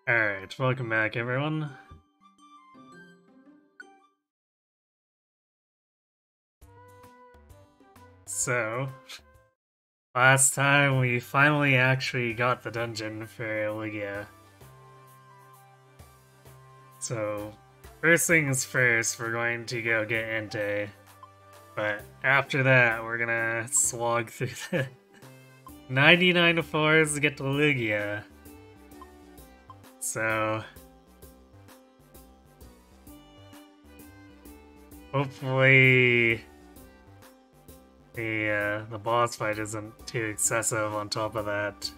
Alright, welcome back everyone. So, last time we finally actually got the dungeon for Ligia. So, first things first, we're going to go get Entei. But after that, we're gonna slog through the 99 floors to get to Ligia. So, hopefully the boss fight isn't too excessive on top of that.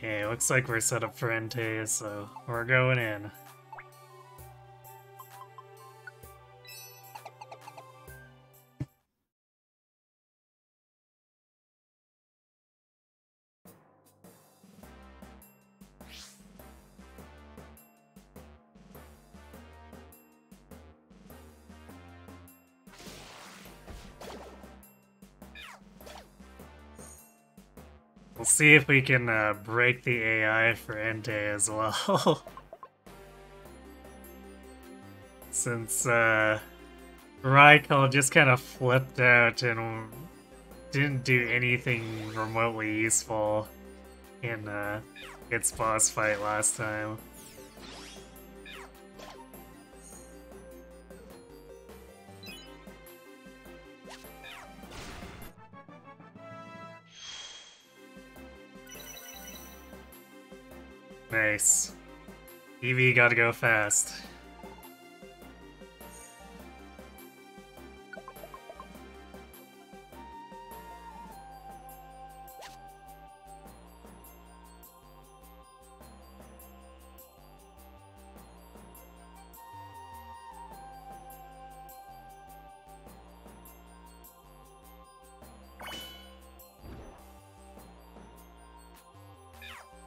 Okay, looks like we're set up for Entei, so we're going in. We'll see if we can break the AI for Entei as well. Since Raikou just kind of flipped out and didn't do anything remotely useful in its boss fight last time. Nice. Eevee gotta go fast.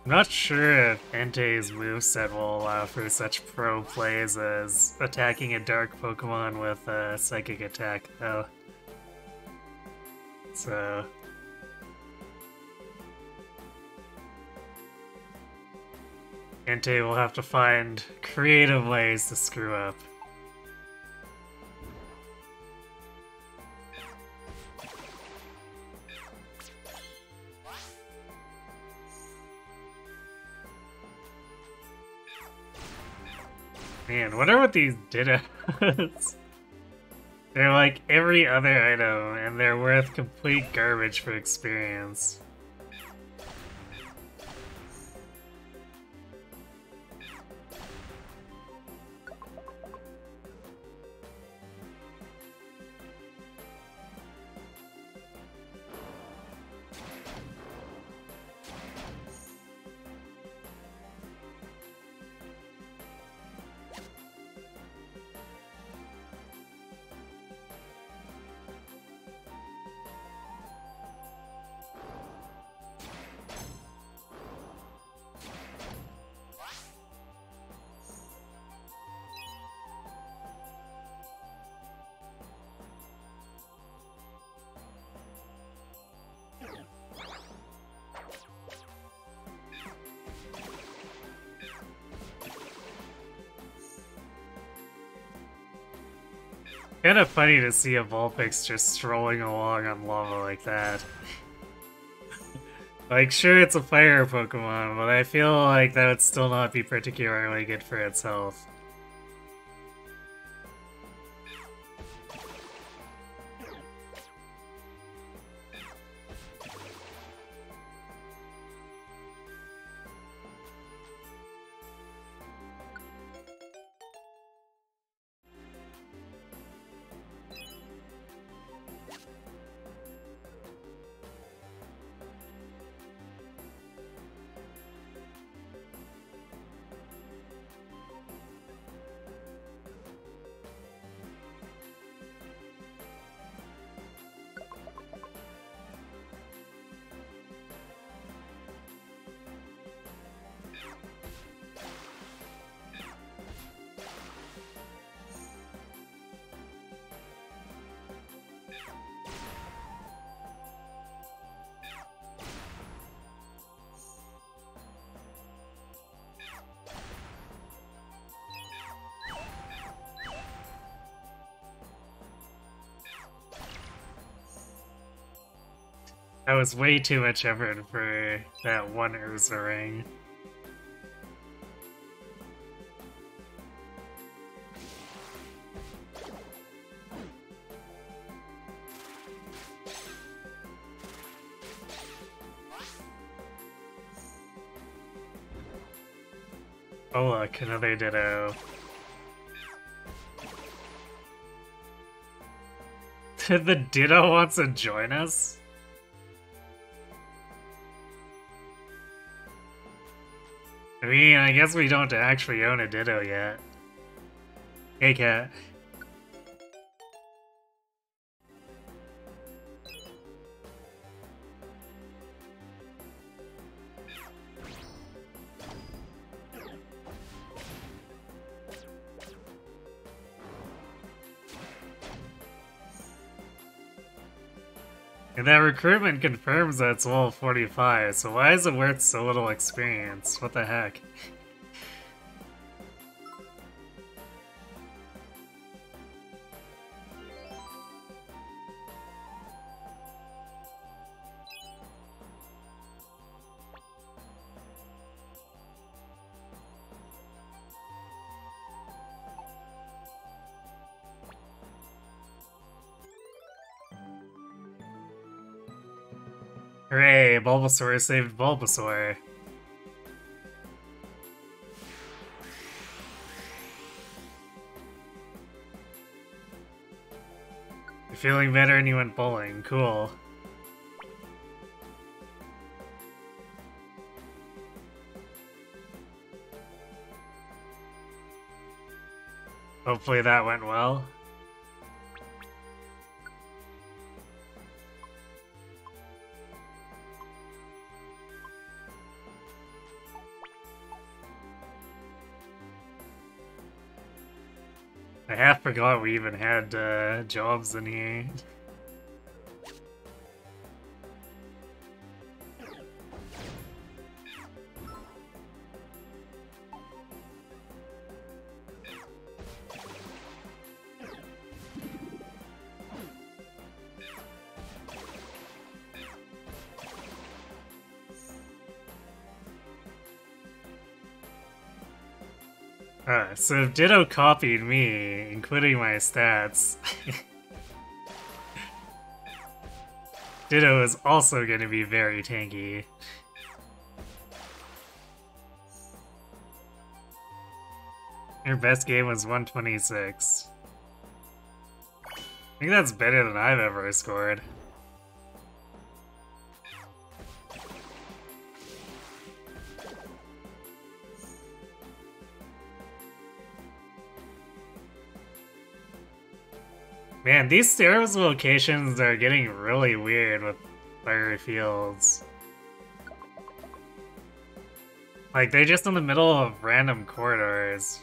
I'm not sure if Entei's moveset will allow for such pro plays as attacking a dark Pokemon with a psychic attack, though. So... Entei will have to find creative ways to screw up. Man, what are with these Dittos? They're like every other item, and they're worth complete garbage for experience. Kinda funny to see a Vulpix just strolling along on lava like that. Like, sure, it's a fire Pokemon, but I feel like that would still not be particularly good for its health. That was way too much effort for that one Ursa ring. Oh look, another Ditto. The Ditto wants to join us? I mean, I guess we don't actually own a Ditto yet. Hey, cat. And that recruitment confirms that it's level 45, so why is it worth so little experience? What the heck? Hooray, Bulbasaur saved Bulbasaur. You're feeling better and you went bowling. Cool. Hopefully that went well. I half forgot we even had jobs in here. So if Ditto copied me, including my stats, Ditto is also going to be very tanky. Your best game was 126. I think that's better than I've ever scored. Man, these stairs locations are getting really weird with fiery fields. Like, they're just in the middle of random corridors.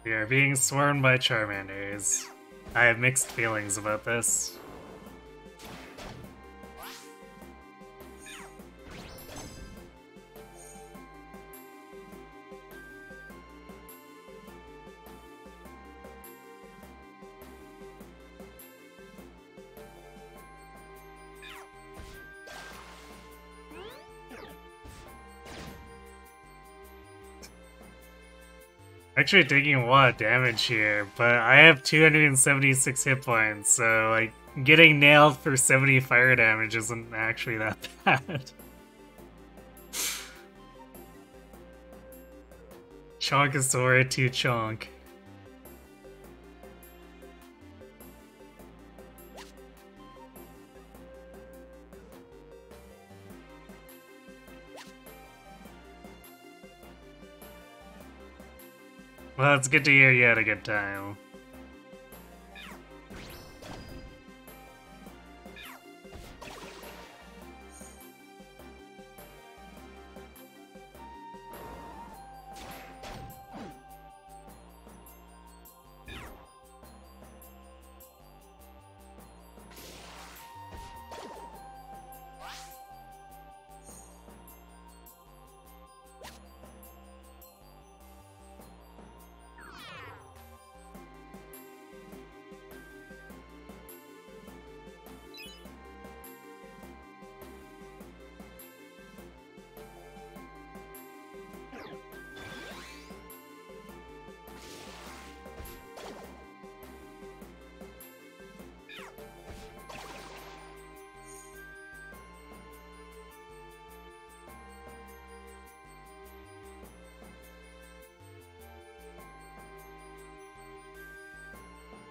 We are being swarmed by Charmanders. I have mixed feelings about this. Actually taking a lot of damage here, but I have 276 hit points, so like getting nailed for 70 fire damage isn't actually that bad. Chonkosaur to chonk. Well, it's good to hear you had a good time.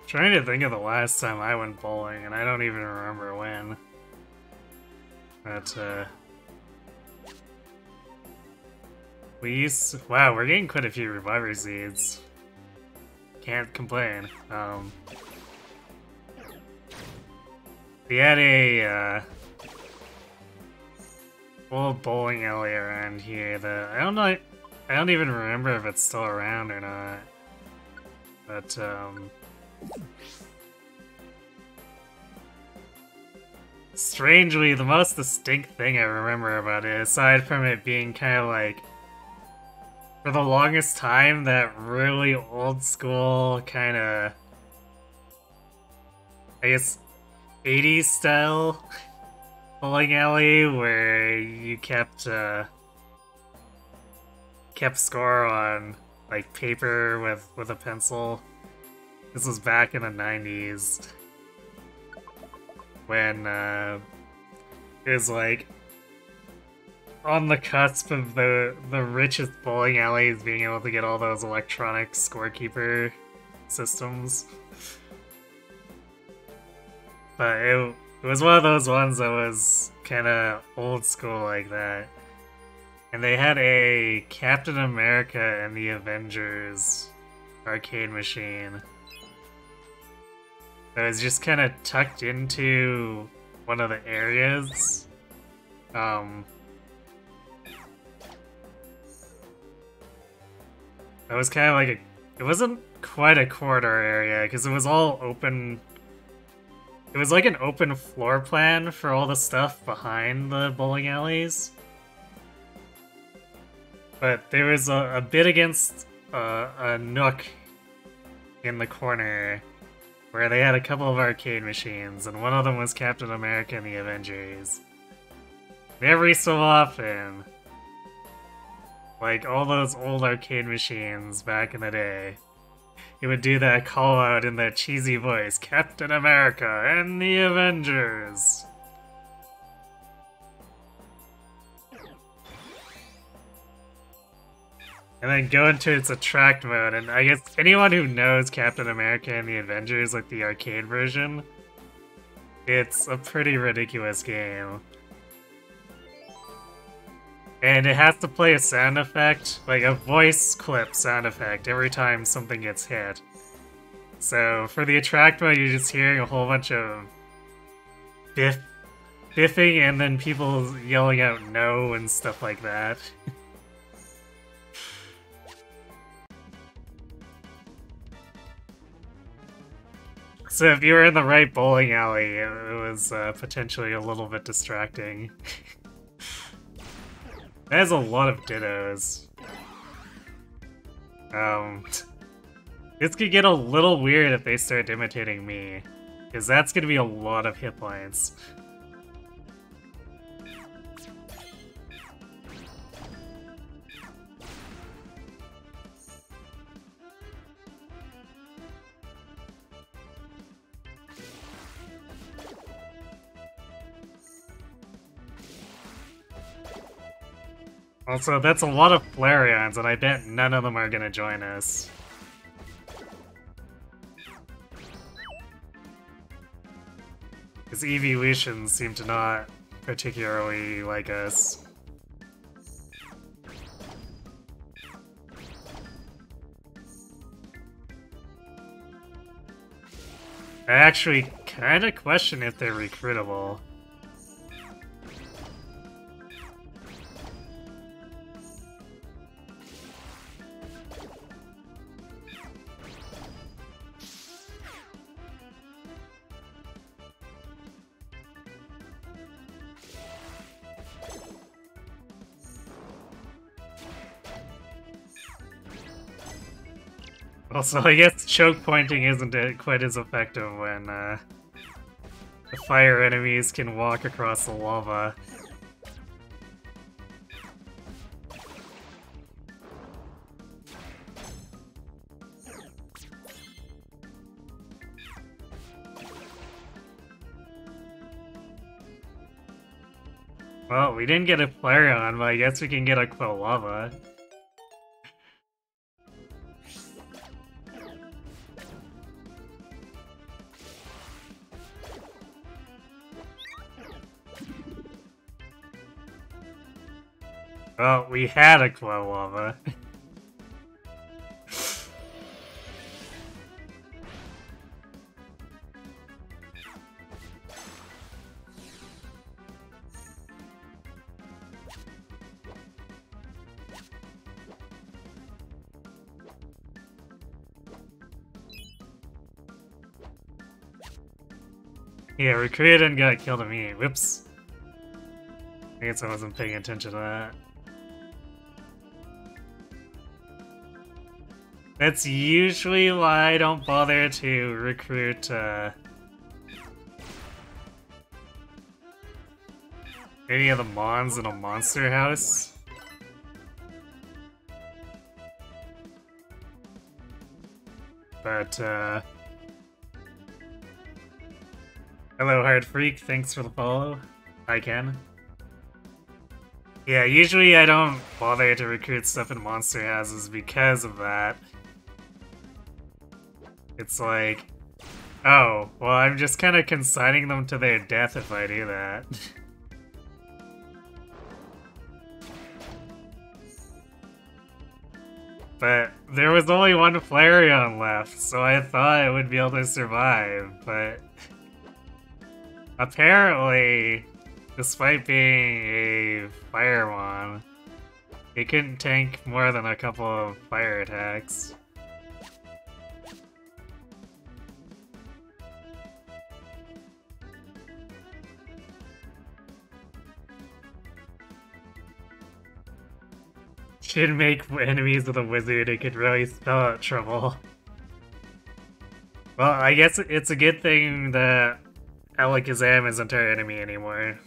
Trying to think of the last time I went bowling, and I don't even remember when. But, wow, we're getting quite a few reviver seeds. Can't complain. We had a, old bowling alley around here that, I don't even remember if it's still around or not. But, strangely, the most distinct thing I remember about it, aside from it being kind of like, for the longest time, that really old school kind of, I guess, 80s style bowling alley where you kept score on like paper with a pencil. This was back in the 90s when it was like on the cusp of the richest bowling alleys being able to get all those electronic scorekeeper systems. But it was one of those ones that was kind of old school like that. And they had a Captain America and the Avengers arcade machine that was just kind of tucked into one of the areas. It was kind of like it wasn't quite a corridor area because it was all open. It was like an open floor plan for all the stuff behind the bowling alleys. But there was a bit against a nook in the corner where they had a couple of arcade machines, and one of them was Captain America and the Avengers. Every so often, like all those old arcade machines back in the day, it would do that call out in that cheesy voice, Captain America and the Avengers. And then go into its attract mode, and I guess anyone who knows Captain America and the Avengers, like the arcade version, it's a pretty ridiculous game. And it has to play a sound effect, like a voice clip sound effect, every time something gets hit. So for the attract mode, you're just hearing a whole bunch of biffing and then people yelling out no and stuff like that. So if you were in the right bowling alley, it was potentially a little bit distracting. That has a lot of dittos. This could get a little weird if they start imitating me, because that's gonna be a lot of hit points. Also, that's a lot of Flareons, and I bet none of them are gonna join us. Because evolutions seem to not particularly like us. I actually kinda question if they're recruitable. Also, I guess choke pointing isn't quite as effective when the fire enemies can walk across the lava. Well, we didn't get a Flareon, but I guess we can get a Quilava. Well, we had a Quilava. Yeah, recruited and got killed at me. Whoops. I guess I wasn't paying attention to that. That's usually why I don't bother to recruit any of the mons in a monster house. But, hello, Hard Freak, thanks for the follow. Hi, Ken. Yeah, usually I don't bother to recruit stuff in monster houses because of that. It's like, oh, well, I'm just kind of consigning them to their death if I do that. But there was only one Flareon left, so I thought it would be able to survive, but apparently, despite being a Firemon, it couldn't tank more than a couple of fire attacks. Should make enemies with a wizard, it could really spell out trouble. Well, I guess it's a good thing that Alakazam isn't our enemy anymore.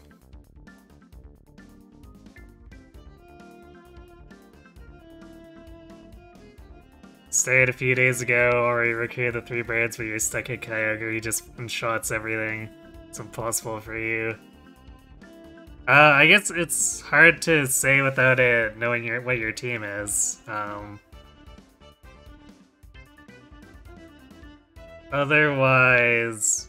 Stayed a few days ago, or you recruited the 3 birds where you're stuck at Kyogre, he just one-shots everything. It's impossible for you. I guess it's hard to say without it knowing what your team is. Otherwise,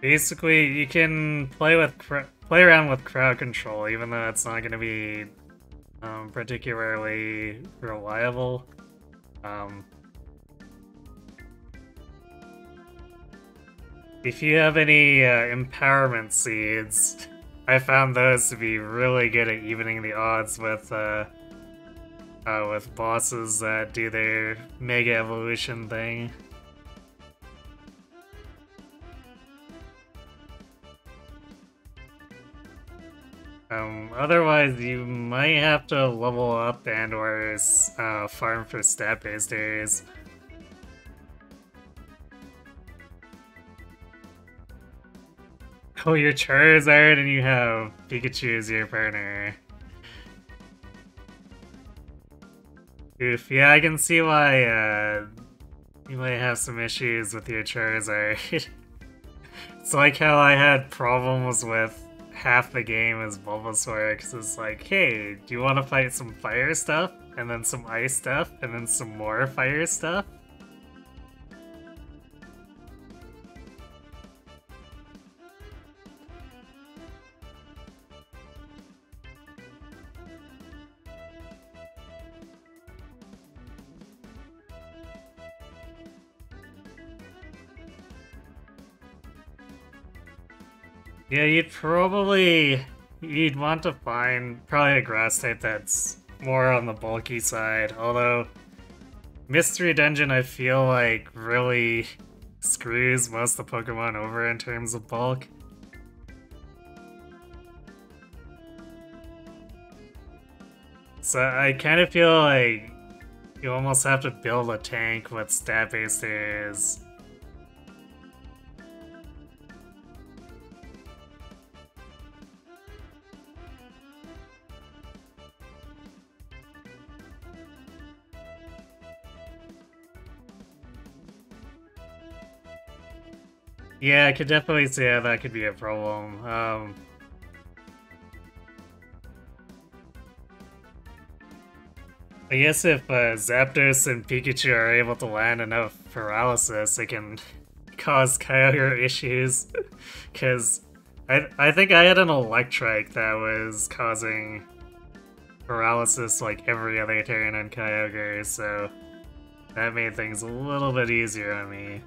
basically you can play around with crowd control, even though it's not going to be particularly reliable. If you have any empowerment seeds, I found those to be really good at evening the odds with bosses that do their Mega Evolution thing. Otherwise, you might have to level up and or farm for stat-based areas. Oh, you're Charizard and you have Pikachu as your partner. Oof, yeah, I can see why You might have some issues with your Charizard. It's like how I had problems with half the game as Bulbasaur, because it's like, hey, do you want to fight some fire stuff? And then some ice stuff? And then some more fire stuff? Yeah, you'd want to find probably a grass type that's more on the bulky side, although Mystery Dungeon I feel like really screws most of the Pokemon over in terms of bulk. So I kind of feel like you almost have to build a tank with stat-based areas. Yeah, I could definitely see how that could be a problem. I guess if Zapdos and Pikachu are able to land enough paralysis, it can cause Kyogre issues. Because I think I had an Electrike that was causing paralysis like every other turn on Kyogre, so that made things a little bit easier on me.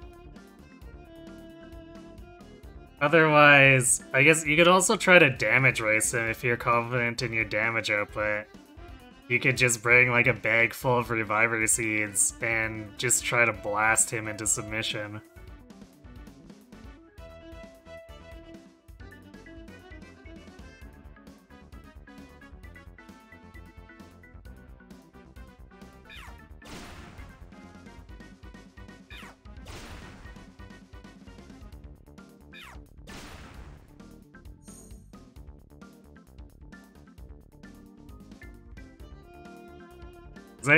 Otherwise, I guess you could also try to damage race him if you're confident in your damage output. You could just bring like a bag full of Reviver Seeds and just try to blast him into submission.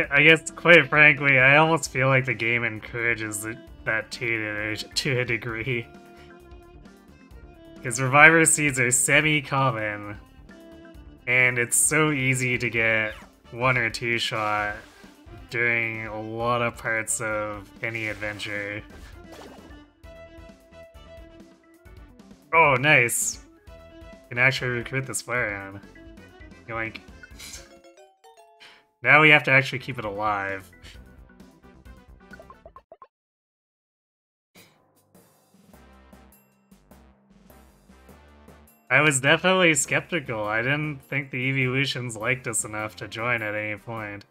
I guess, quite frankly, I almost feel like the game encourages that to a degree. Because Reviver Seeds are semi-common, and it's so easy to get 1 or 2 shot during a lot of parts of any adventure. Oh, nice! Can actually recruit this Flareon. Yoink. Now we have to actually keep it alive. I was definitely skeptical. I didn't think the Evolutions liked us enough to join at any point.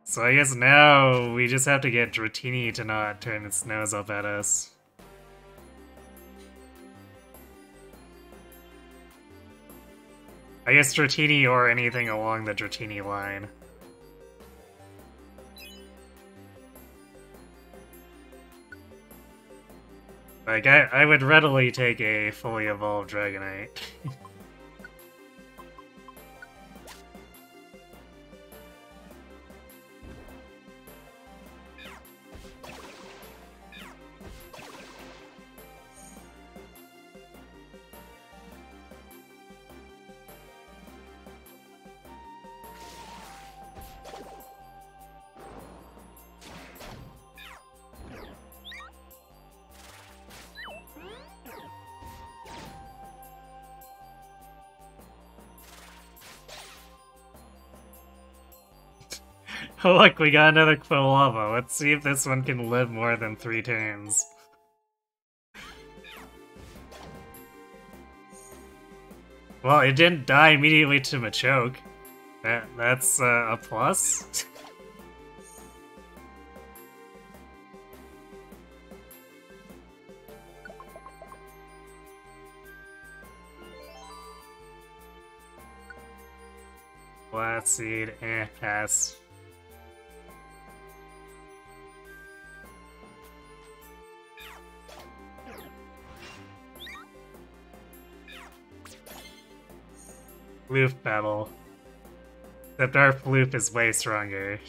So I guess now we just have to get Dratini to not turn its nose up at us. I guess Dratini or anything along the Dratini line. Like, I would readily take a fully evolved Dragonite. Oh look, we got another Quilava. Let's see if this one can live more than 3 turns. Well, it didn't die immediately to Machoke. That's a plus. Flat Seed, pass. Roof Battle. Except our floof is way stronger.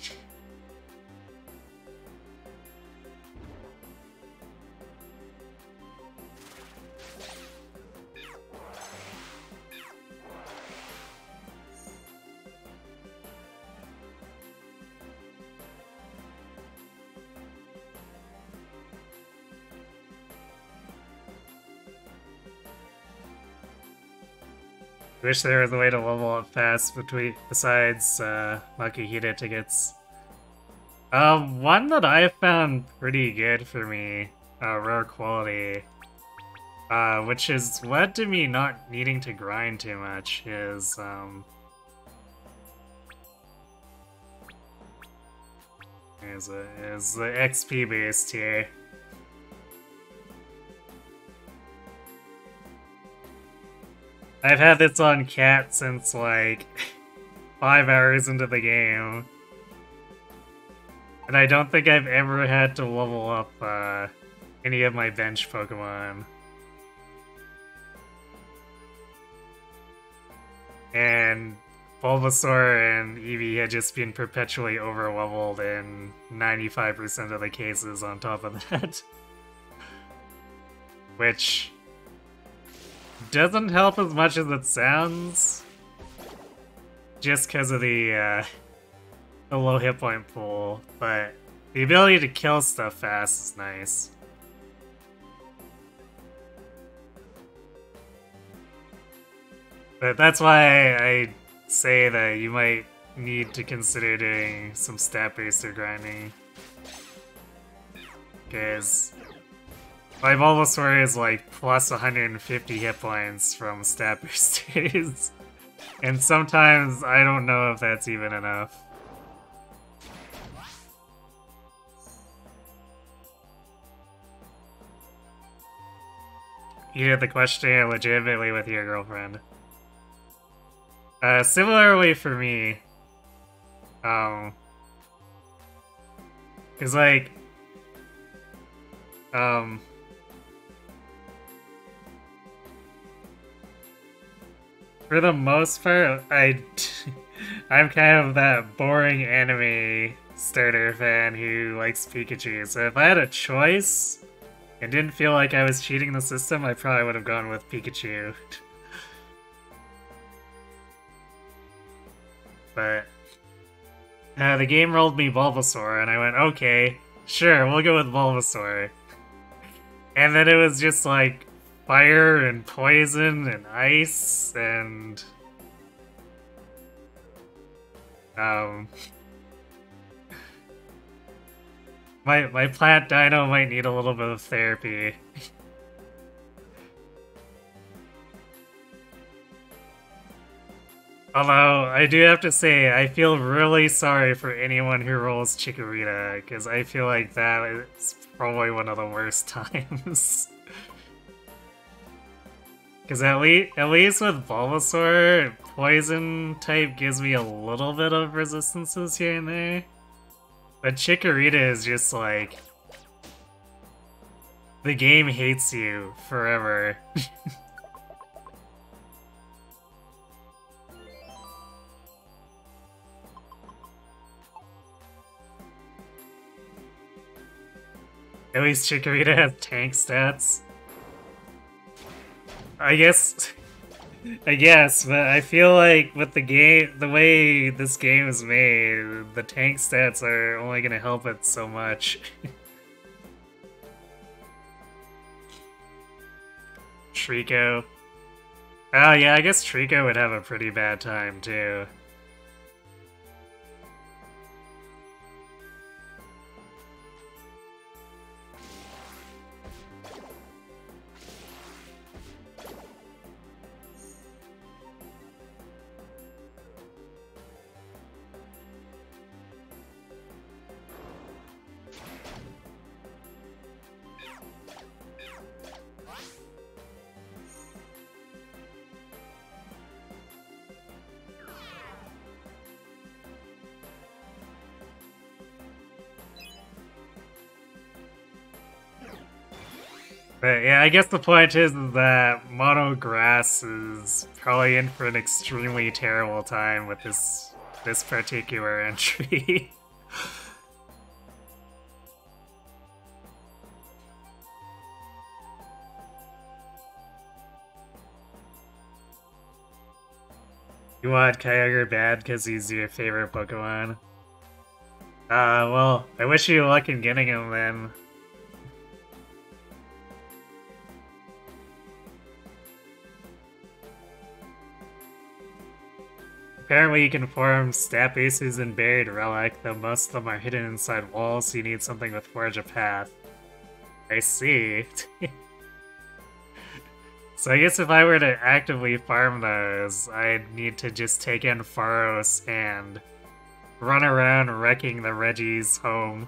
Wish there was a way to level up fast besides Makihita tickets. One that I found pretty good for me, rare quality, which has led to me not needing to grind too much, is the XP based here. I've had this on Cat since like 5 hours into the game. And I don't think I've ever had to level up any of my bench Pokemon. And Bulbasaur and Eevee had just been perpetually overleveled in 95% of the cases on top of that. Which doesn't help as much as it sounds, just because of the low hit point pool, but the ability to kill stuff fast is nice. But that's why I say that you might need to consider doing some stat booster grinding, because my Bulbasaur is like plus 150 hit points from stat boosters, and sometimes I don't know if that's even enough. You did the questionnaire legitimately with your girlfriend. Similarly for me, cause like, for the most part, I'm kind of that boring anime starter fan who likes Pikachu, so if I had a choice and didn't feel like I was cheating the system, I probably would have gone with Pikachu. But the game rolled me Bulbasaur, and I went, okay, sure, we'll go with Bulbasaur. And then it was just like fire and poison and ice and my plant dino might need a little bit of therapy. Although, I do have to say, I feel really sorry for anyone who rolls Chikorita, because I feel like that is probably one of the worst times. Because at least with Bulbasaur, Poison type gives me a little bit of resistances here and there. But Chikorita is just like, the game hates you forever. At least Chikorita has tank stats. I guess, but I feel like with the game, the way this game is made, the tank stats are only gonna help it so much. Trico. Oh yeah, I guess Trico would have a pretty bad time too. But yeah, I guess the point is that Mono Grass is probably in for an extremely terrible time with this this particular entry. You want Kyogre bad because he's your favorite Pokemon? Well, I wish you luck in getting him then. Apparently you can form stat bases in Buried Relic, though most of them are hidden inside walls, so you need something with Forge a Path. I see. So I guess if I were to actively farm those, I'd need to just take in Faros and run around wrecking the Reggie's home.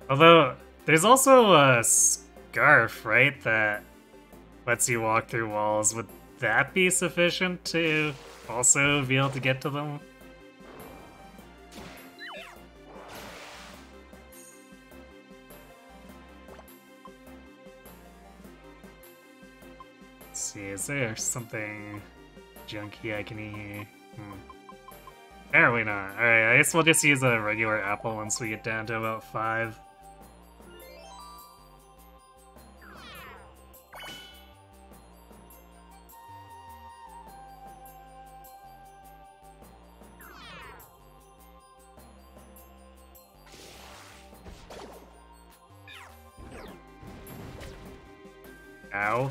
Although, there's also a scarf, right, that lets you walk through walls. Would that be sufficient to also be able to get to them? Let's see, is there something junky I can eat here? Apparently not. Alright, I guess we'll just use a regular apple once we get down to about 5. Ow.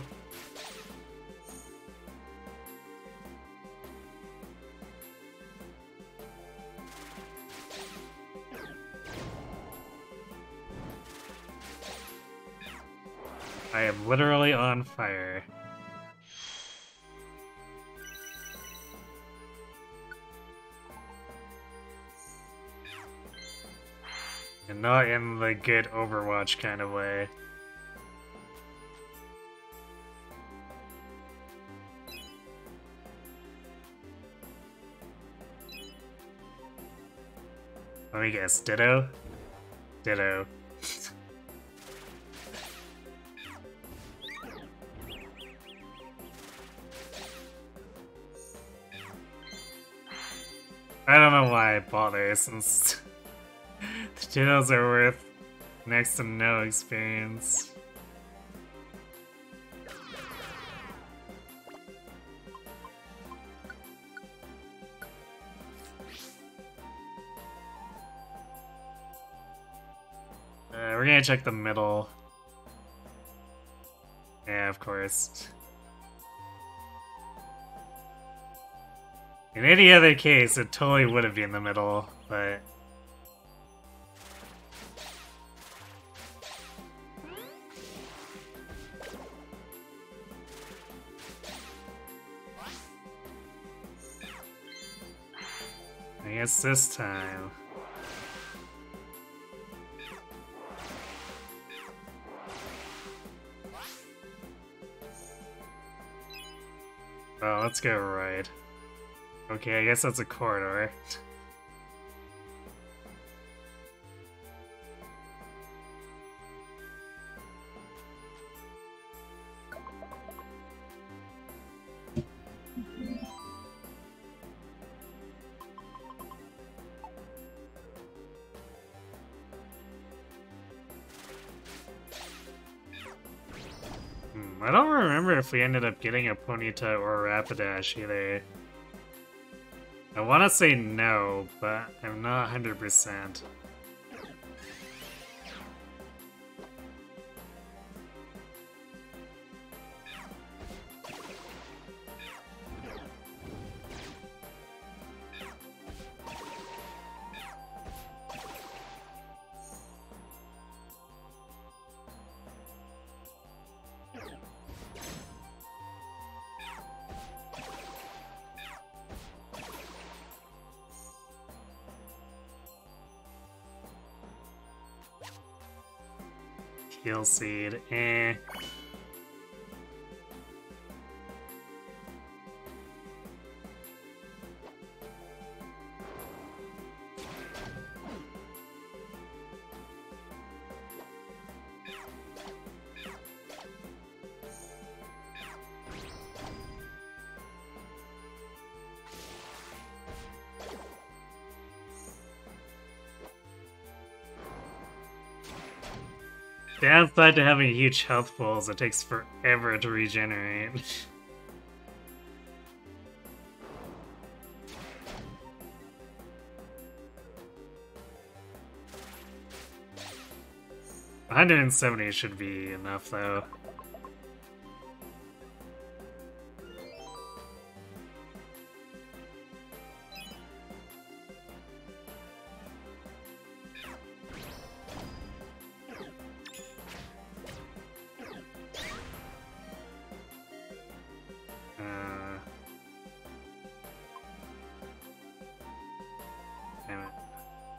I am literally on fire. And not in the good Overwatch kind of way. Let me guess, Ditto? Ditto. I don't know why I bother, since the Dittos are worth next to no experience. We're gonna check the middle. Yeah, of course. In any other case, it totally would have been in the middle, but... I guess this time... Oh, let's go right. Okay, I guess that's a corridor. I don't remember if we ended up getting a Ponyta or a Rapidash either. I want to say no, but I'm not 100%. Heal Seed, eh. Downside to having huge health pools, it takes forever to regenerate. $170 should be enough, though.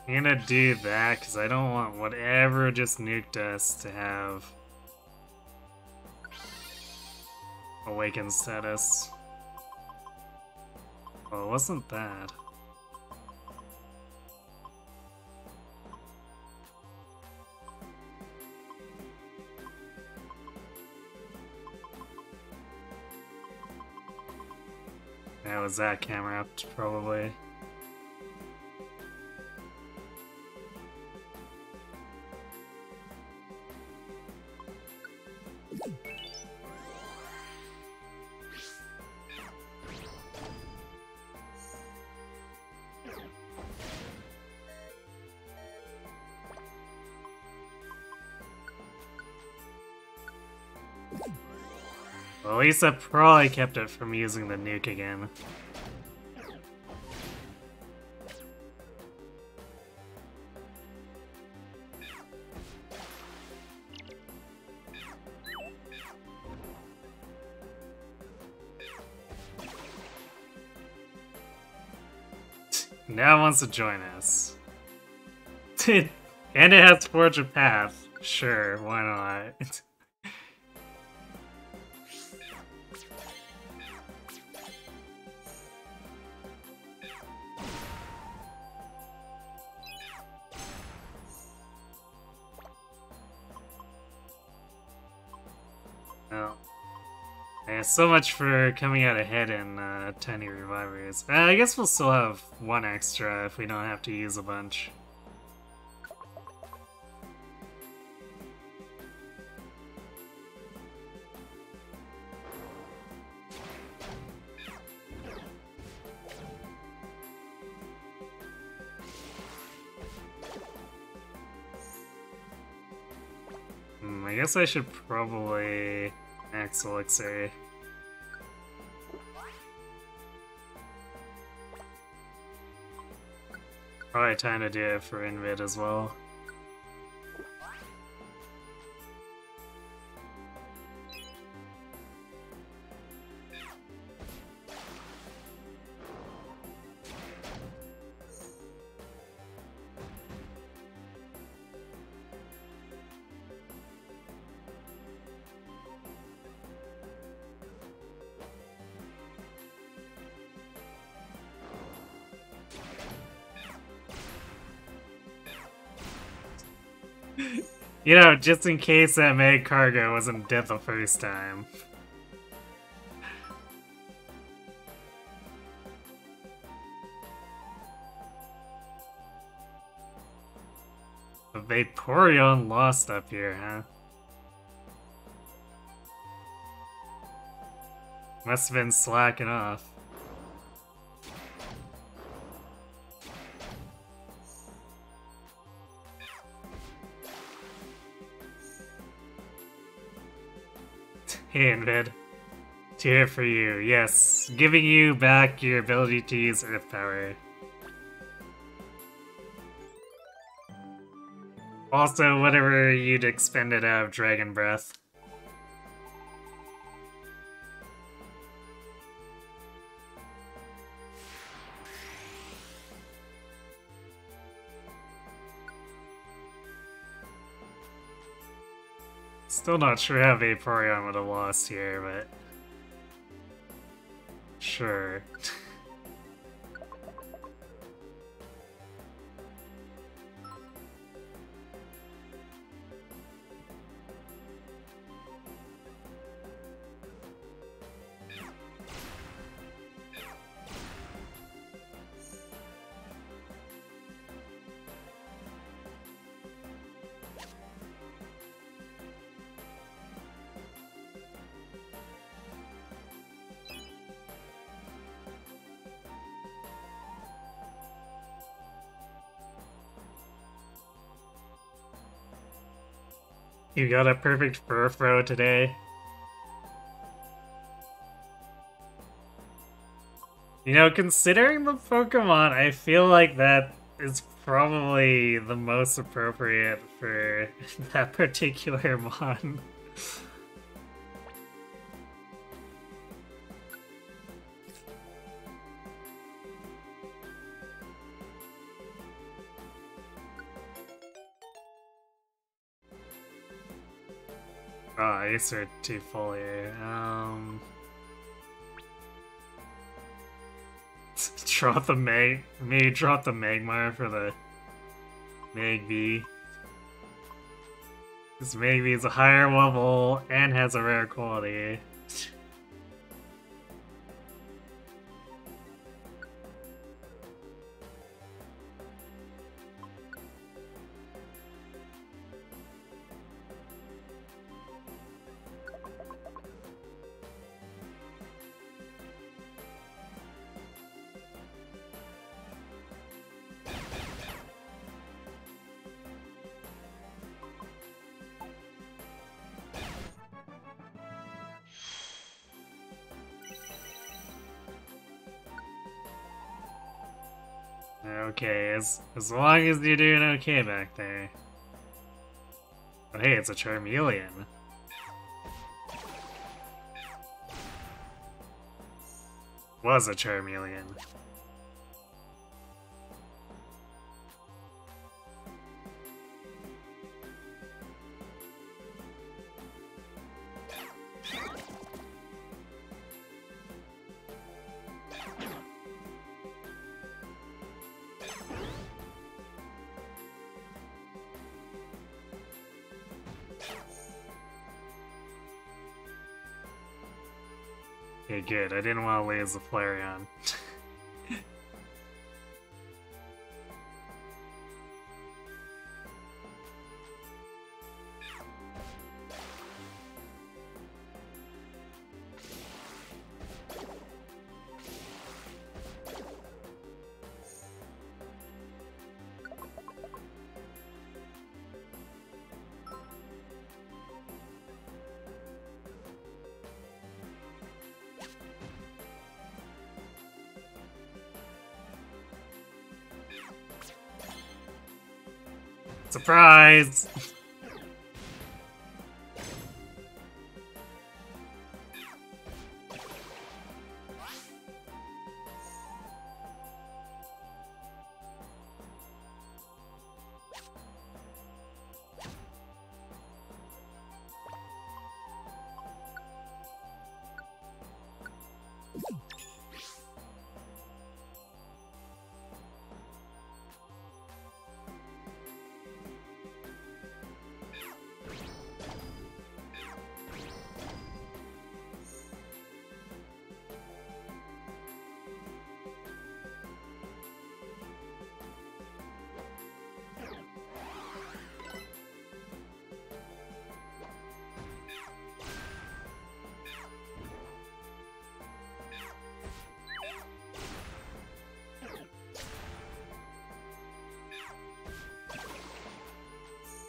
I'm gonna do that because I don't want whatever just nuked us to have awaken status. Well, it wasn't bad. That was that camera up, probably. Well, at least that probably kept it from using the nuke again. Now it wants to join us. And it has Forge a Path. Sure, why not? Well, yeah, so much for coming out ahead in Tiny Revivers. I guess we'll still have one extra if we don't have to use a bunch. I guess I should probably max Elixir. Probably time to do it for Invid as well. You know, just in case that Meg Cargo wasn't dead the first time. A Vaporeon lost up here, huh? Must have been slacking off. Hey, Invid. Here for you, yes. Giving you back your ability to use Earth Power. Also, whatever you'd expended out of Dragon Breath. Still not sure how Vaporeon would have lost here, but... sure. You got a perfect Furfrou today. You know, considering the Pokemon, I feel like that is probably the most appropriate for that particular mon. Oh, Ace or two foliar. Drop the maybe drop the Magmar for the Magby. Because Magby is a higher level and has a rare quality. Okay, as long as you're doing okay back there. Oh hey, it's a Charmeleon. Was a Charmeleon. Okay, good. I didn't want to lose the Flareon. Surprise!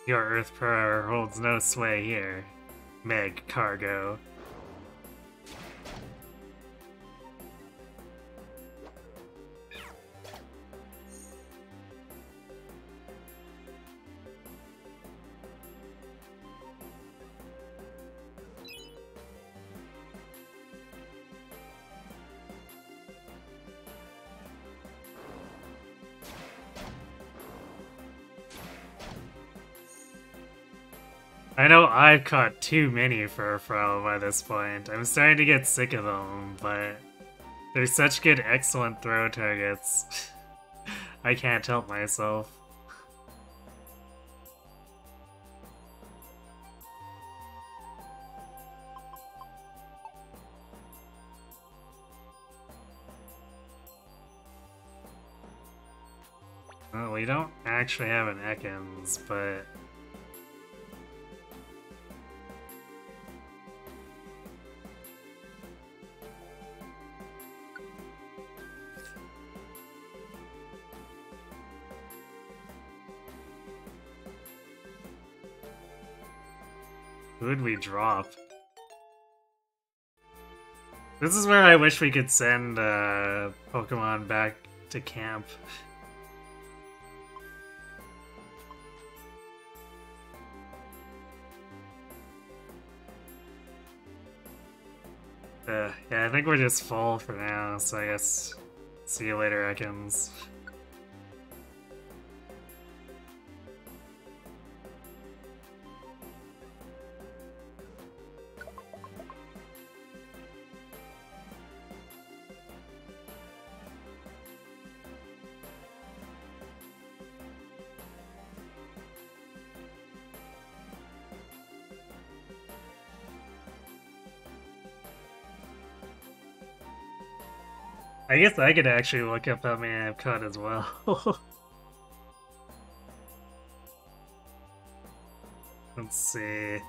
Your Earth power holds no sway here, Meg Cargo. I know I've caught too many Furfrou by this point. I'm starting to get sick of them, but they're such good, excellent throw targets. I can't help myself. Well, we don't actually have an Ekans, but... Who'd we drop? This is where I wish we could send Pokemon back to camp. Yeah, I think we're just full for now, so I guess see you later, Ekans. I guess I could actually look up how many I've caught as well. Let's see.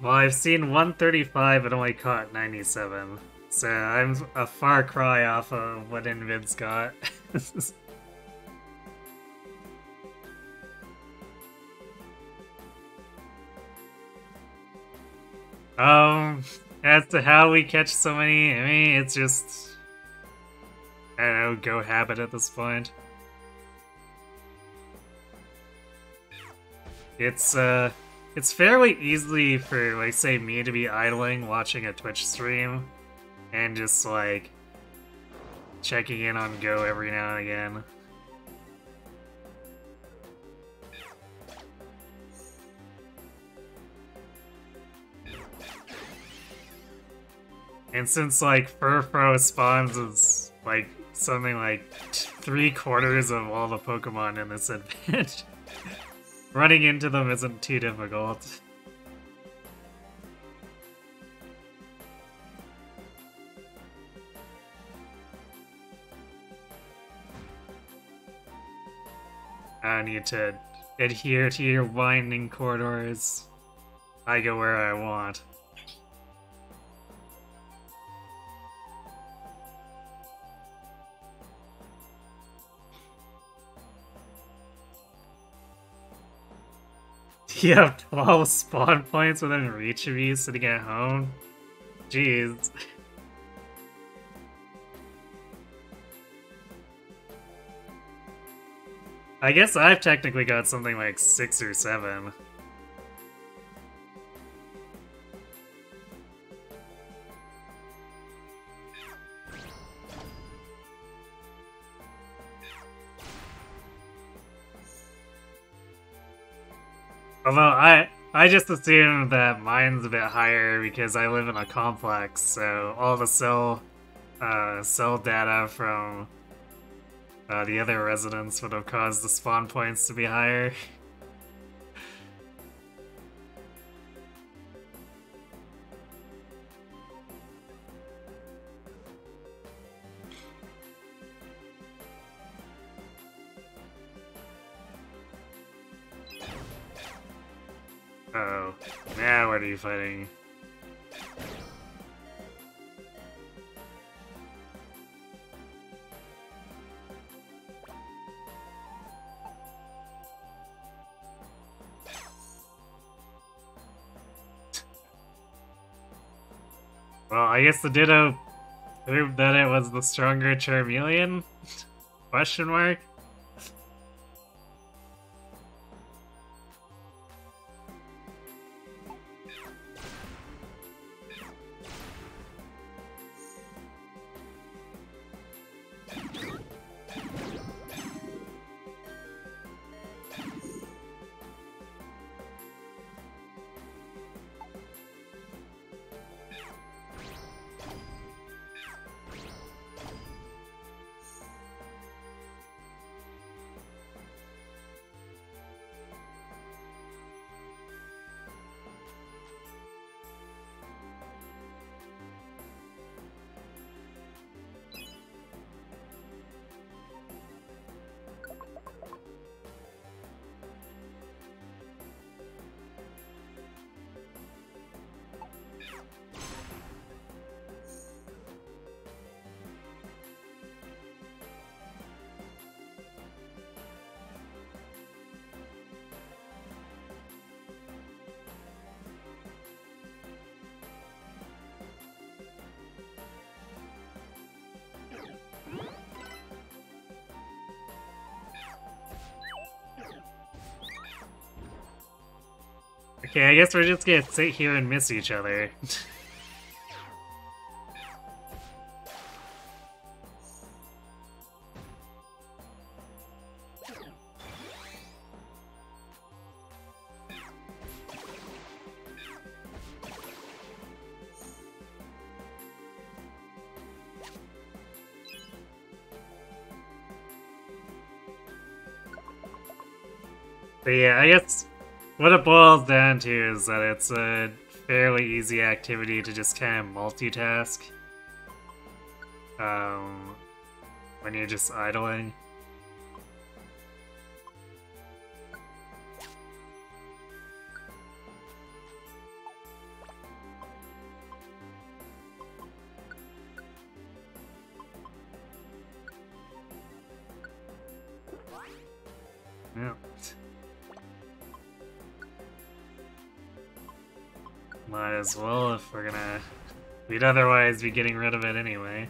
Well, I've seen 135 and only caught 97. So I'm a far cry off of what Invid's got. As to how we catch so many, I mean, it's just... I don't know, go habit at this point. It's fairly easy for, like, say, me to be idling watching a Twitch stream and just, like, checking in on Go every now and again. And since, like, Furfrou spawns is, like, something like 3/4 of all the Pokemon in this event, running into them isn't too difficult. I need to adhere to your winding corridors. I go where I want. You have 12 spawn points within reach of you sitting at home? Jeez. I guess I've technically got something like 6 or 7. Although I just assume that mine's a bit higher because I live in a complex, so all the cell data from the other residents would have caused the spawn points to be higher. Oh, now what are you fighting? Well, I guess the Ditto proved that it was the stronger Charmeleon? Question mark? Okay, I guess we're just gonna sit here and miss each other. But yeah, I guess what it boils down to is that it's a fairly easy activity to just kind of multitask when you're just idling. Yeah. Might as well if we're gonna... We'd otherwise be getting rid of it anyway.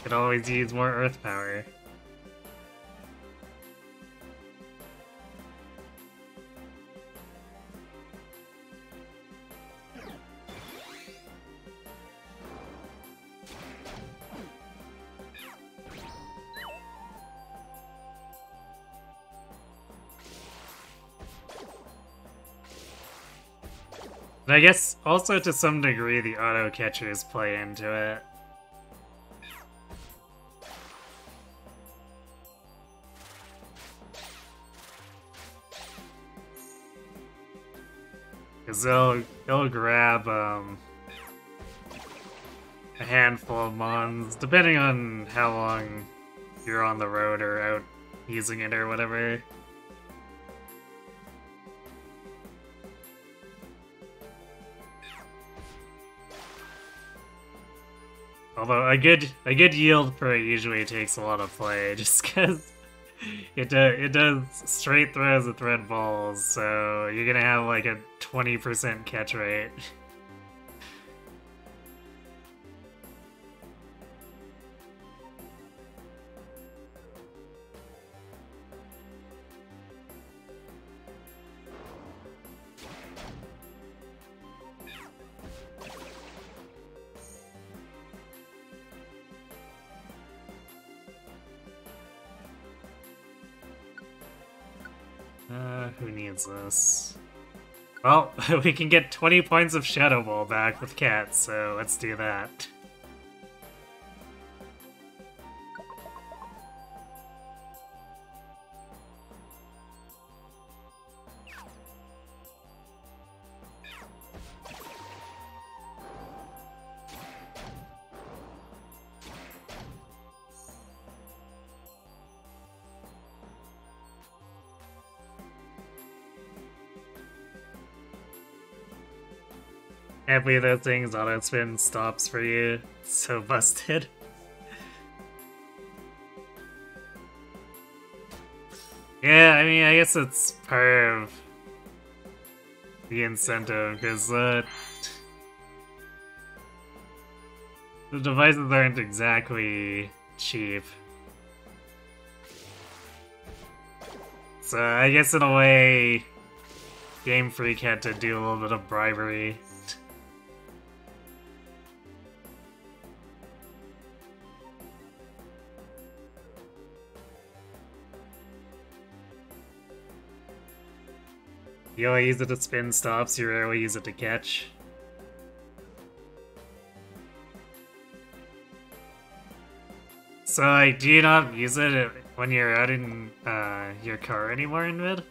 Could always use more earth power. And I guess also to some degree the auto catchers play into it. Because they'll grab a handful of mons, depending on how long you're on the road or out using it or whatever. Although a good yield pro usually takes a lot of play, just because it does straight throws with red balls, so you're gonna have like a 20% catch rate. Who needs this? Well, we can get 20 points of Shadow Ball back with cats, so let's do that. Can't believe those things auto spin stops for you. It's so busted. Yeah, I mean, I guess it's part of the incentive, because the devices aren't exactly cheap. So I guess in a way, Game Freak had to do a little bit of bribery. You only use it to spin stops, you rarely use it to catch. So, like, do you not use it when you're out in your car anymore in mid?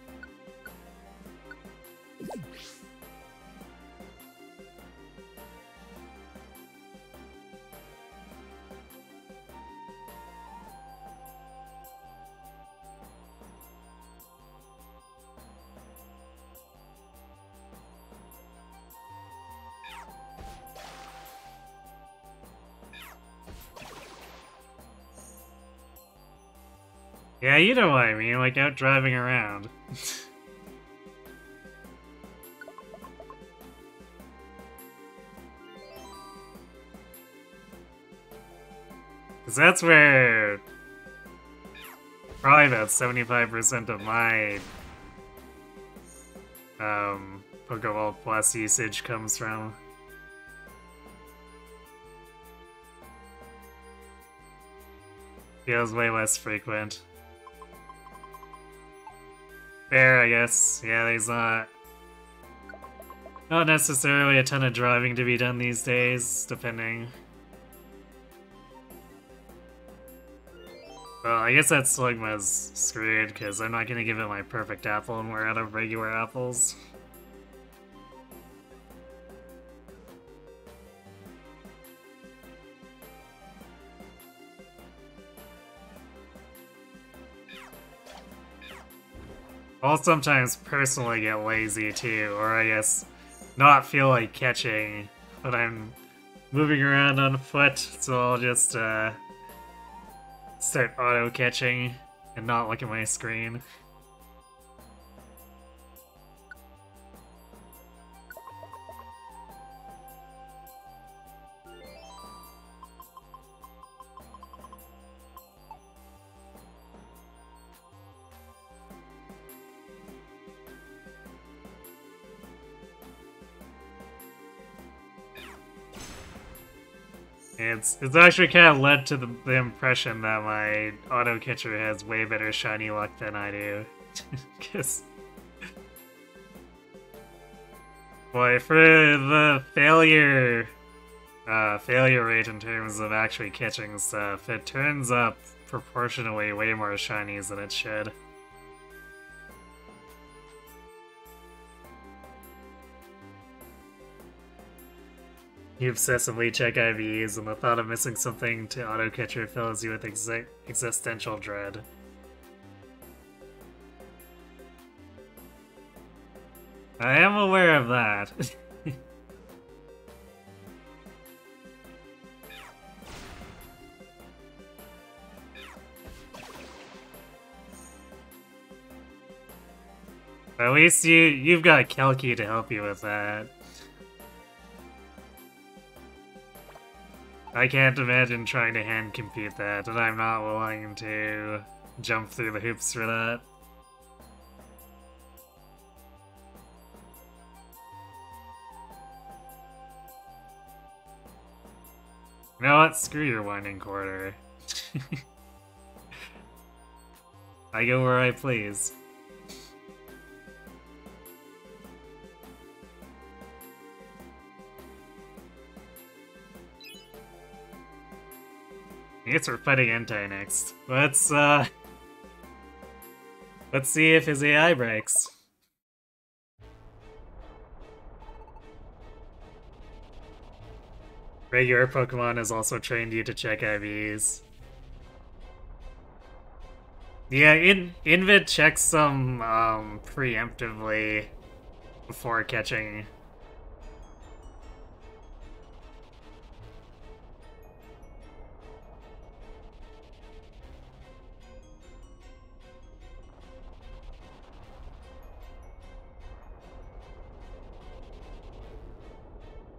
Yeah, you know what I mean, like out driving around. Because that's where probably about 75% of my Pokeball Plus usage comes from. Feels way less frequent. Fair, I guess. Yeah, there's not necessarily a ton of driving to be done these days, depending. Well, I guess that Slugma's screwed, because I'm not gonna give it my perfect apple and we're out of regular apples. I'll sometimes personally get lazy too, or I guess not feel like catching when I'm moving around on foot, so I'll just start auto-catching and not look at my screen. It's actually kind of led to the impression that my auto catcher has way better shiny luck than I do. Cause boy, for the failure rate in terms of actually catching stuff, it turns up proportionally way more shinies than it should. You obsessively check IVs, and the thought of missing something to auto-catcher fills you with existential dread. I am aware of that. At least you've got Kelki to help you with that. I can't imagine trying to hand compete that, and I'm not willing to jump through the hoops for that. You know what? Screw your winding quarter. I go where I please. I guess we're fighting Entei next. Let's see if his AI breaks. Regular Pokemon has also trained you to check IVs. Yeah, Invid checks them preemptively before catching.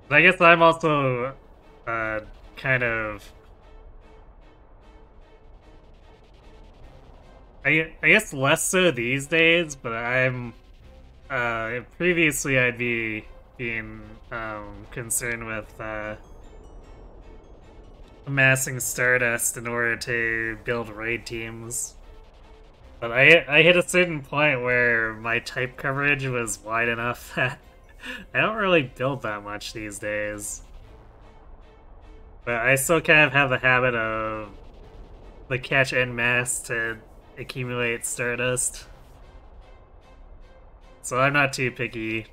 I guess I'm also kind of... I guess less so these days, but I'm... previously I'd be being concerned with amassing Stardust in order to build raid teams. But I hit a certain point where my type coverage was wide enough that I don't really build that much these days. But I still kind of have the habit of the catch en masse to accumulate Stardust. So I'm not too picky.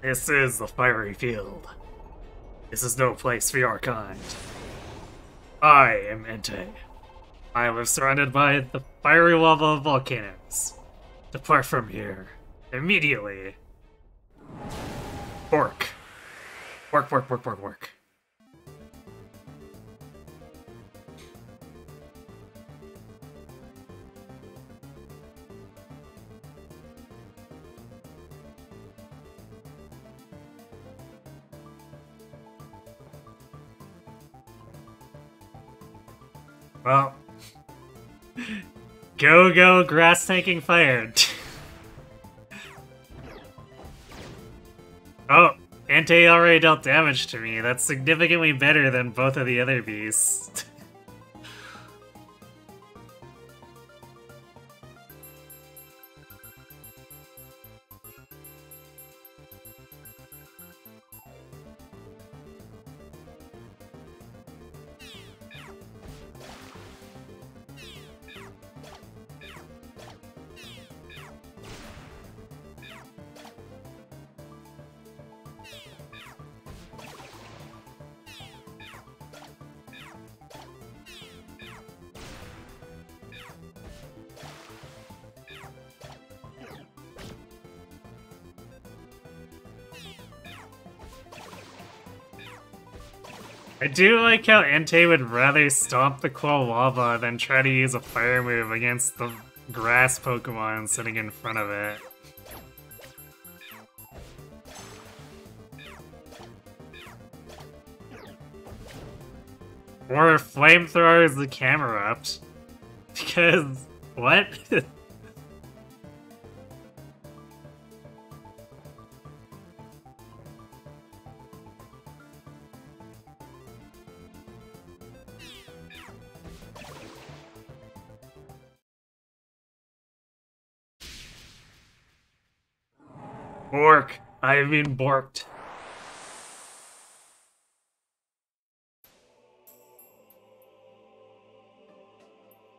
This is the fiery field. This is no place for your kind. I am Entei. I live surrounded by the fiery lava of volcanoes. Depart from here. Immediately. Work. Work, work, work, work, work. Well, go grass tanking fire. Oh, Ante already dealt damage to me. That's significantly better than both of the other beasts. I do like how Entei would rather stomp the Quilava than try to use a fire move against the grass Pokemon sitting in front of it. Or Flamethrower is the Camerupt. Because... what? Bork! I've been borked.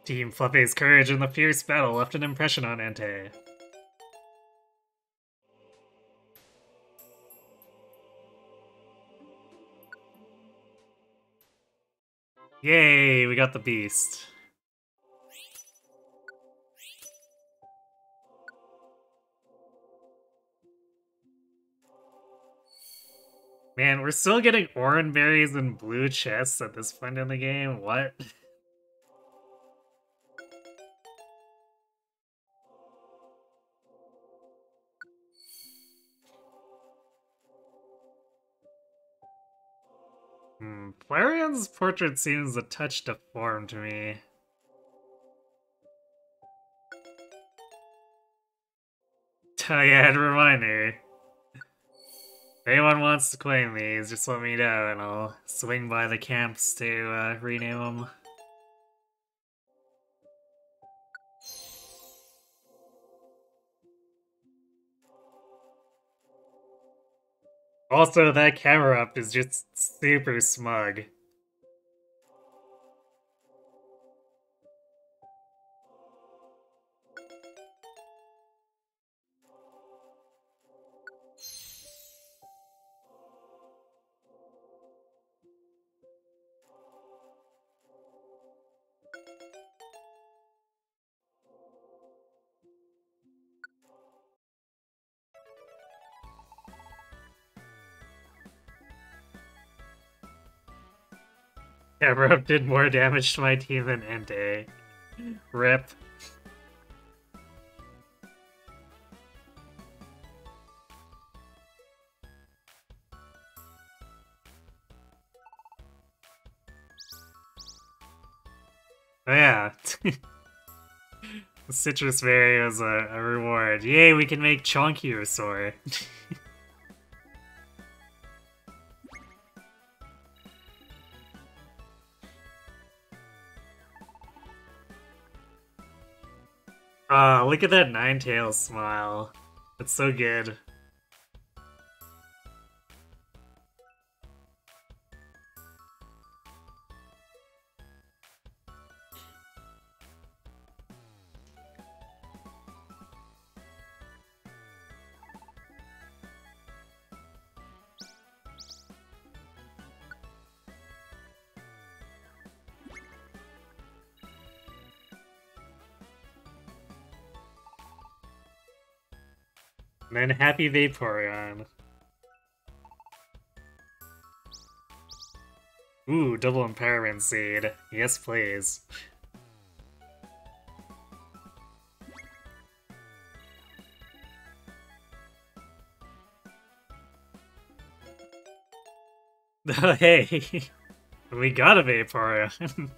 Team Fluffy's courage in the fierce battle left an impression on Entei. Yay, we got the beast. Man, we're still getting orange berries and blue chests at this point in the game? What? Flareon's portrait seems a touch deformed to me. Oh yeah, and reminder. If anyone wants to claim these, just let me know and I'll swing by the camps to rename them. Also, that camera up is just super smug. Camera up did more damage to my team than Entei. Rip. Oh yeah. The citrus berry was a reward. Yay, we can make Chonkyrosaur. Ah, look at that Ninetales smile. It's so good. And then happy Vaporeon. Ooh, double empowerment seed. Yes, please. Oh, hey. We got a Vaporeon.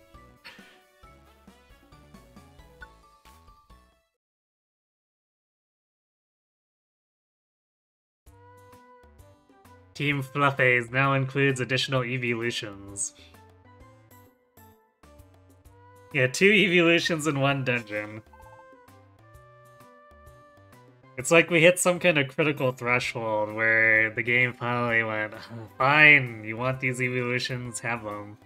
Team Flufface now includes additional evolutions. Yeah, 2 evolutions in 1 dungeon. It's like we hit some kind of critical threshold where the game finally went, fine, you want these evolutions, have them.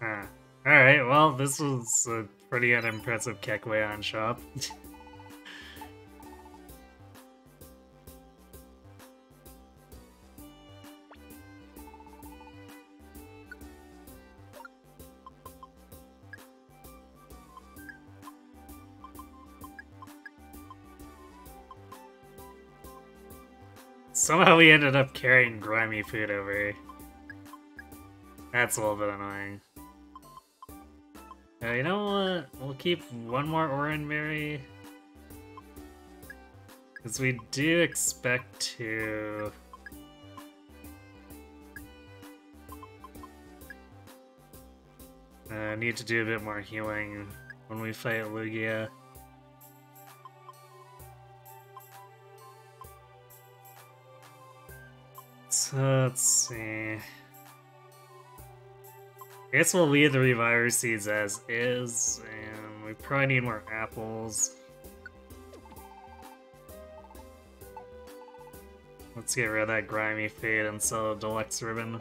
Huh. Alright, well, this was a pretty unimpressive Kekwayon shop. Somehow we ended up carrying grimy food over. That's a little bit annoying. You know what? We'll keep one more Oranberry. Because we do expect to... need to do a bit more healing when we fight Lugia. So let's see. I guess we'll leave the Reviver Seeds as is, and we probably need more apples. Let's get rid of that grimy fade and sell a deluxe ribbon.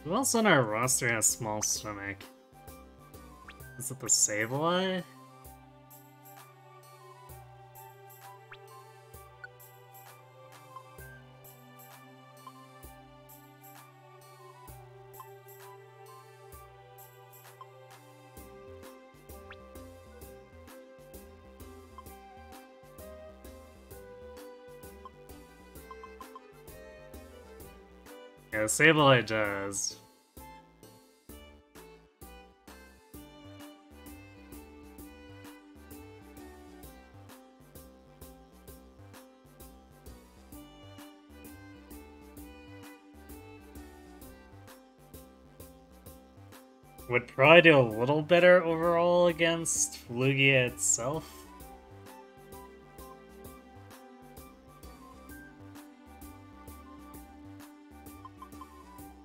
Who else on our roster has small stomach? Is it the Sableye? Yeah, Sableye does. Would probably do a little better overall against Lugia itself.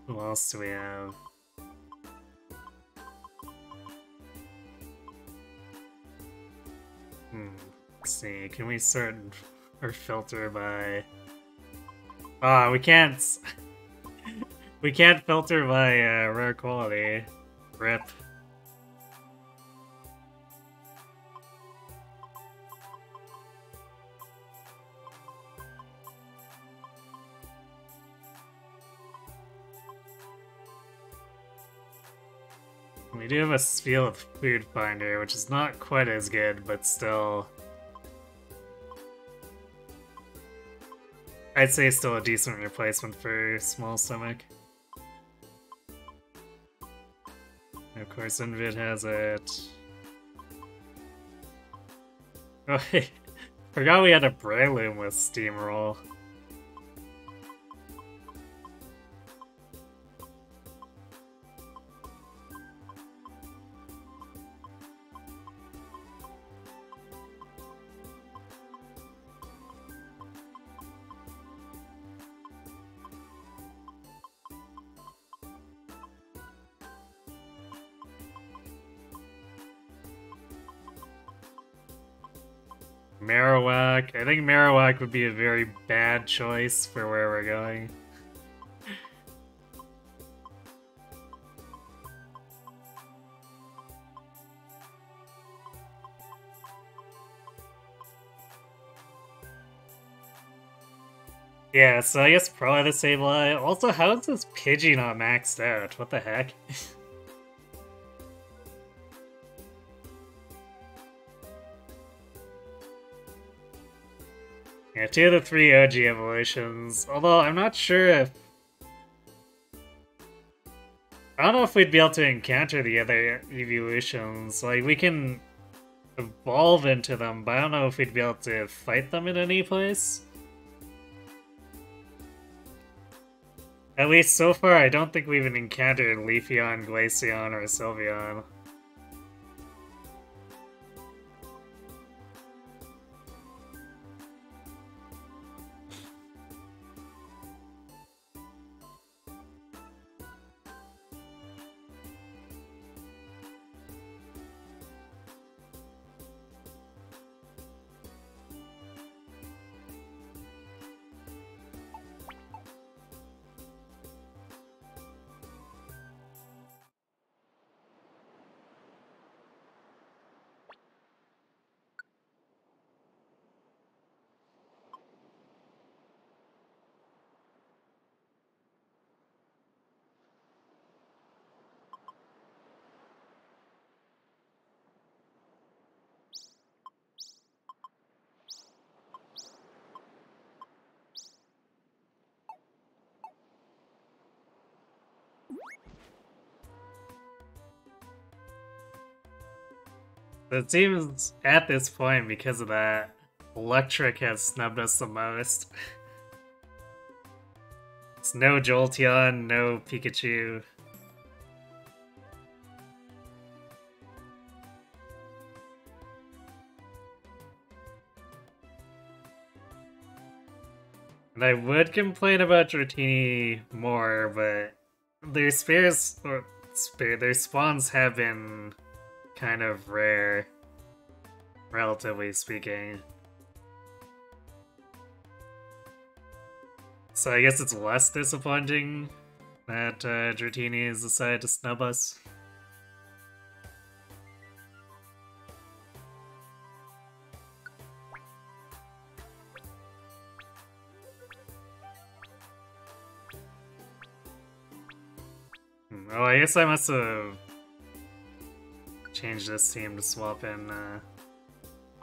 Who else do we have? Let's see, can we sort or filter by... Ah, we can't... we can't filter by rare quality. Rip. We do have a Spiel of Food Finder, which is not quite as good, but still... I'd say still a decent replacement for Small Stomach. And of course, Invid has it. Oh, hey, forgot we had a Breloom with Steamroll. Marowak. I think Marowak would be a very bad choice for where we're going. Yeah, so I guess probably the Sableye. Also, how is this Pidgey not maxed out? What the heck? Yeah, 2 of the 3 OG evolutions. Although, I'm not sure if... I don't know if we'd be able to encounter the other evolutions. Like, we can evolve into them, but I don't know if we'd be able to fight them in any place. At least so far, I don't think we've even encountered Leafeon, Glaceon, or Sylveon. It seems at this point, because of that, Electric has snubbed us the most. It's no Jolteon, no Pikachu. And I would complain about Dratini more, but their their spawns have been kind of rare, relatively speaking. So I guess it's less disappointing that Dratini has decided to snub us. Oh, I guess I must have changed this team to swap in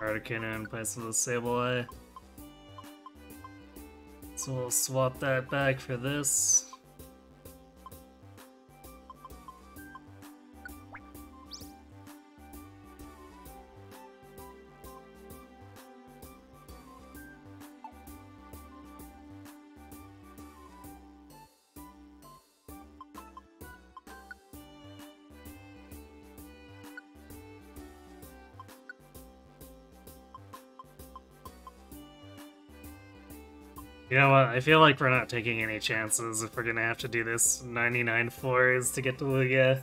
Articuno in place of the Sableye. So we'll swap that back for this. You know what, I feel like we're not taking any chances if we're gonna have to do this 99 floors to get to Lugia.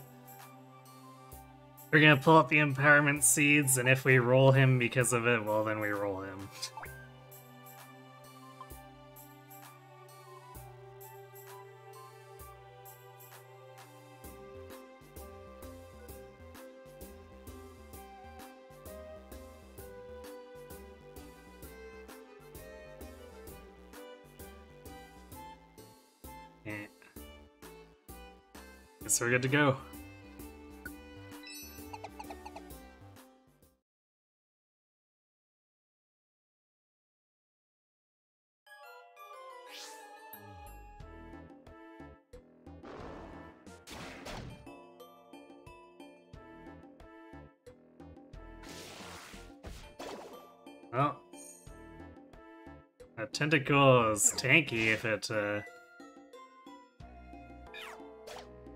We're gonna pull up the Empowerment Seeds, and if we roll him because of it, well then we roll him. Yeah. Guess we're good to go. Well, a Tentacle is tanky if it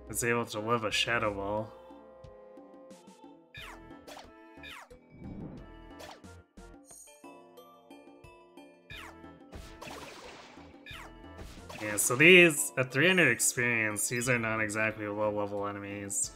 is able to live a Shadow Ball. Yeah, so these, at 300 experience, these are not exactly low-level enemies.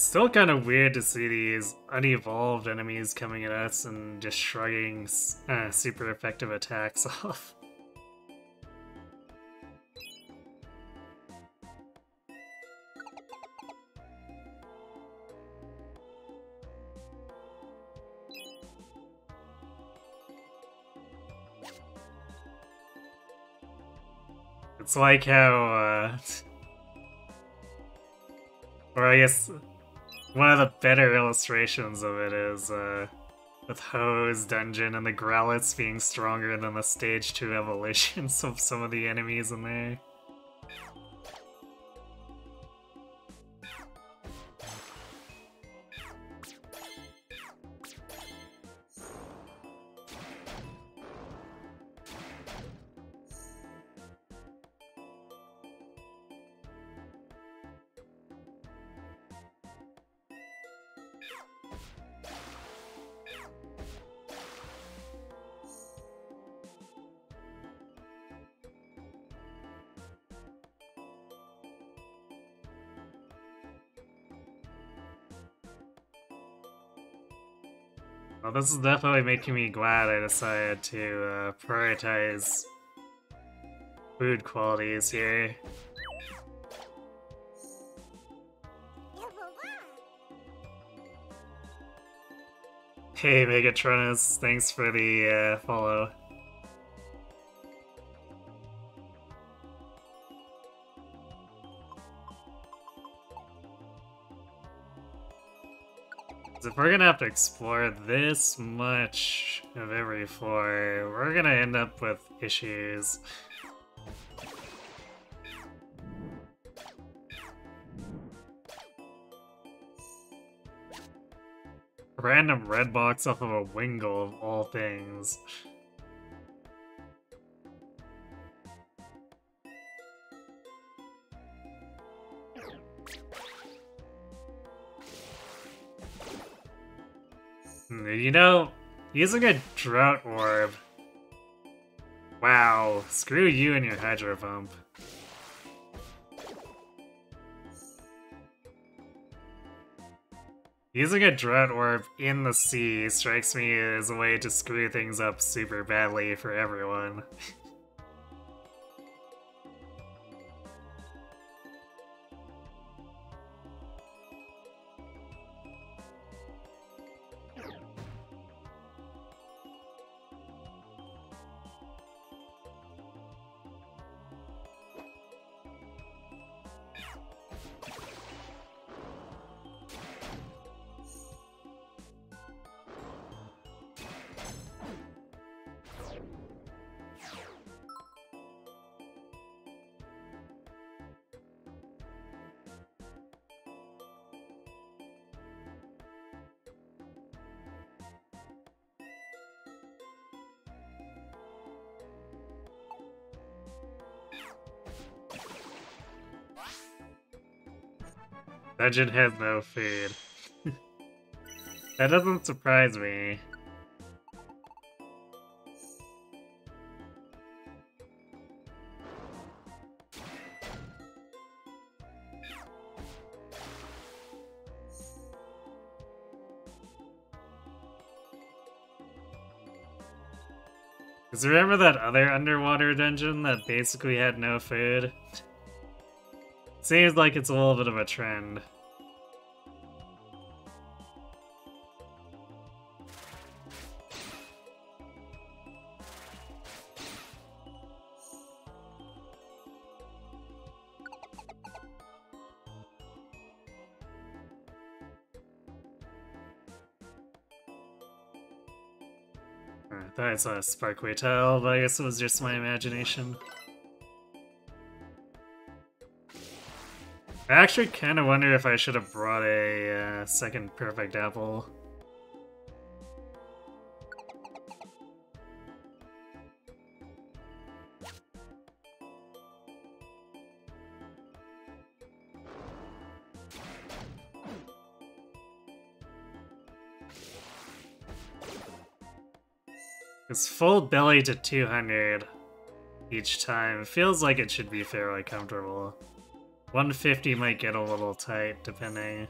It's still kind of weird to see these unevolved enemies coming at us and just shrugging super effective attacks off. It's like how, or I guess one of the better illustrations of it is with Ho's dungeon and the Growlithe being stronger than the stage 2 evolutions of some of the enemies in there. Well, this is definitely making me glad I decided to prioritize food qualities here. Hey Megatronus, thanks for the follow. If we're gonna have to explore this much of every floor, we're gonna end up with issues. Random red box off of a Wingull of all things. You know, using a Drought Orb. Wow, screw you and your Hydro Pump. Using a Drought Orb in the sea strikes me as a way to screw things up super badly for everyone. Dungeon has no food. That doesn't surprise me. Because remember that other underwater dungeon that basically had no food? Seems like it's a little bit of a trend. I thought I saw a sparkly tile, but I guess it was just my imagination. I actually kind of wonder if I should have brought a second perfect apple. It's full belly to 200 each time. It feels like it should be fairly comfortable. 150 might get a little tight, depending.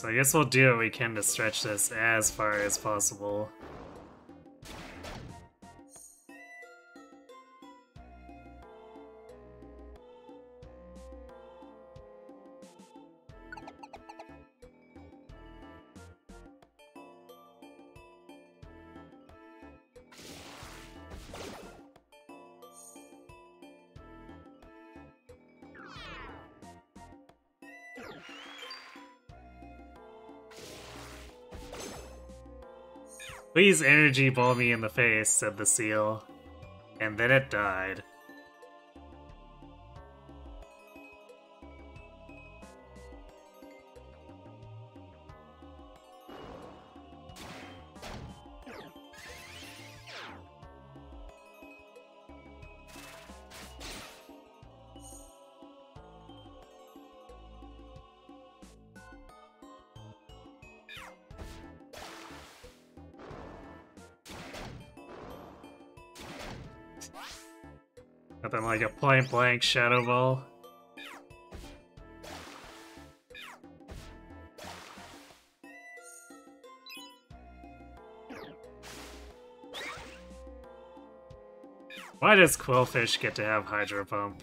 So I guess we'll do what we can to stretch this as far as possible. Please energy ball me in the face, said the seal. And then it died. Nothing like a point-blank Shadow Ball. Why does Quillfish get to have Hydro Pump?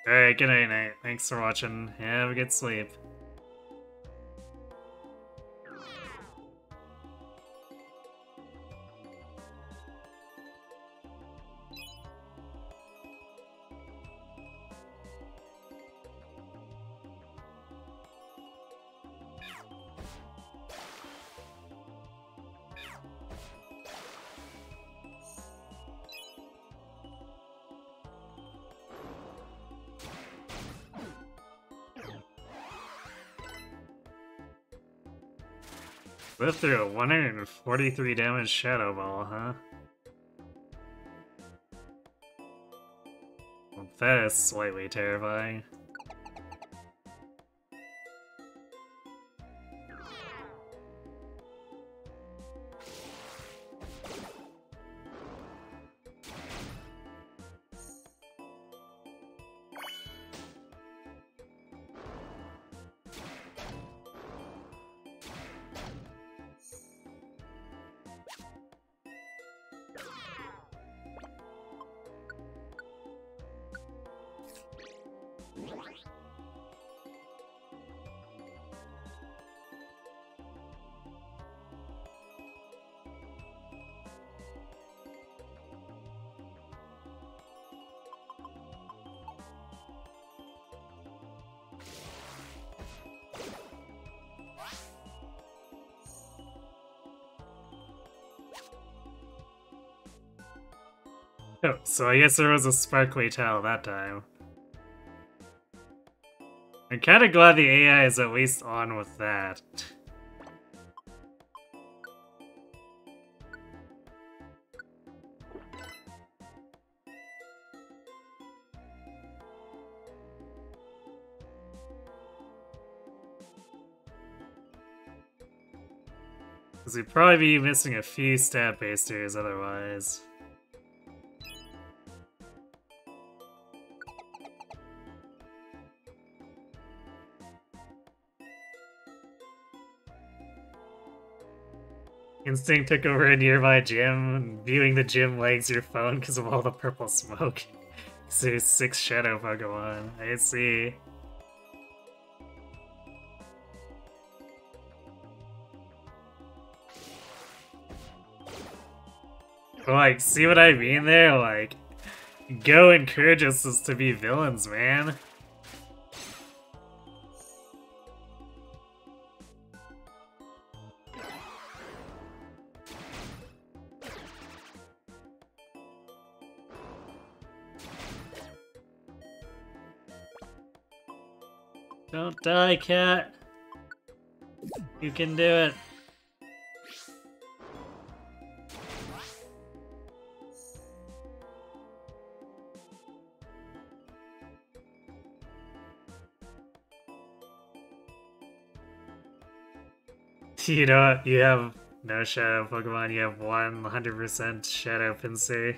Alright, good night. Thanks for watching. Have a good sleep. Lived through a 143 damage Shadow Ball, huh? Well, that is slightly terrifying. Oh, so I guess there was a sparkly tail that time. I'm kinda glad the AI is at least on with that. Because we'd probably be missing a few stat basters otherwise. Instinct took over a nearby gym, and viewing the gym lags your phone because of all the purple smoke. So there's 6 shadow Pokemon. I see. But like, see what I mean there? Like, Go encourages us to be villains, man. Don't die, cat. You can do it. You know what? You have no Shadow Pokemon, you have 100% Shadow Pinsir.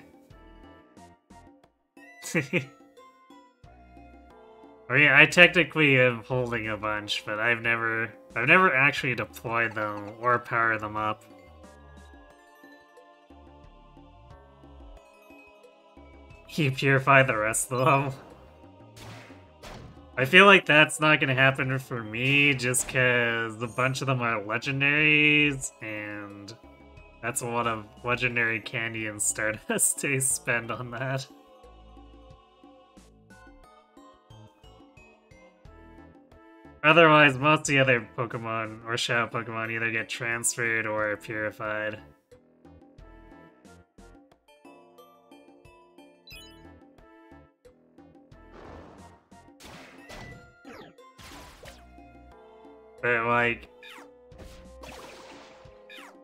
I mean, I technically am holding a bunch, but I've never actually deployed them or powered them up. You purify the rest of them. I feel like that's not gonna happen for me just because a bunch of them are legendaries, and that's a lot of legendary candy and Stardust to spend on that. Otherwise, most of the other Pokemon or Shadow Pokemon either get transferred or purified. But, like,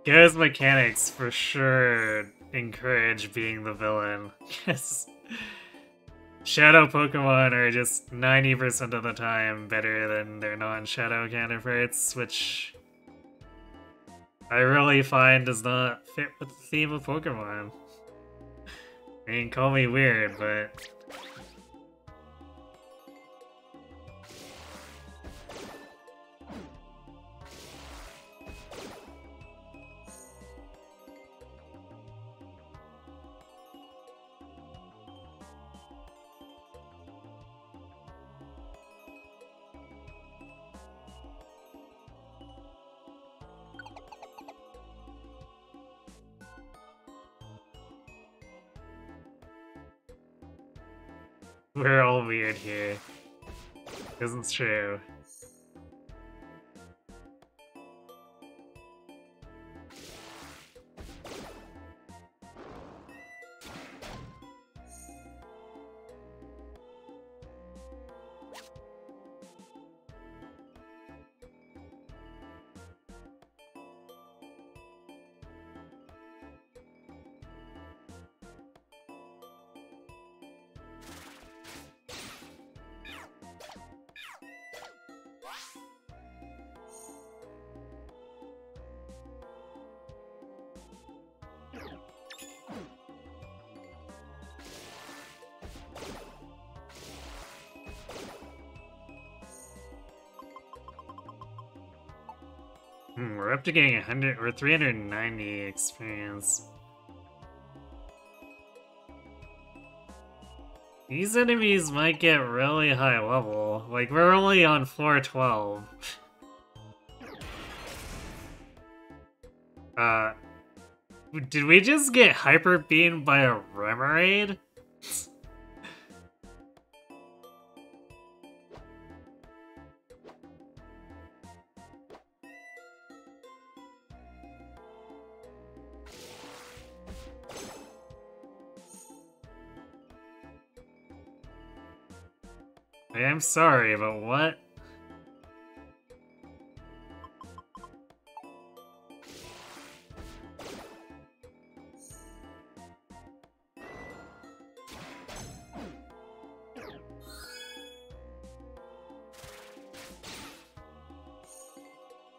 Go's mechanics for sure encourage being the villain, because Shadow Pokemon are just 90% of the time better than their non-Shadow counterparts, which I really find does not fit with the theme of Pokemon. I mean, call me weird, but we're all weird here. Isn't true. We're up to getting 100 or 390 experience. These enemies might get really high level. Like, we're only on floor 12. Did we just get hyper beamed by a Remoraid? I'm sorry, but what?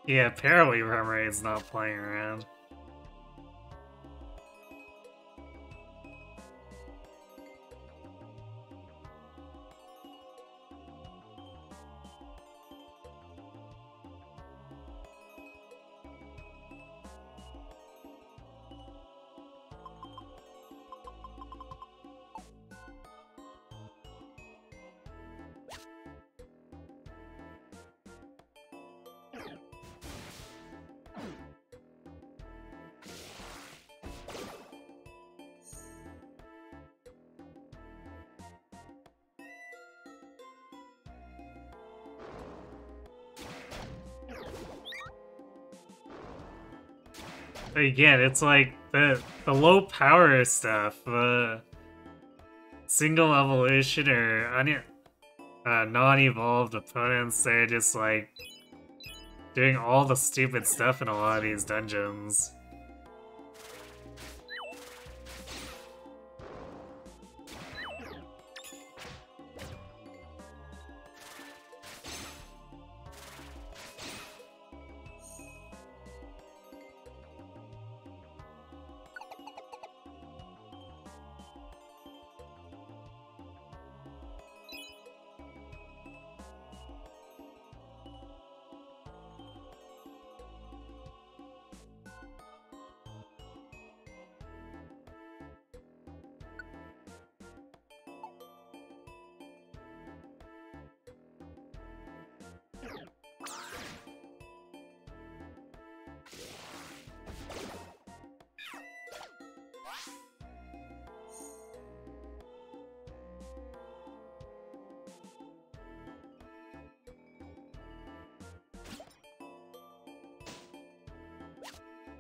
Yeah, apparently Remoraid's not playing around. Again, it's like the low power stuff, the single evolution or non-evolved opponents, they're just like doing all the stupid stuff in a lot of these dungeons.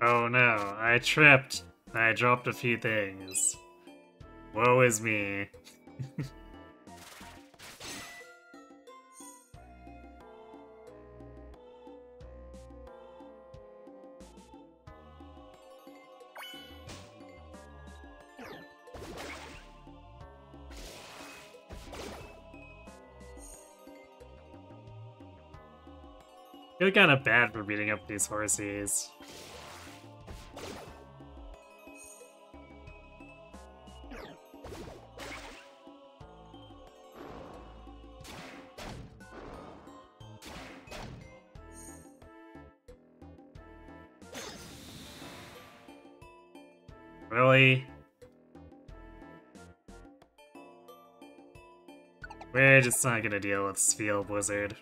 Oh no, I tripped. I dropped a few things. Woe is me. I feel kind of bad for beating up these horsies. Really? We're just not gonna deal with Steel Blizzard.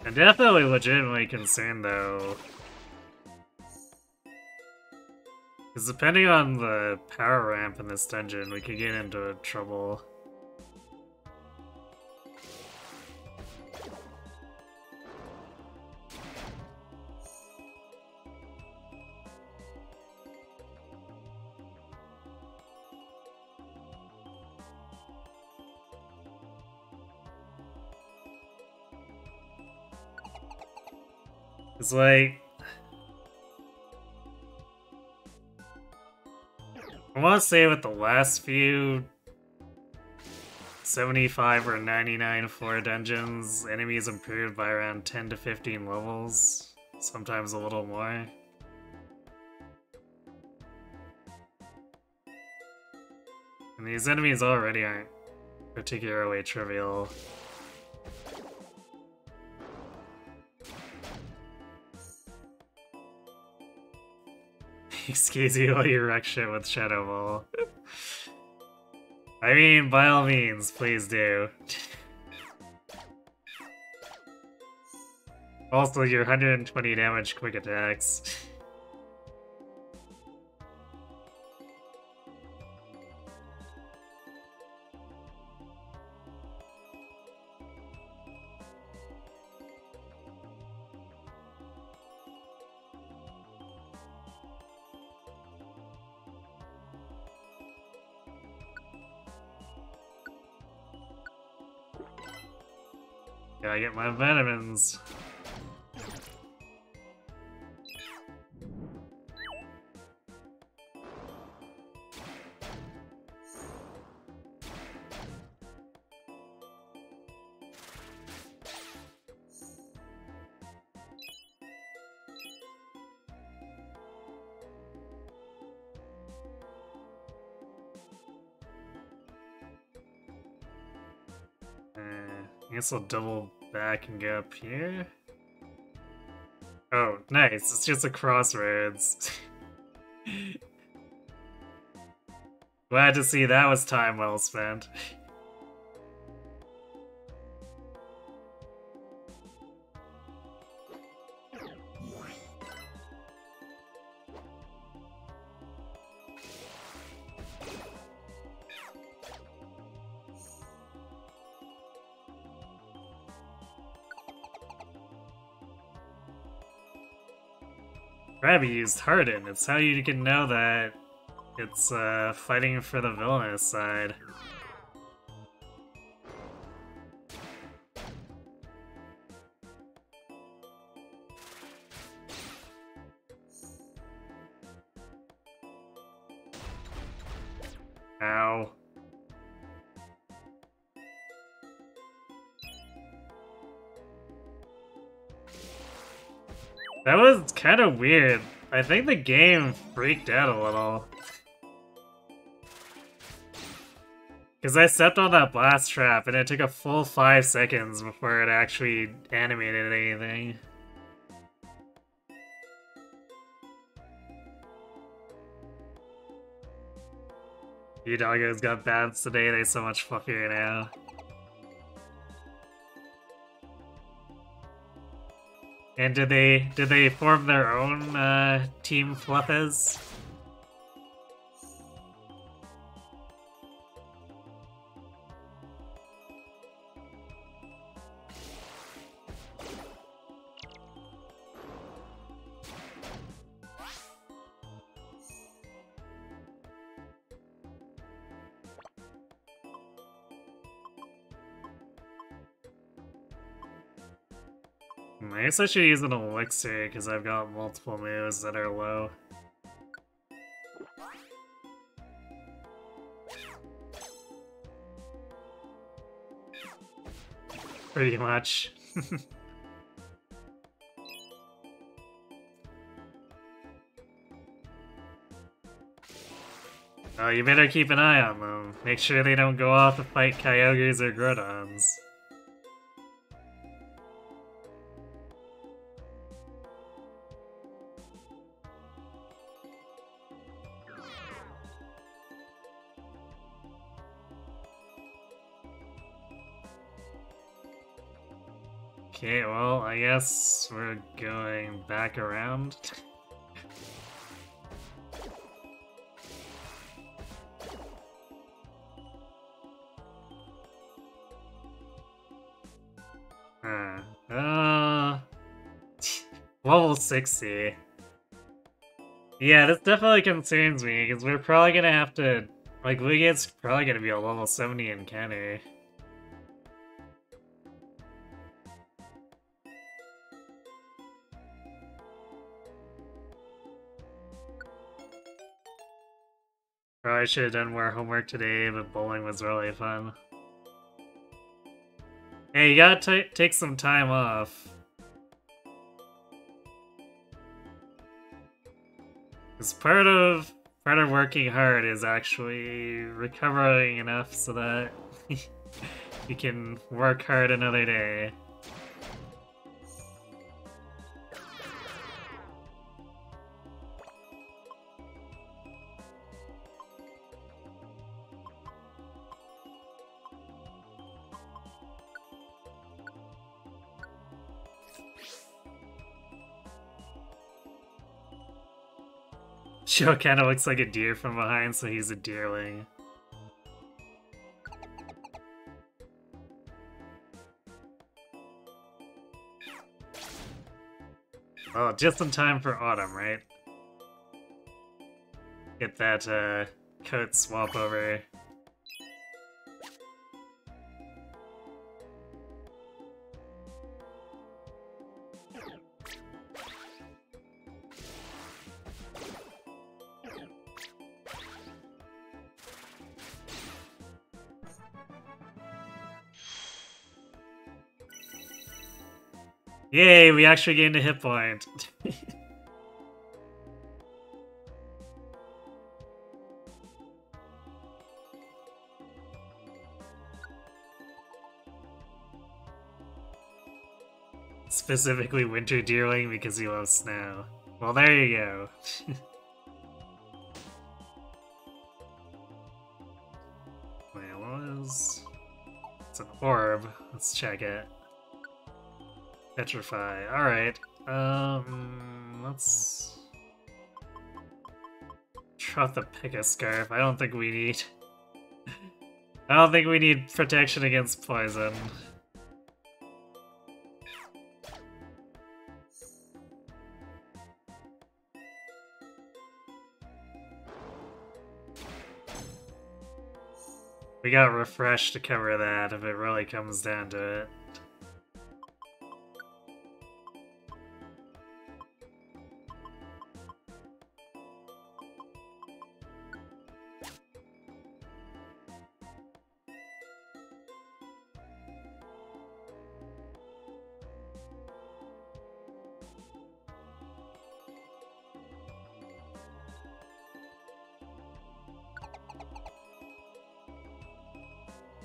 I'm definitely legitimately concerned though. Because depending on the power ramp in this dungeon, we could get into trouble. It's like... I want to say with the last few 75 or 99 floor dungeons, enemies improved by around 10 to 15 levels, sometimes a little more. And these enemies already aren't particularly trivial. Excuse you while you wreck shit with Shadow Ball. I mean, by all means, please do. Also, your 120 damage quick attacks. Gotta get my vitamins. I guess I'll double back and go up here. Oh, nice. It's just a crossroads. Glad to see that was time well spent. Krabby used Harden. It's how you can know that it's fighting for the villainous side. Ow. That was kind of weird. I think the game freaked out a little. Because I stepped on that blast trap and it took a full 5 seconds before it actually animated anything. You doggos got babs today, they so much fluffier now. And did they form their own Team Fluffes? I guess I should use an elixir because I've got multiple moves that are low. Pretty much. Oh, you better keep an eye on them. Make sure they don't go off to fight Kyogres or Groudons. Okay, well, I guess we're going back around. Level 60. Yeah, this definitely concerns me, because we're probably gonna have to... Like, Lugia's probably gonna be a level 70 encounter. Probably should have done more homework today, but bowling was really fun. Hey, you gotta take some time off. Because part of working hard is actually recovering enough so that you can work hard another day. Joe kind of looks like a deer from behind, so he's a deerling. Well, just in time for autumn, right? Get that coat swap over. Yay, we actually gained a hit point. Specifically Winter Deerling because he loves snow. Well, there you go. Wait, what was... It's an orb. Let's check it. Petrify. Alright. Let's try the Pika Scarf. I don't think we need... I don't think we need protection against poison. We got Refresh to cover that if it really comes down to it.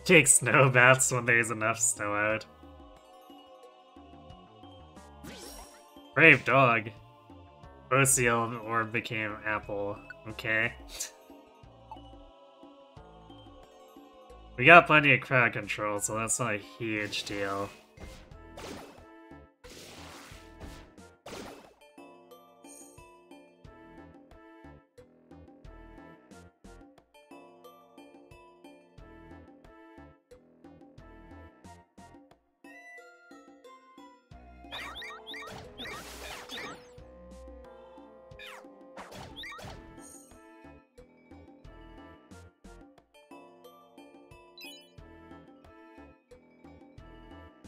Take snow baths when there's enough snow out. Brave dog. Oceal orb became apple. Okay. We got plenty of crowd control, so that's not a huge deal.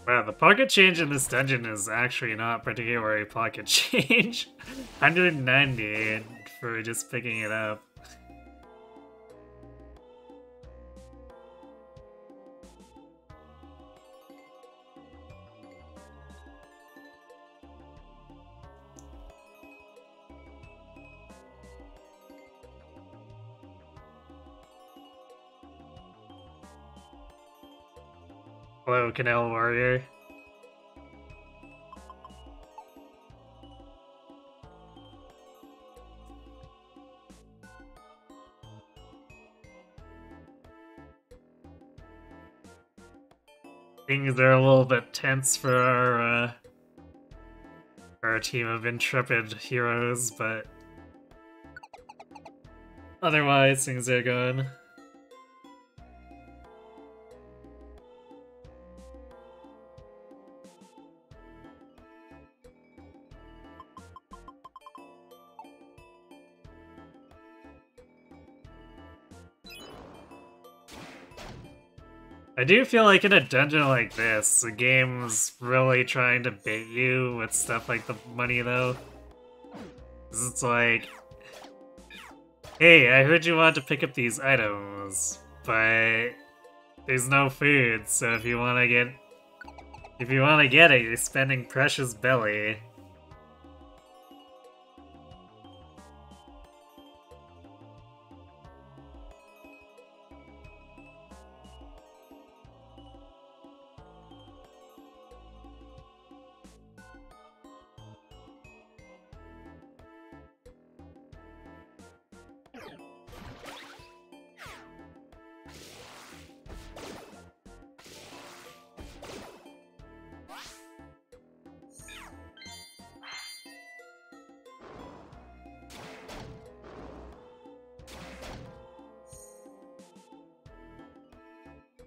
Wow, the pocket change in this dungeon is actually not particularly pocket change. 190 for just picking it up. Hello, Canal Warrior. Things are a little bit tense for our team of intrepid heroes, but otherwise things are going. I do feel like in a dungeon like this, the game's really trying to bait you with stuff like the money, though. 'Cause it's like, hey, I heard you wanted to pick up these items, but there's no food, so if you want to get it, you're spending precious belly.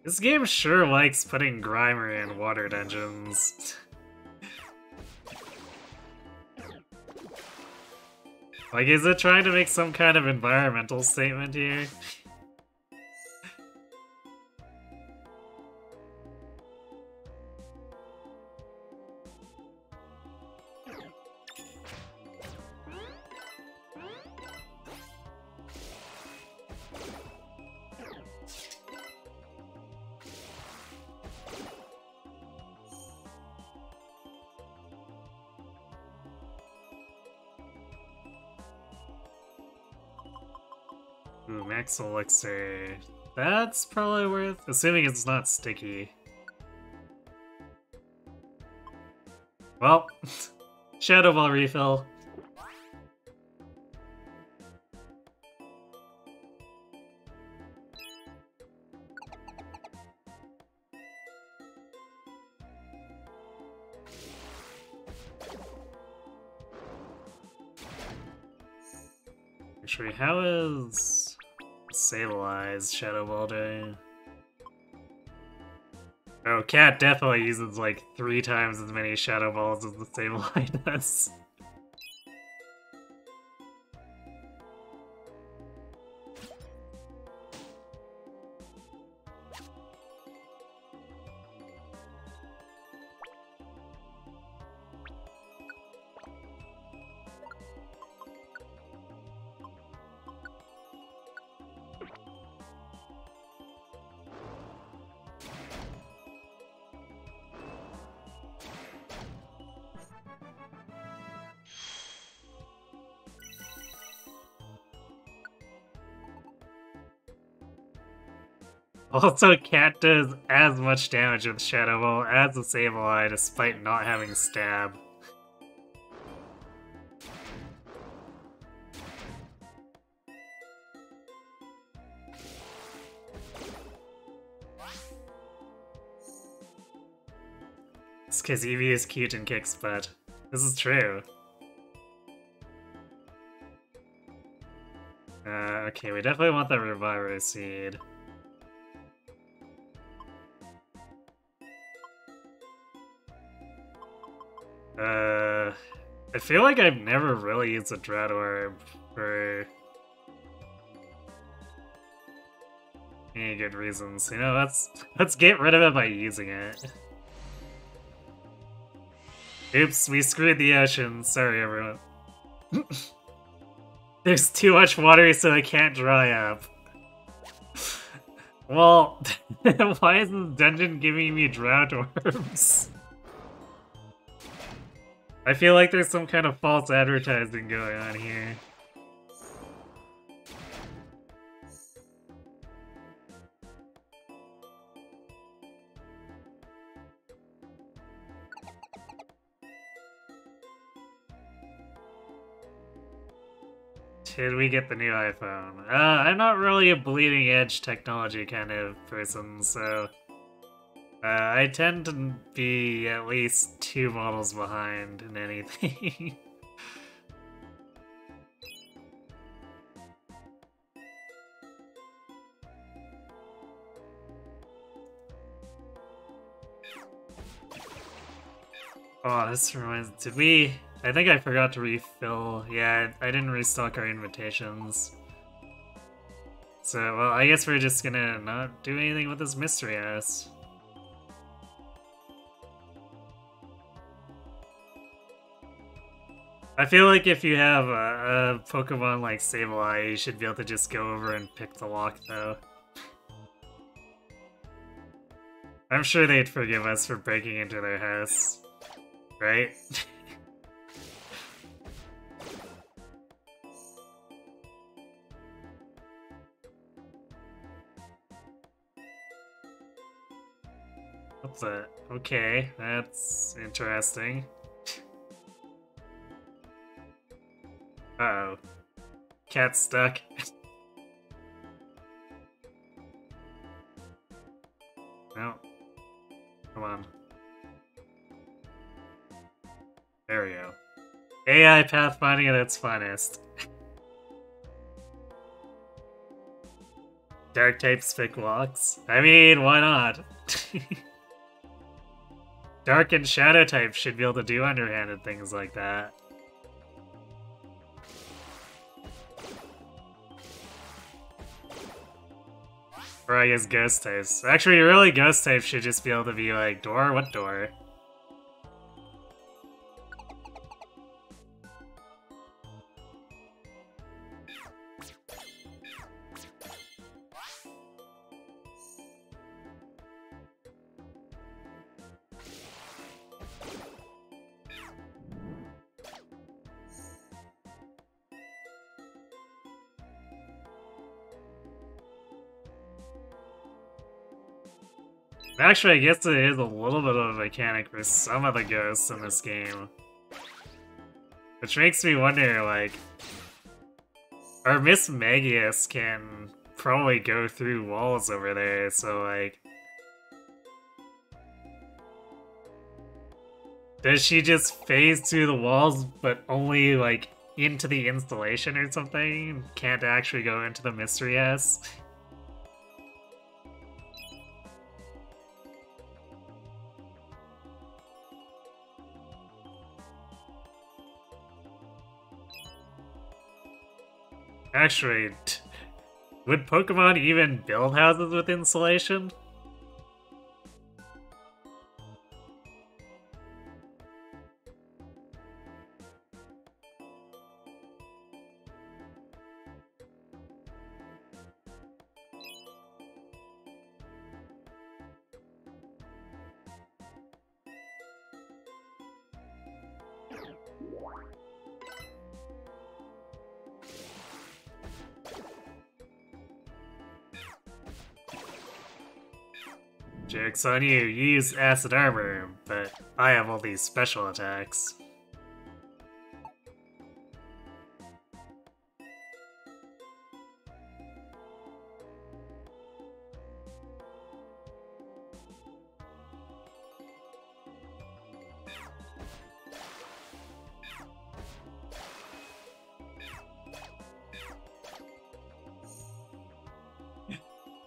This game sure likes putting Grimer in water dungeons. Like, is it trying to make some kind of environmental statement here? Ooh, Max Elixir. That's probably worth, assuming it's not sticky. Well, Shadow Ball refill. Actually, how is Sableye Shadow Ball doing? Oh, Cat definitely uses like 3 times as many Shadow Balls as the Sableye does. Also, Cat does as much damage with Shadow Ball as the Sableye despite not having Stab. It's because Eevee is cute and kicks butt. This is true. Okay, we definitely want that Reviver Seed. I feel like I've never really used a Dread Orb for any good reasons. You know, let's get rid of it by using it. Oops, we screwed the ocean. Sorry, everyone. There's too much water, so it can't dry up. Well, why is this dungeon giving me drought orbs? I feel like there's some kind of false advertising going on here. Did we get the new iPhone? I'm not really a bleeding edge technology kind of person, so I tend to be at least 2 models behind in anything. Oh, this reminds. Did we? I think I forgot to refill. Yeah, I didn't restock our invitations. So, well, I guess we're just gonna not do anything with this mystery ass. I feel like if you have a Pokemon like Sableye, you should be able to just go over and pick the lock, though. I'm sure they'd forgive us for breaking into their house. Right? What's that? Okay, that's interesting. Uh-oh. Cat's stuck. No. Come on. There we go. AI pathfinding at its finest. Dark types pick locks? I mean, why not? Dark and shadow types should be able to do underhanded things like that. Or I guess ghost types. Actually, really, ghost types should just be able to be like, door? What door? Actually, I guess it is a little bit of a mechanic for some of the ghosts in this game. Which makes me wonder, like... Our Miss Magius can probably go through walls over there, so like... Does she just phase through the walls, but only, like, into the installation or something? Can't actually go into the Mystery S? Actually, would Pokemon even build houses with insulation? Joke's on you, you use acid armor, but I have all these special attacks.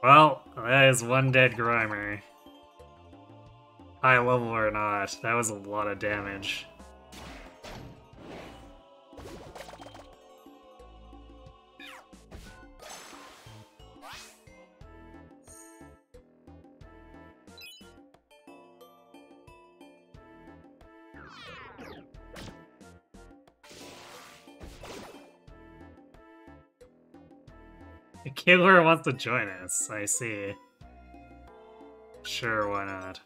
Well, that is one dead Grimer. High level or not, that was a lot of damage. The killer wants to join us, I see. Sure, why not?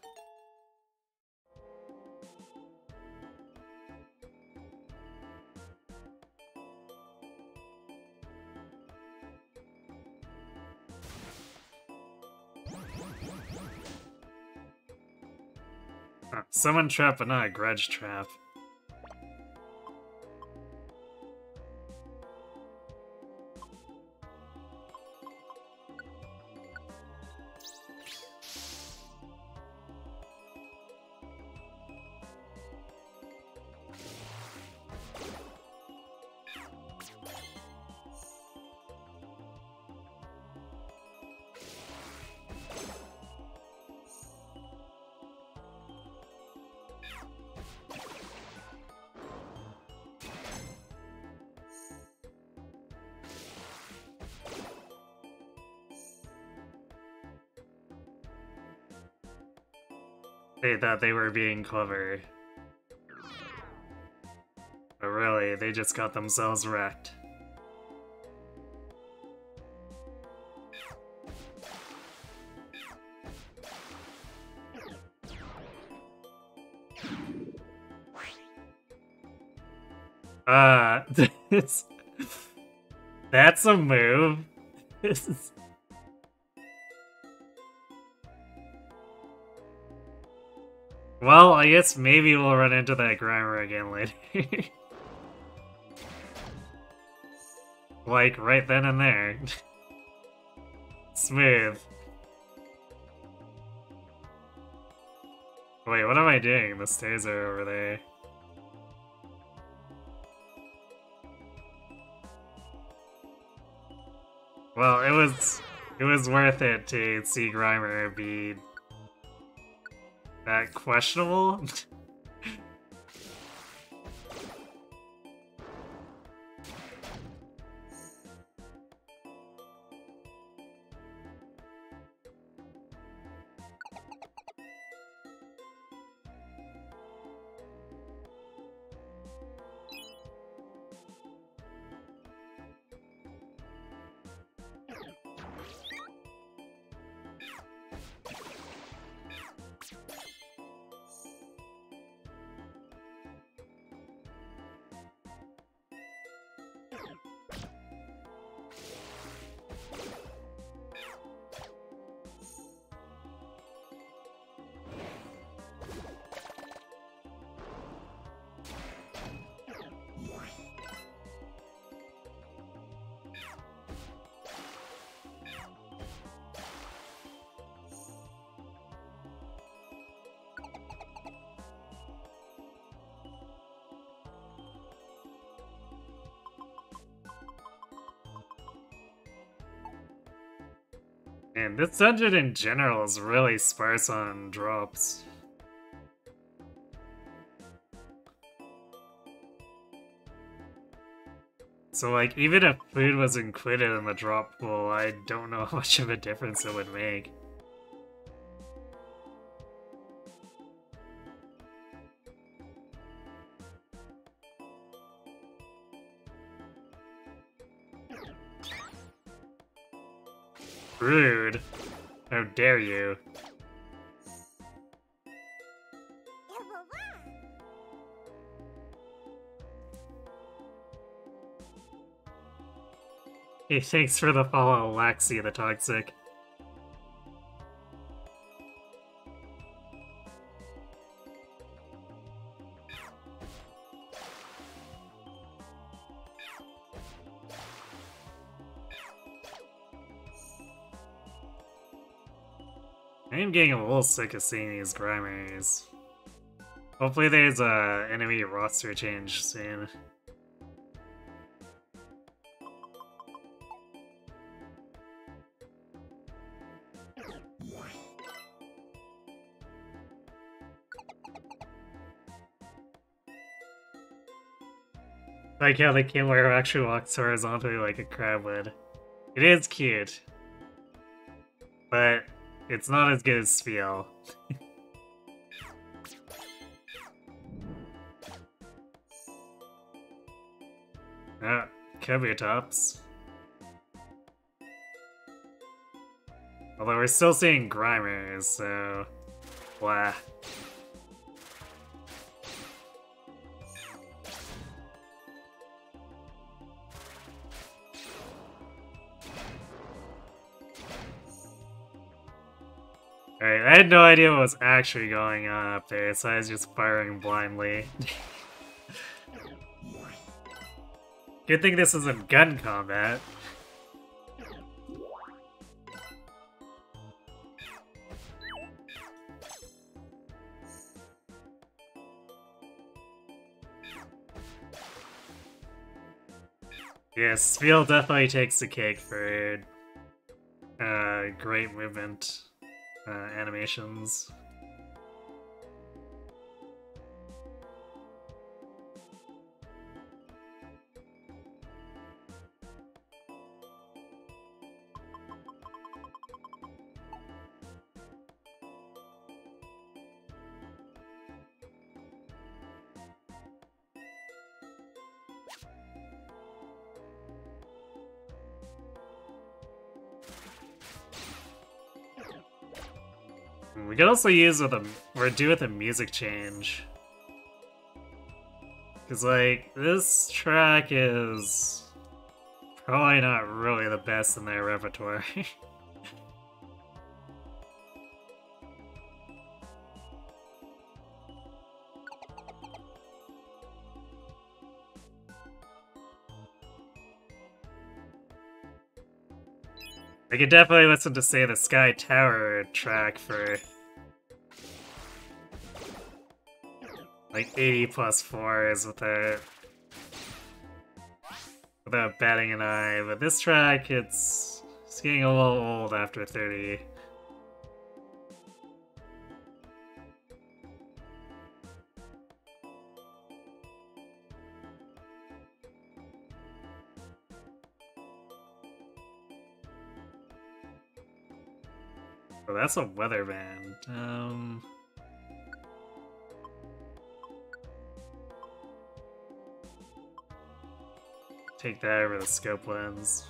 Summon trap, but not a grudge trap. They thought they were being clever. But really, they just got themselves wrecked. That's a move. Well, I guess maybe we'll run into that Grimer again later. Like, right then and there. Smooth. Wait, what am I doing? The stairs are over there. Well, it was worth it to see Grimer be that questionable. Man, this dungeon in general is really sparse on drops. So like, even if food was included in the drop pool, I don't know how much of a difference it would make. Rude. How dare you. Hey, thanks for the follow, Laxi the Toxic. I am getting a little sick of seeing these Grimers. Hopefully there's a enemy roster change soon. Like how the killer actually walks horizontally like a crab would. It is cute. But it's not as good as Spiel. Kabutops. Although we're still seeing Grimers, so... blah. Alright, I had no idea what was actually going on up there, so I was just firing blindly. Good thing this isn't gun combat. Yeah, Spiel definitely takes the cake for great movement animations. We could also use with a music change. Cause like, this track is probably not really the best in their repertoire. I could definitely listen to, say, the Sky Tower track for like 80 plus 4s without batting an eye, but this track, it's getting a little old after 30. Oh, that's a weather band. Take that over the scope lens.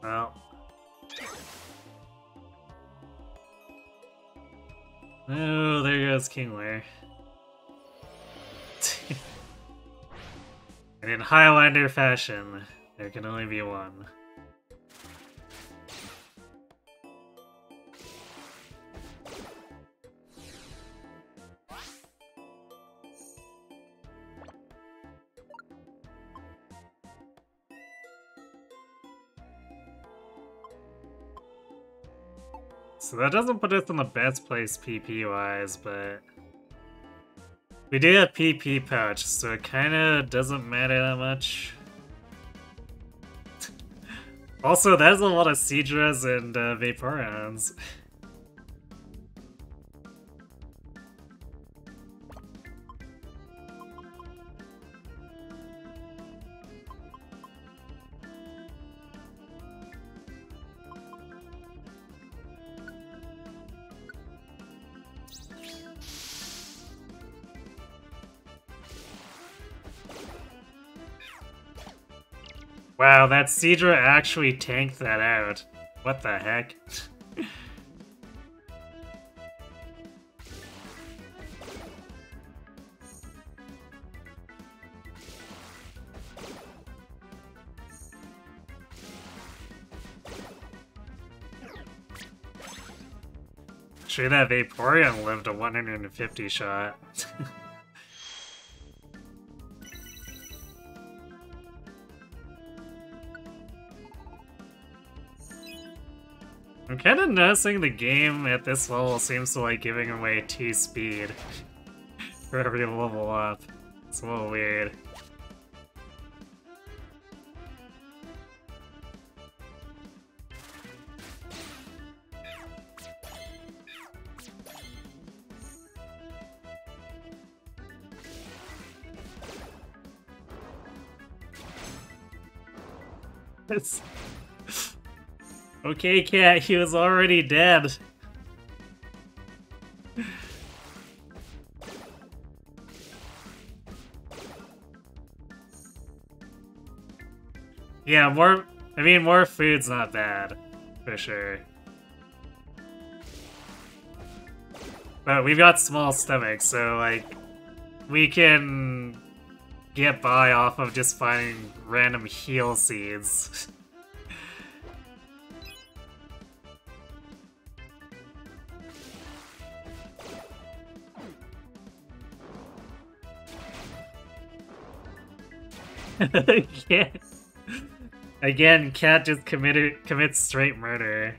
Well. Oh, there goes Kingler. And in Highlander fashion, there can only be one. So that doesn't put us in the best place PP-wise, but... we do have PP pouch, so it kinda doesn't matter that much. Also, that's a lot of Seadras and Vaporeons. Wow, that Seadra actually tanked that out. What the heck? Sure, that Vaporeon lived a 150 shot. I'm kind of noticing the game at this level seems to like giving away 2 speed for every level up. It's a little weird. It's... Okay, cat, he was already dead. Yeah, more food's not bad, for sure. But we've got small stomachs, so, like, we can get by off of just finding random heal seeds. Yeah. Again, Cat just commits straight murder.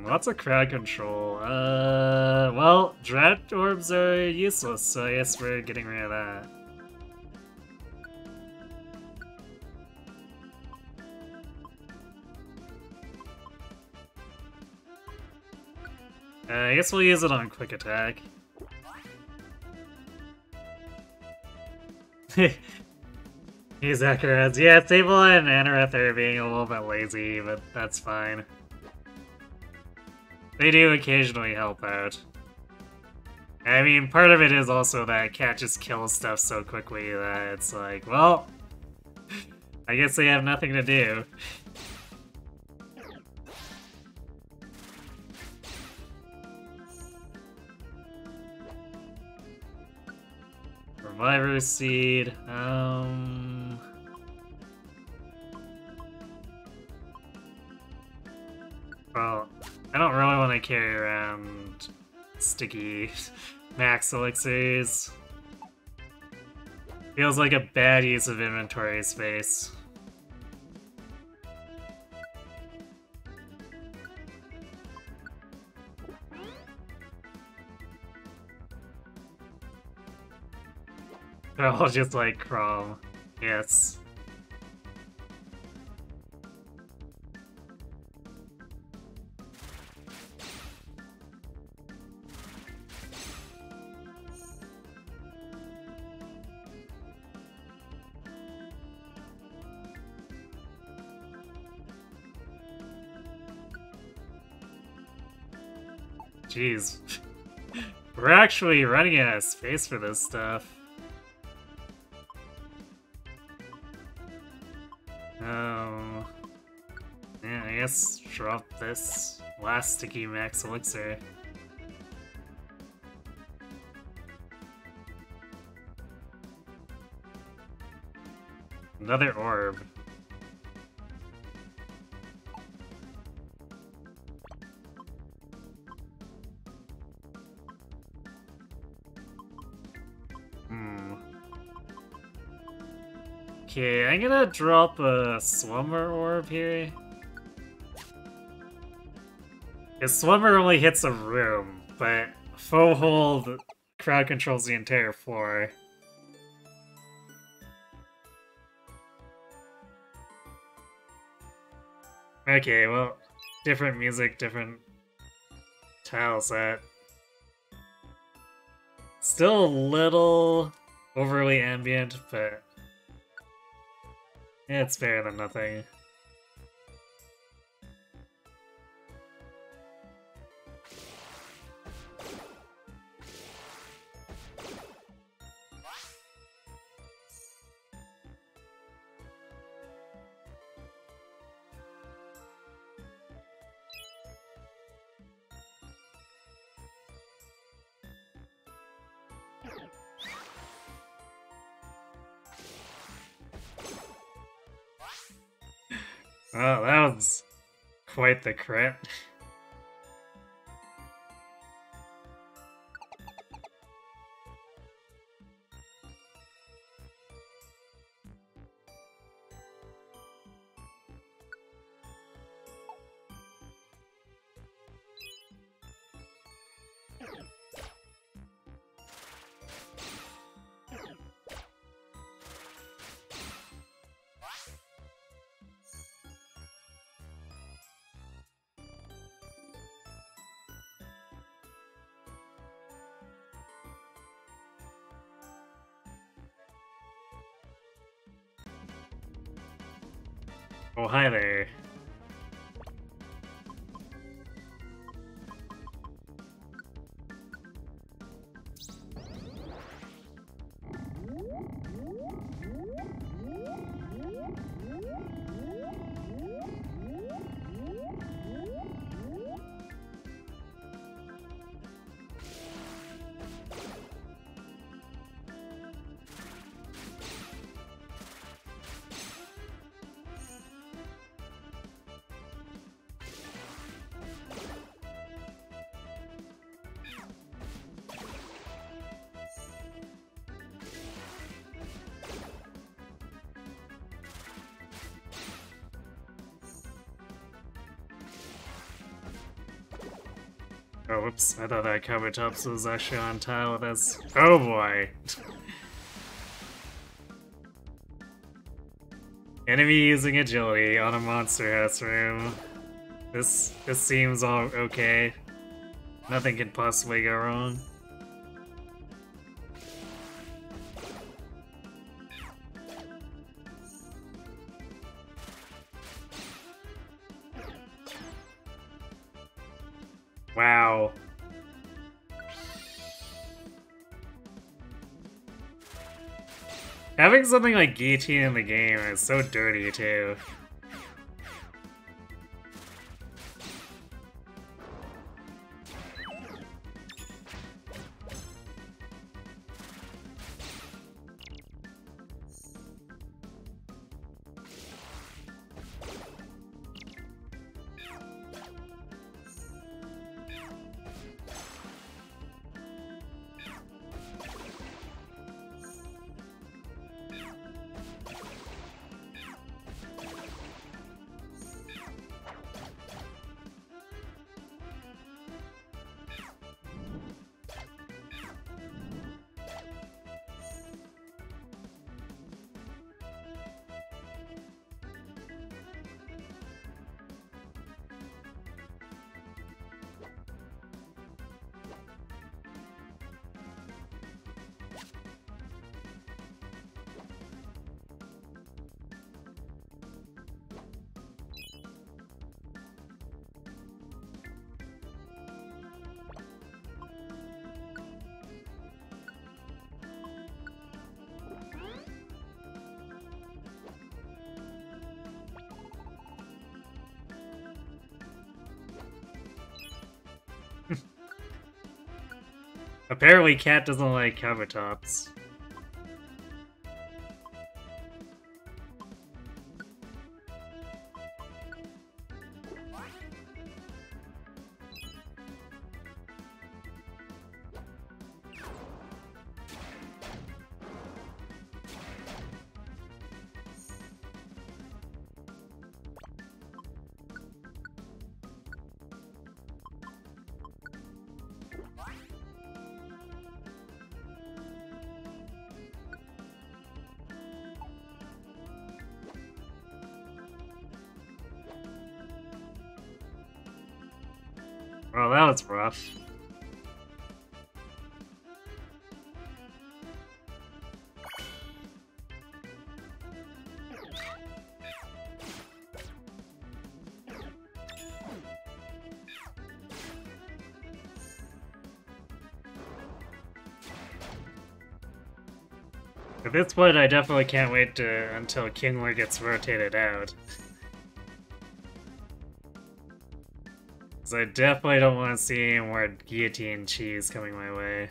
Lots of crowd control. Well, drought orbs are useless, so I guess we're getting rid of that. I guess we'll use it on quick attack. Use Akrats. Yeah, Sable and Anorith are being a little bit lazy, but that's fine. They do occasionally help out. I mean, part of it is also that Cat just kills stuff so quickly that it's like, well, I guess they have nothing to do. Reviver Seed, well, I don't really want to carry around sticky max elixirs. Feels like a bad use of inventory space. They're all just like Crom. Yes. Jeez. We're actually running out of space for this stuff. Yeah, I guess drop this last sticky max elixir. Another orb. Okay, I'm gonna drop a Swimmer orb here. Because Swimmer only hits a room, but Foe Hold crowd controls the entire floor. Okay, well, different music, different tile set. Still a little overly ambient, but yeah, it's better than nothing. Oh, that was quite the crit. Oh, hi there. Oh, whoops. I thought that Kabutops was actually on tile with us. Oh boy. Enemy using agility on a monster house room. This seems all okay. Nothing can possibly go wrong. Wow. Having something like guillotine in the game is so dirty too. Apparently Cat doesn't like Kabutops. Well, that was rough. At this point, I definitely can't wait until Kingler gets rotated out. I definitely don't want to see any more guillotine cheese coming my way.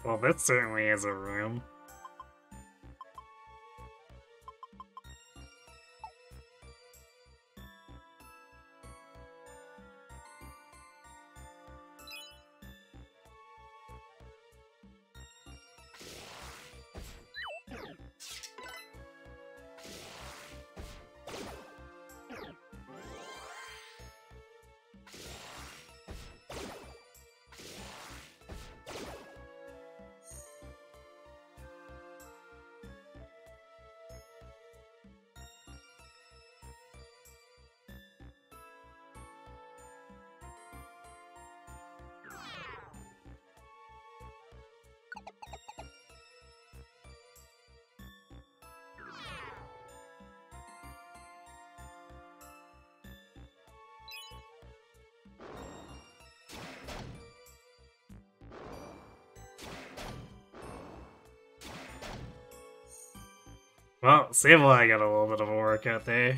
Well, this certainly is a room. Well, Sableye got a little bit of a workout there.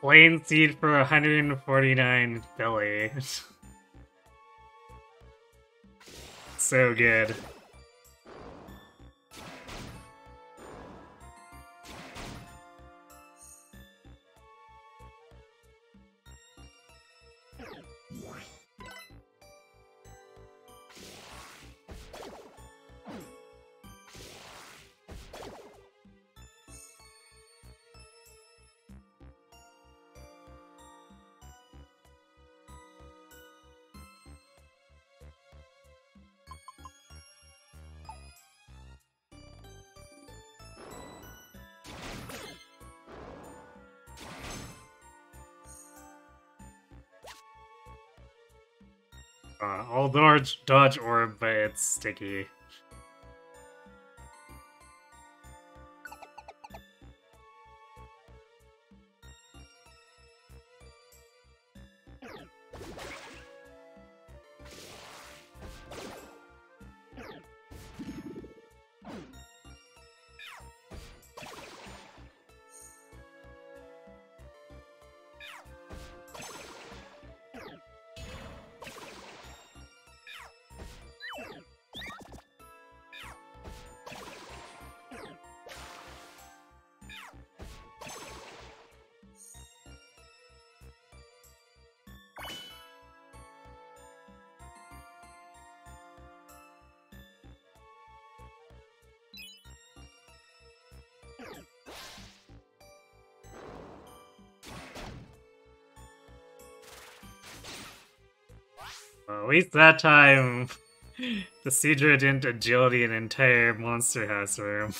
Plain seed for 149 Billy. So good. I'll dodge orb, but it's sticky. Well, at least that time, the Seadra didn't agility an entire monster house room.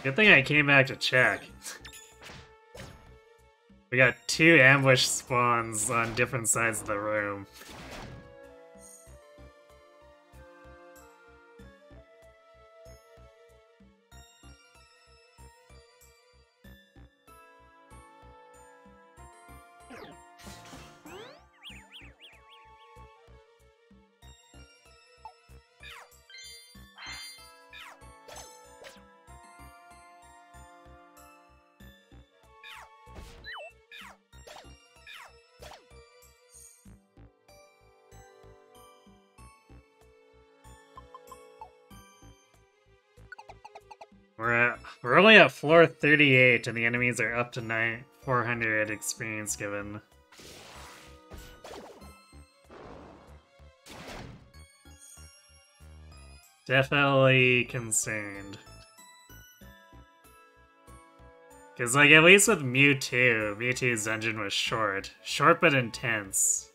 Good thing I came back to check. We got 2 ambush spawns on different sides of the room. We're only at floor 38 and the enemies are up to 400 experience given. Definitely concerned. Cause like at least with Mewtwo's dungeon was short. Short but intense.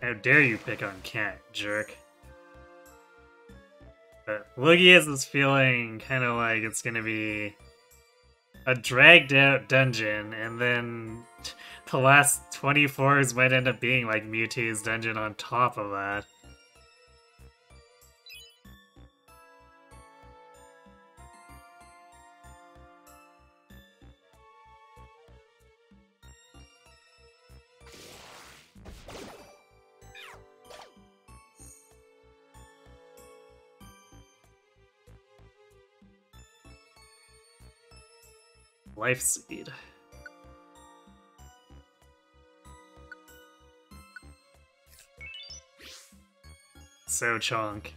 How dare you pick on Cat, jerk. But Lugia has this feeling kind of like it's gonna be a dragged out dungeon, and then the last 24s might end up being like Mewtwo's dungeon on top of that. Life Seed. So chonk.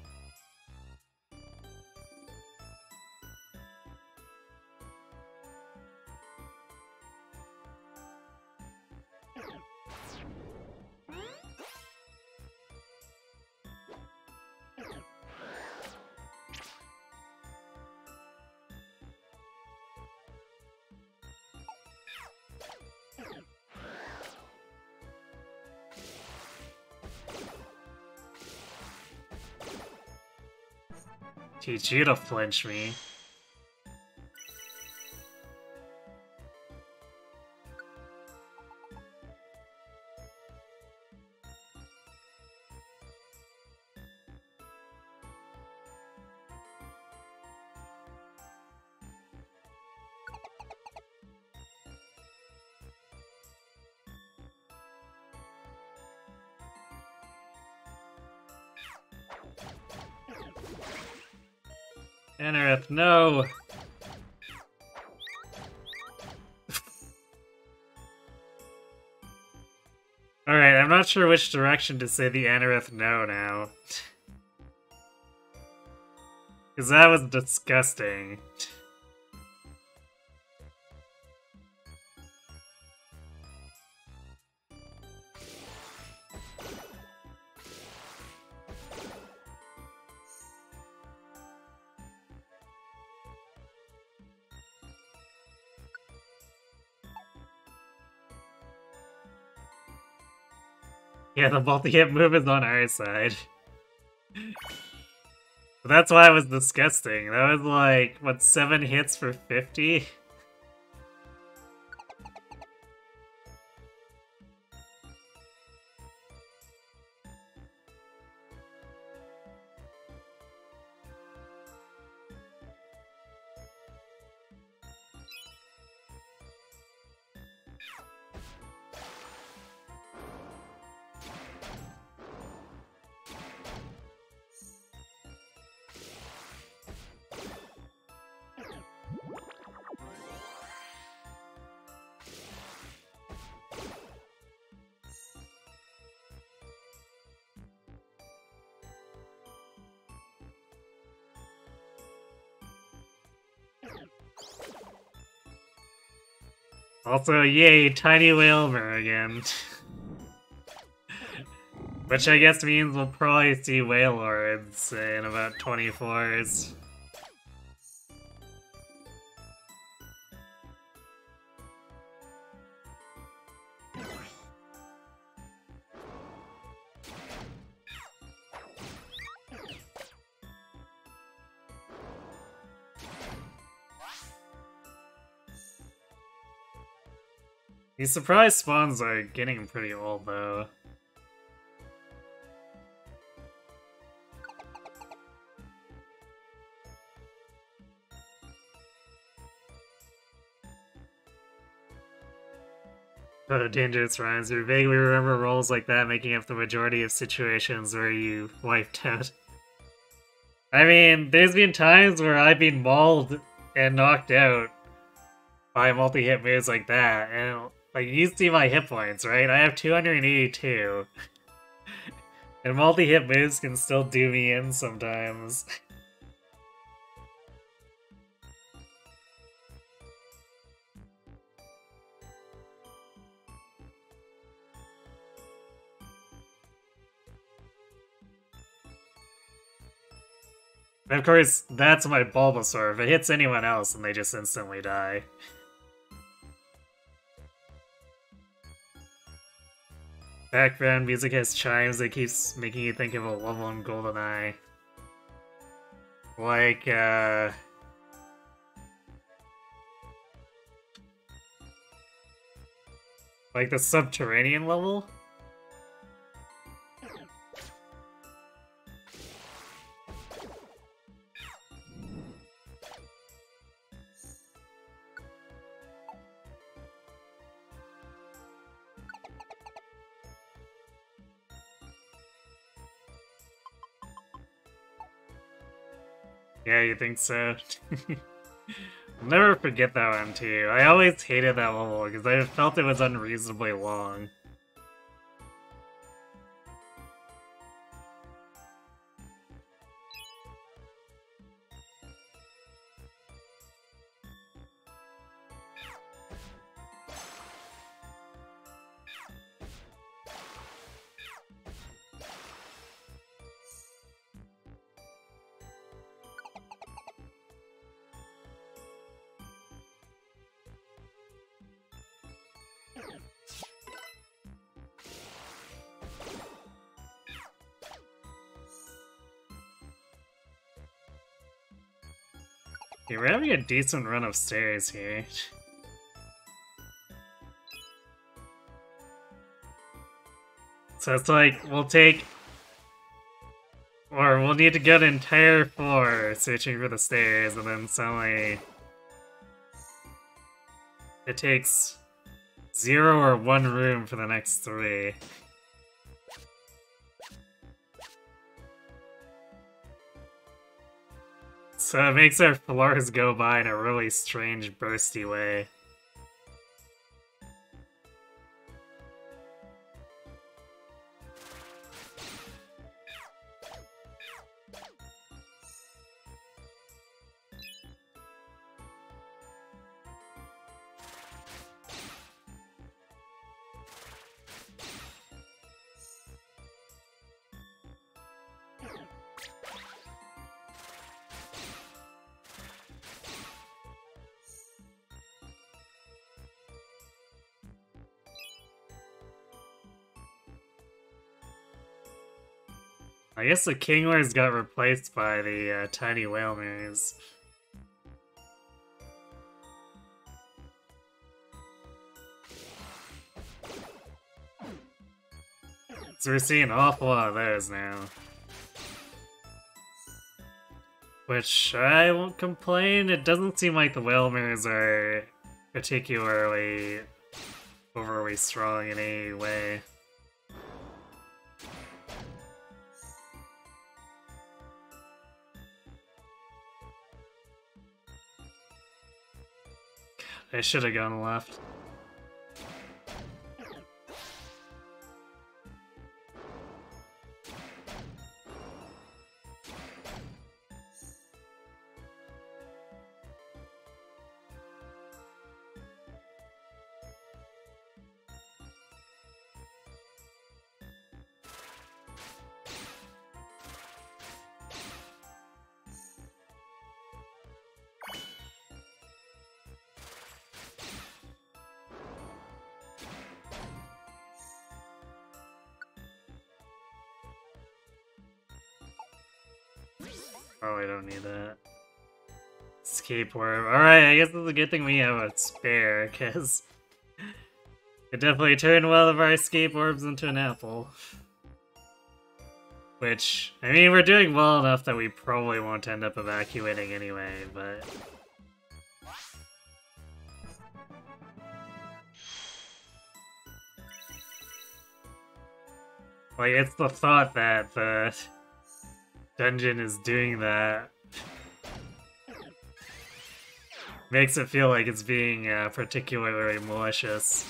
Teach you to flinch me. Anorith, no! Alright, I'm not sure which direction to say the Anorith no now. Because that was disgusting. Yeah, the multi-hit move is on our side. But that's why it was disgusting. That was like, what, 7 hits for 50? Also, yay, Tiny Whalmer again. Which I guess means we'll probably see Wailords in about 24s. These surprise spawns are getting pretty old, though. Oh, dangerous rhymes. You vaguely remember roles like that making up the majority of situations where you wiped out. I mean, there's been times where I've been mauled and knocked out by multi-hit moves like that, and like, you see my hit points, right? I have 282. And multi-hit moves can still do me in sometimes. And of course, that's my Bulbasaur. If it hits anyone else, then they just instantly die. Background music has chimes that keeps making you think of a level in GoldenEye. Like, like the subterranean level? Yeah, you think so? I'll never forget that one too. I always hated that level because I felt it was unreasonably long. Okay, we're having a decent run of stairs here. So it's like, we'll take... Or we'll need to get an entire floor searching for the stairs, and then suddenly... It takes 0 or 1 room for the next 3. So it makes our floors go by in a really strange, bursty way. I guess the Kinglers got replaced by the tiny whale mirrors. So we're seeing an awful lot of those now. Which, I won't complain, it doesn't seem like the whale mirrors are particularly overly strong in any way. I should have gone left. Oh, I don't need that. Escape orb. Alright, I guess it's a good thing we have a spare, because it definitely turned one of our escape orbs into an apple. Which, I mean, we're doing well enough that we probably won't end up evacuating anyway, but... Like, it's the thought that the dungeon is doing that makes it feel like it's being particularly malicious.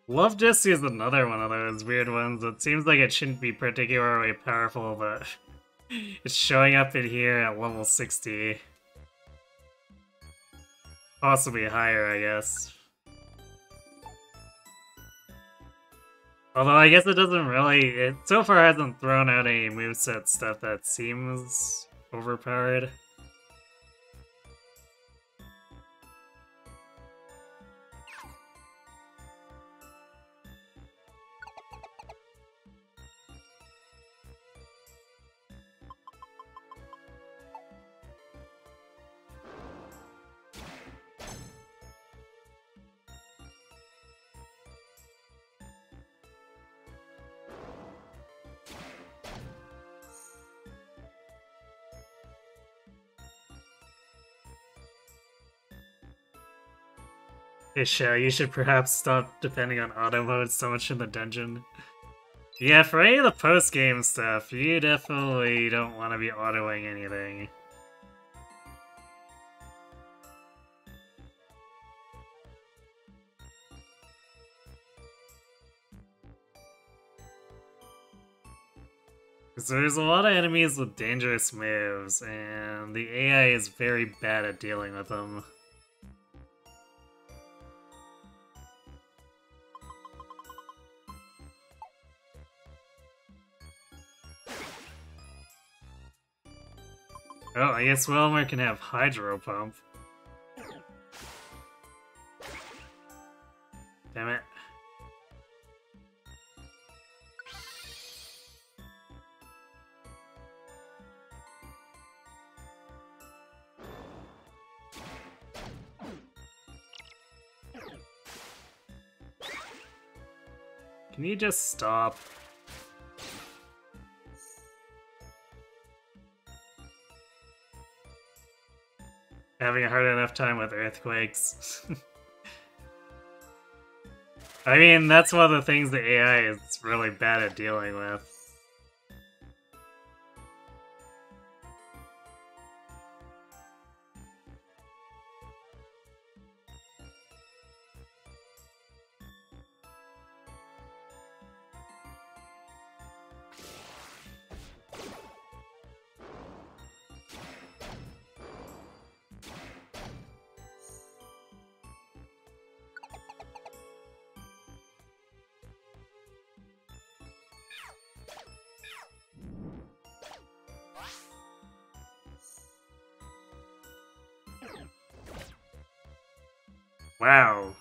Love Jesse is another one of those weird ones. It seems like it shouldn't be particularly powerful, but it's showing up in here at level 60. Possibly higher, I guess. Although I guess it doesn't really... It so far hasn't thrown out any moveset stuff that seems overpowered. Hey Shao, you should perhaps stop depending on auto mode so much in the dungeon. Yeah, for any of the post-game stuff, you definitely don't want to be autoing anything. Because there's a lot of enemies with dangerous moves, and the AI is very bad at dealing with them. Oh, I guess Wilmer can have Hydro Pump. Damn it. Can you just stop? Having a hard enough time with earthquakes. I mean, that's one of the things the AI is really bad at dealing with. Wow.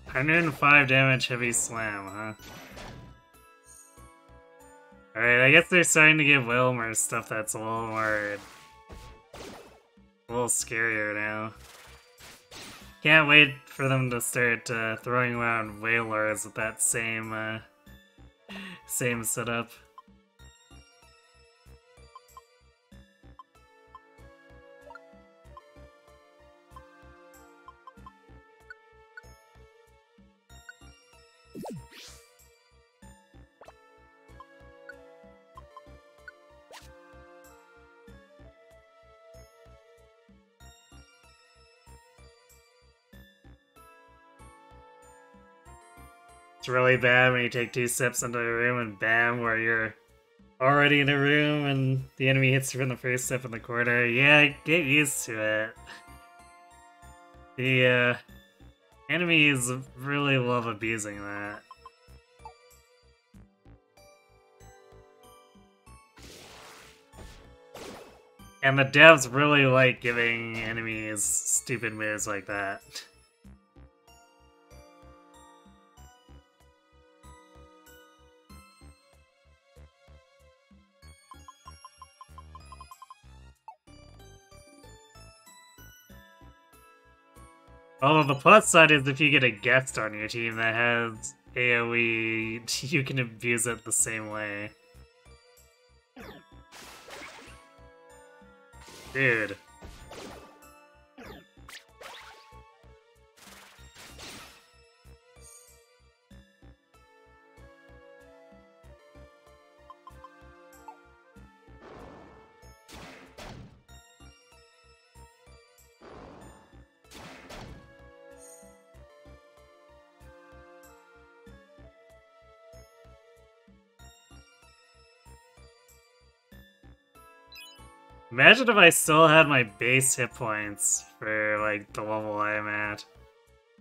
105 damage heavy slam, huh? Alright, I guess they're starting to give Wilmer stuff that's a little scarier now. Can't wait for them to start throwing around Whalers with that same setup. It's really bad when you take 2 steps into a room and bam, where you're already in a room and the enemy hits you from the first step in the corner. Yeah, get used to it. The enemies really love abusing that. And the devs really like giving enemies stupid moves like that. Although the plus side is if you get a guest on your team that has AoE, you can abuse it the same way. Dude. Imagine if I still had my base hit points for, like, the level I'm at.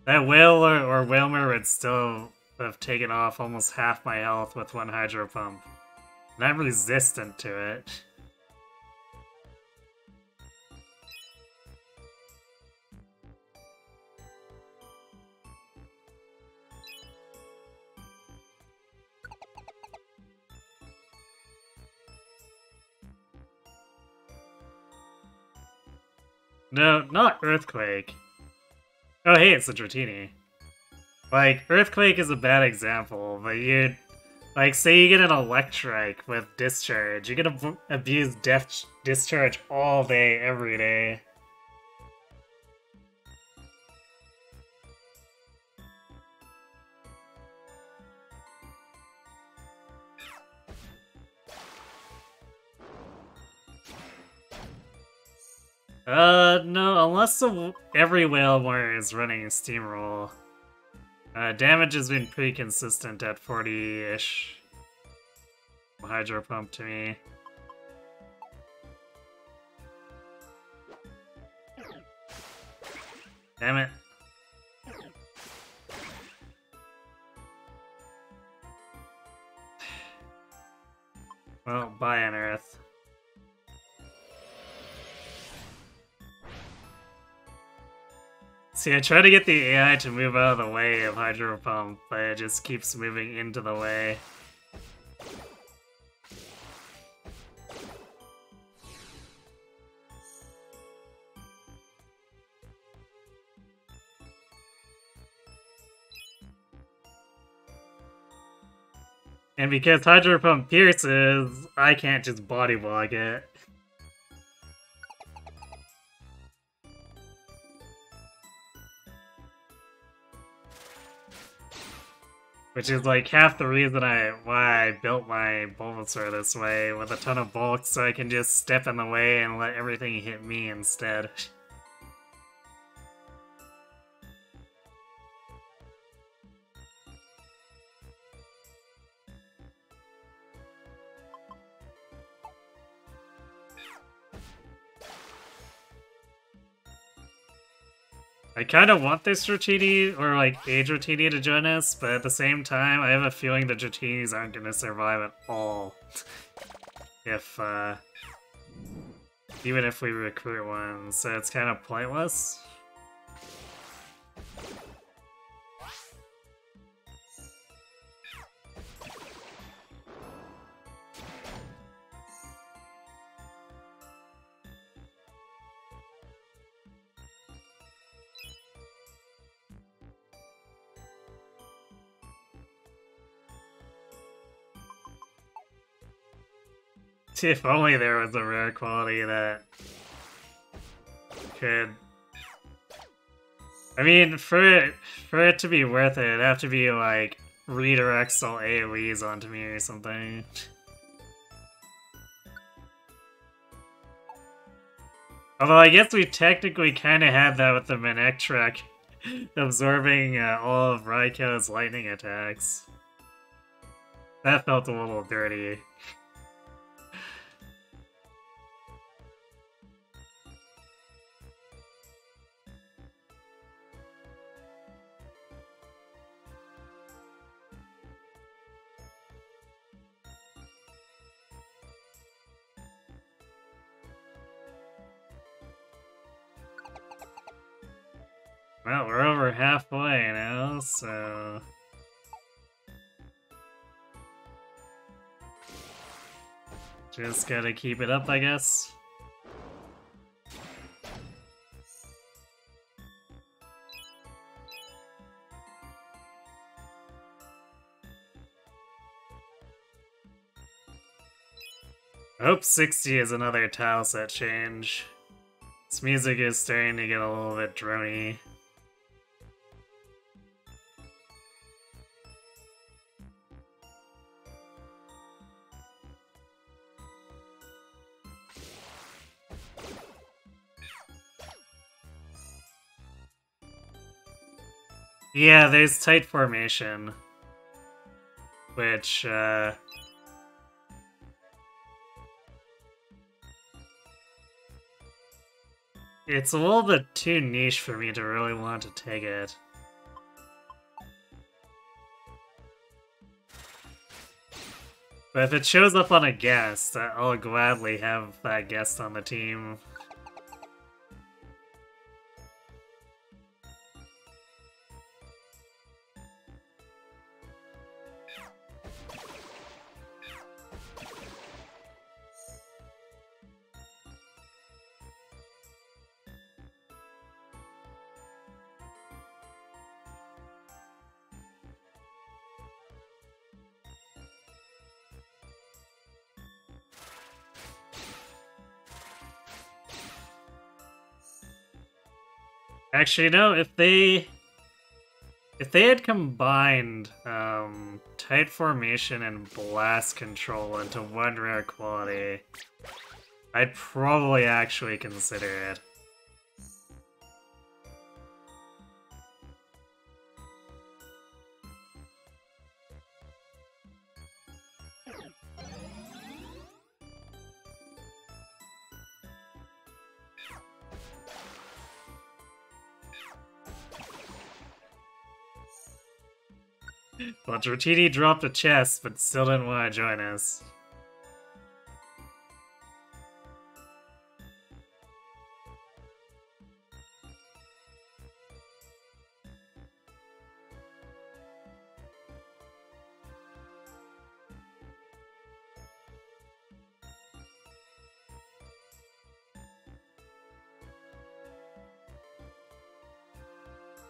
That whale or Whalmer would still have taken off almost half my health with one Hydro Pump. And I'm resistant to it. No, not Earthquake. Oh, hey, it's a Dratini. Like, Earthquake is a bad example, but you'd... Like, say you get an Electrike with Discharge. You're gonna abuse Discharge all day, every day. No, unless every Whalemore is running Steamroll. Damage has been pretty consistent at 40-ish. Hydro Pump to me. Damn it. Well, bye, Unearth. See, I try to get the AI to move out of the way of Hydro Pump, but it just keeps moving into the way. And because Hydro Pump pierces, I can't just body block it. Which is like half the reason why I built my Bulbasaur this way, with a ton of bulk, so I can just step in the way and let everything hit me instead. I kind of want this Dratini, or like a Dratini to join us, but at the same time, I have a feeling the Dratinis aren't going to survive at all. If, even if we recruit one, so it's kind of pointless. If only there was a rare quality that could... I mean, for it to be worth it, it'd have to be like redirects all AoEs onto me or something. Although I guess we technically kind of had that with the Manectric absorbing all of Raikou's lightning attacks. That felt a little dirty. Well, we're over halfway now, so... Just gotta keep it up, I guess. I hope 60 is another tile set change. This music is starting to get a little bit drony. Yeah, there's tight formation. Which, It's a little bit too niche for me to really want to take it. But if it shows up on a guest, I'll gladly have that guest on the team. Actually, no, if they had combined tight formation and blast control into one rare quality, I'd probably actually consider it. Well, Dratini dropped a chest, but still didn't want to join us.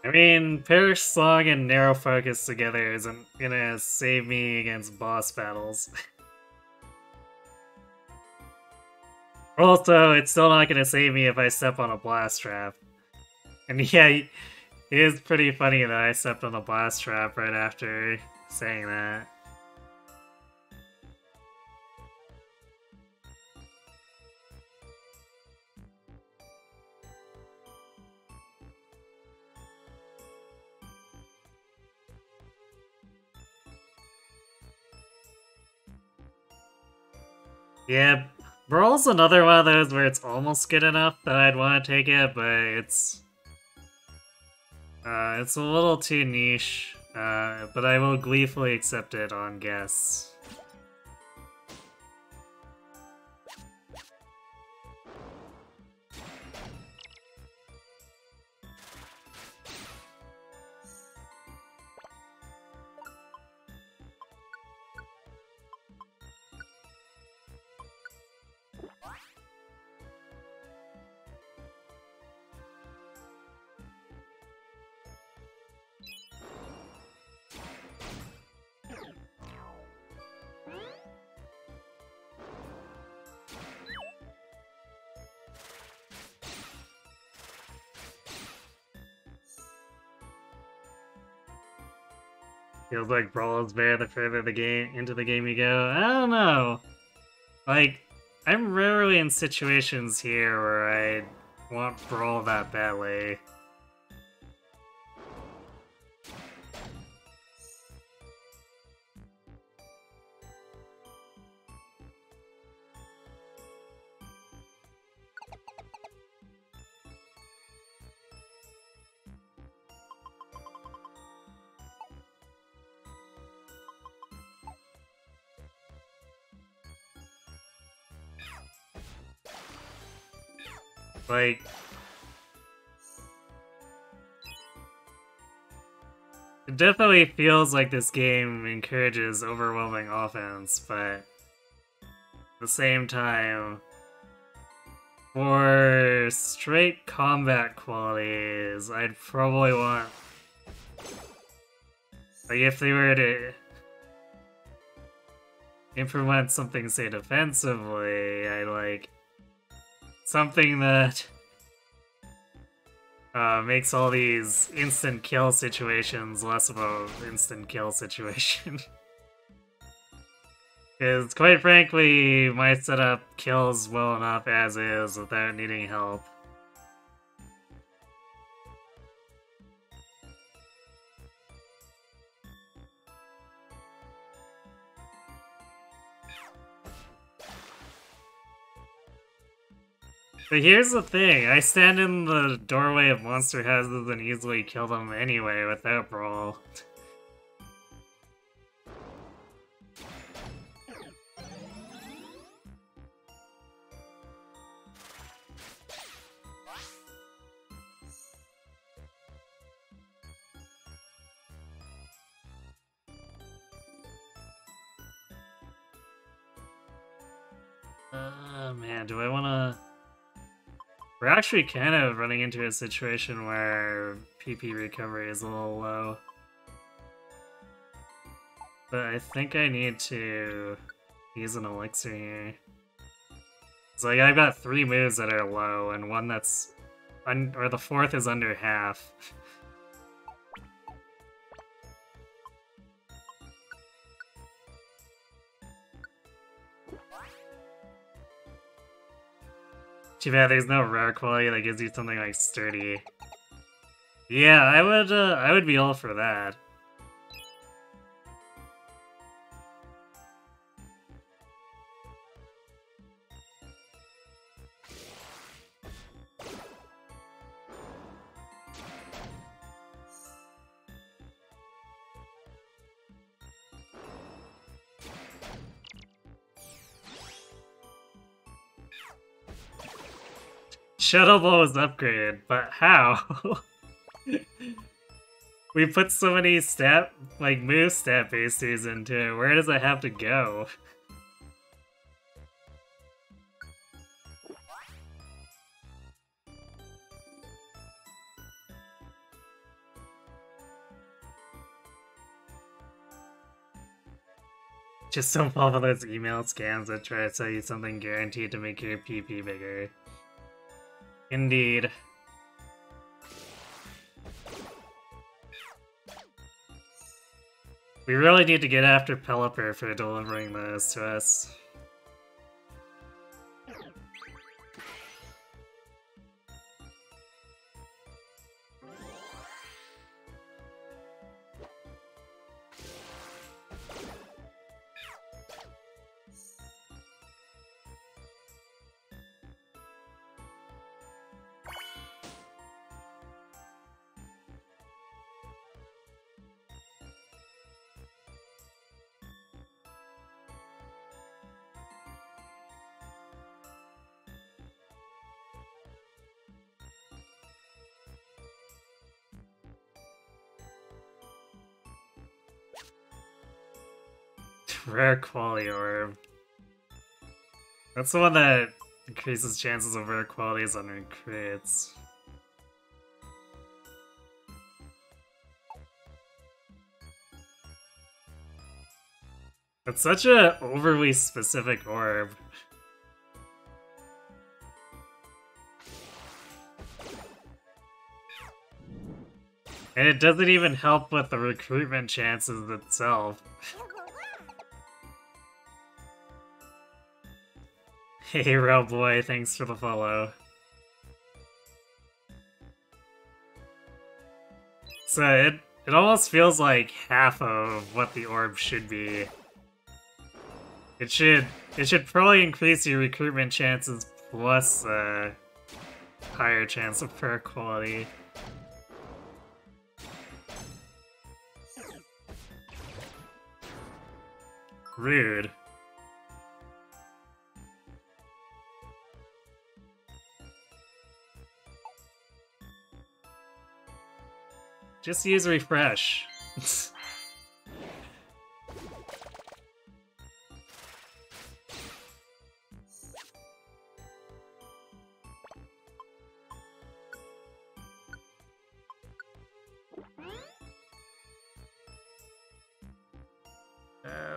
I mean, Perish Song and Narrow Focus together isn't gonna save me against boss battles. Also, it's still not gonna save me if I step on a blast trap. And yeah, it is pretty funny that I stepped on a blast trap right after saying that. Yeah, Brawl's another one of those where it's almost good enough that I'd want to take it, but it's a little too niche, but I will gleefully accept it on guess. Feels like Brawl is better the further into the game you go. I don't know. Like, I'm rarely in situations here where I want Brawl that badly. Like, it definitely feels like this game encourages overwhelming offense, but at the same time, for straight combat qualities, I'd probably want... Like, if they were to implement something, say, defensively, I'd like... something that makes all these instant kill situations less of an instant kill situation. Because, quite frankly, my setup kills well enough as is without needing help. But here's the thing, I stand in the doorway of monster houses and easily kill them anyway without brawl. Man, do I wanna... We're actually kind of running into a situation where PP recovery is a little low. But I think I need to use an elixir here. It's like I've got 3 moves that are low and one that's... or the 4th is under half. Too bad there's no rare quality that gives you something like sturdy. Yeah, I would be all for that. Shuttle Ball was upgraded, but how? We put so many move stat boosters into it, where does it have to go? Just don't fall for those email scams that try to sell you something guaranteed to make your PP bigger. Indeed. We really need to get after Pelipper for delivering those to us. Rare quality orb. That's the one that increases chances of rare qualities on your crits. That's such a overly specific orb. And it doesn't even help with the recruitment chances itself. Hey, Rail Boy, thanks for the follow. So it almost feels like half of what the orb should be. It should probably increase your recruitment chances plus higher chance of prayer quality. Rude. Just use refresh.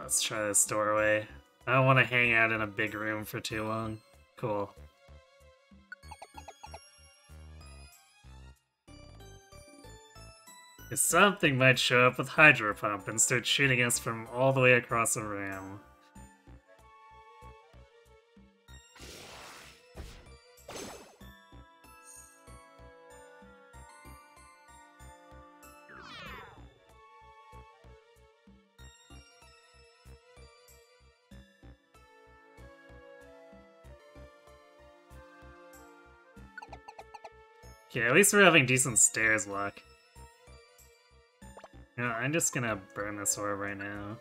Let's try this doorway. I don't want to hang out in a big room for too long. Cool. If something might show up with Hydro Pump and start shooting us from all the way across the room. Okay, at least we're having decent stairs luck. You know, I'm just gonna burn this orb right now.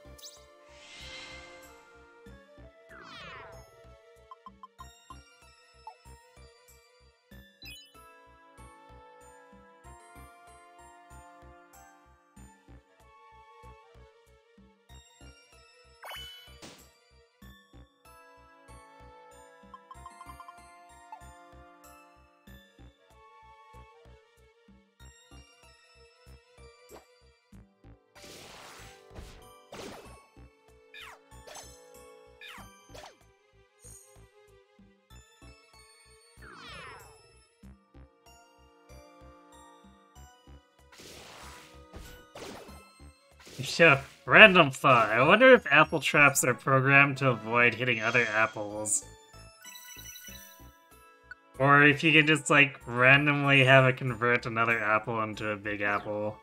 Yeah, random thought. I wonder if apple traps are programmed to avoid hitting other apples. Or if you can just, like, randomly have it convert another apple into a big apple.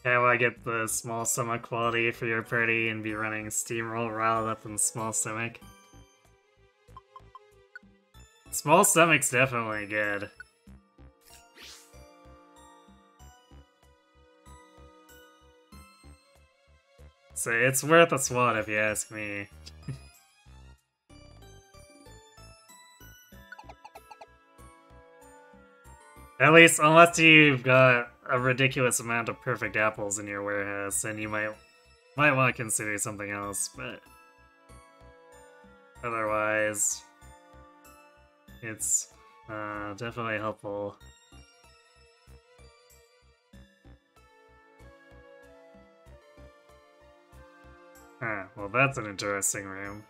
How I get the small stomach quality for your party and be running Steamroll riled up in small stomach? Small stomach's definitely good. So it's worth a swat if you ask me. At least, unless you've got a ridiculous amount of perfect apples in your warehouse, then you might want to consider something else, but otherwise, it's definitely helpful. Huh, well that's an interesting room.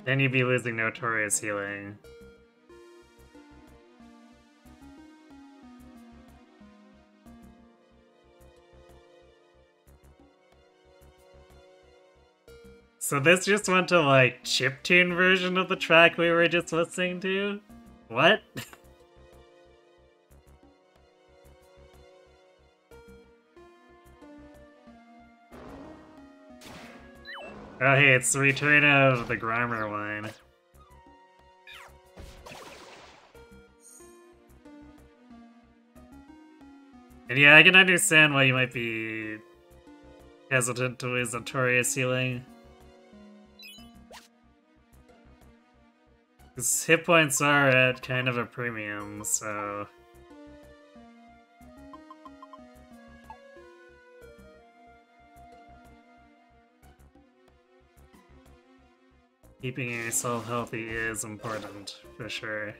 Then you'd be losing Notorious Healing. So this just went to, like, chiptune version of the track we were just listening to? What? Oh hey, it's the return of the Grimer line. And yeah, I can understand why you might be hesitant to lose Notorious Healing. Because hit points are at kind of a premium, so... keeping yourself healthy is important, for sure.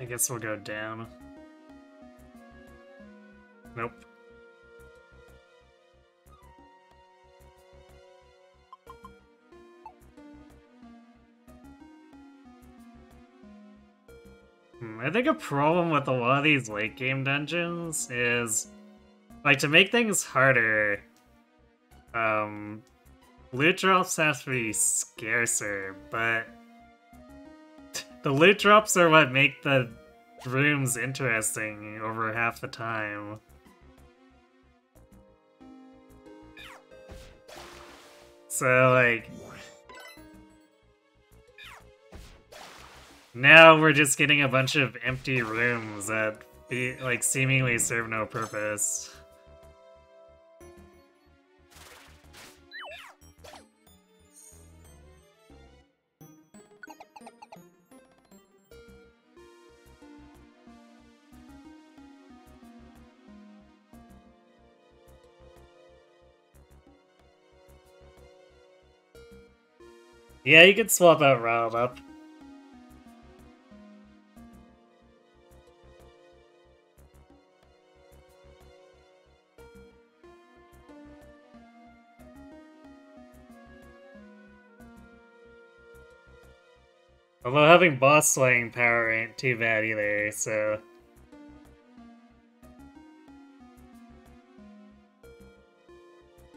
I guess we'll go down. Nope. I think a problem with a lot of these late game dungeons is, like, to make things harder, loot drops have to be scarcer, but the loot drops are what make the rooms interesting over half the time. So, like, now we're just getting a bunch of empty rooms that, like, seemingly serve no purpose. Yeah, you could swap out Riled Up. Although having boss slaying power ain't too bad either, so...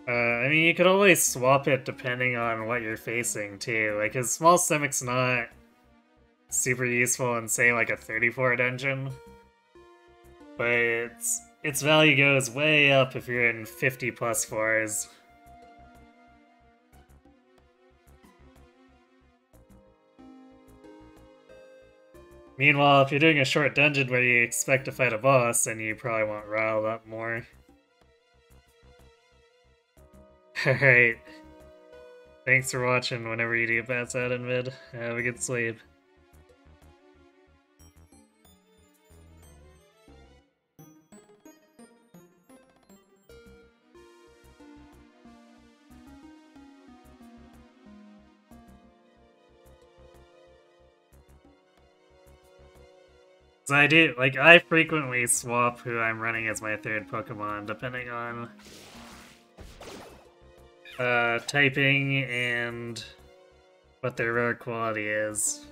I mean, you could always swap it depending on what you're facing, too. Like, his small stomach's not super useful in, say, like a 34 dungeon. But its value goes way up if you're in 50 plus 4s. Meanwhile, if you're doing a short dungeon where you expect to fight a boss, then you probably want Riled Up more. Alright. Thanks for watching whenever you do pass out in mid. Have a good sleep. So I frequently swap who I'm running as my third Pokemon, depending on typing and what their rare quality is.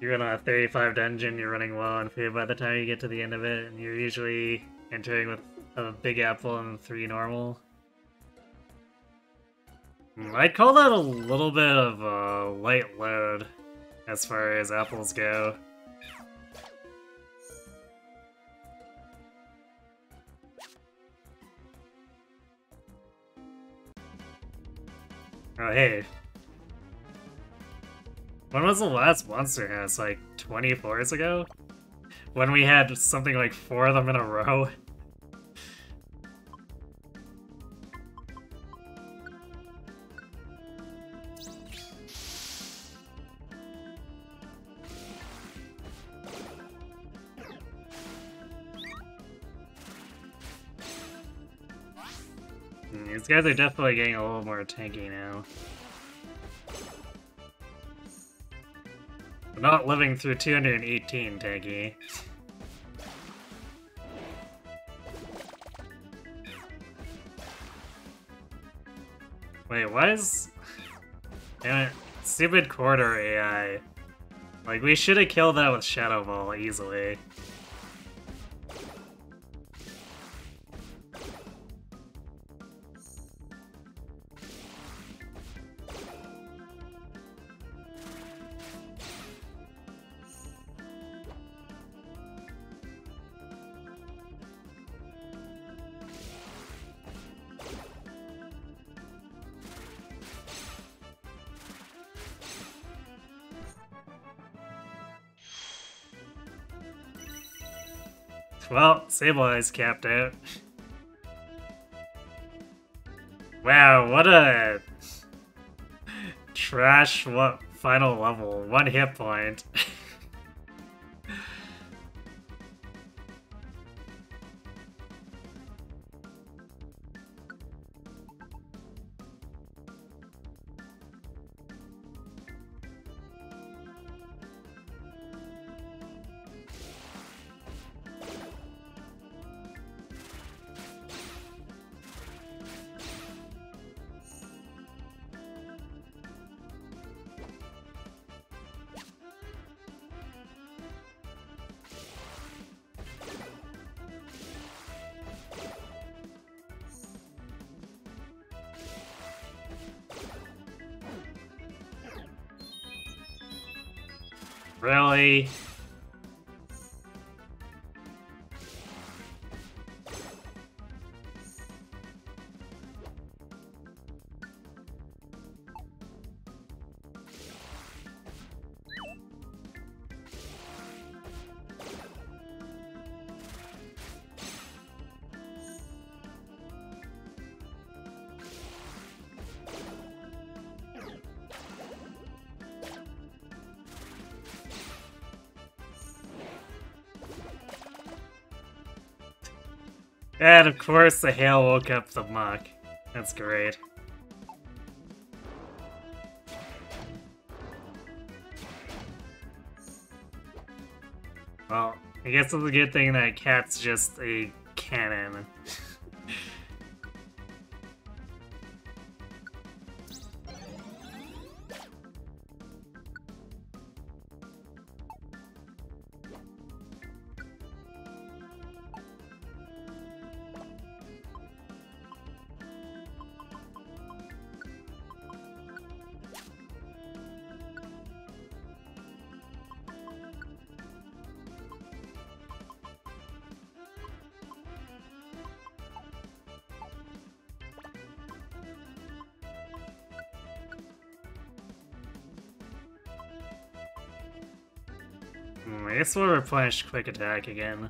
You're in a 35 dungeon, you're running low on food by the time you get to the end of it, and you're usually entering with a big apple and 3 normal. I'd call that a little bit of a light load as far as apples go. Oh, hey. When was the last Monster House? Like 20 floors ago? When we had something like 4 of them in a row? These guys are definitely getting a little more tanky now. We're not living through 218 tanky. Wait, why is... Damn it. Stupid corridor AI. Like, we should have killed that with Shadow Ball easily. Well, Sableye's capped out. Wow, what a trash final level. 1 hit point. Really? And of course the hail woke up the muck. That's great. Well, I guess it's a good thing that Cat's just a cannon. I guess we'll replenish quick attack again.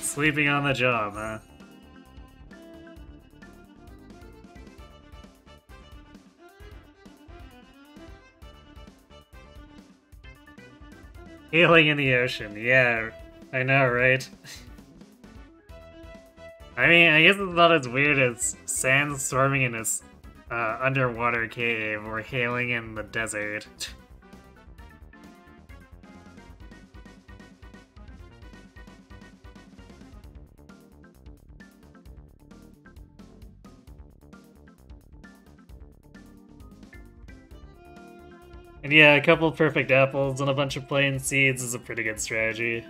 Sleeping on the job, huh? Healing in the ocean, yeah, I know, right? I mean, I guess it's not as weird as sandstorming in this underwater cave or hailing in the desert. And yeah, a couple perfect apples and a bunch of plain seeds is a pretty good strategy.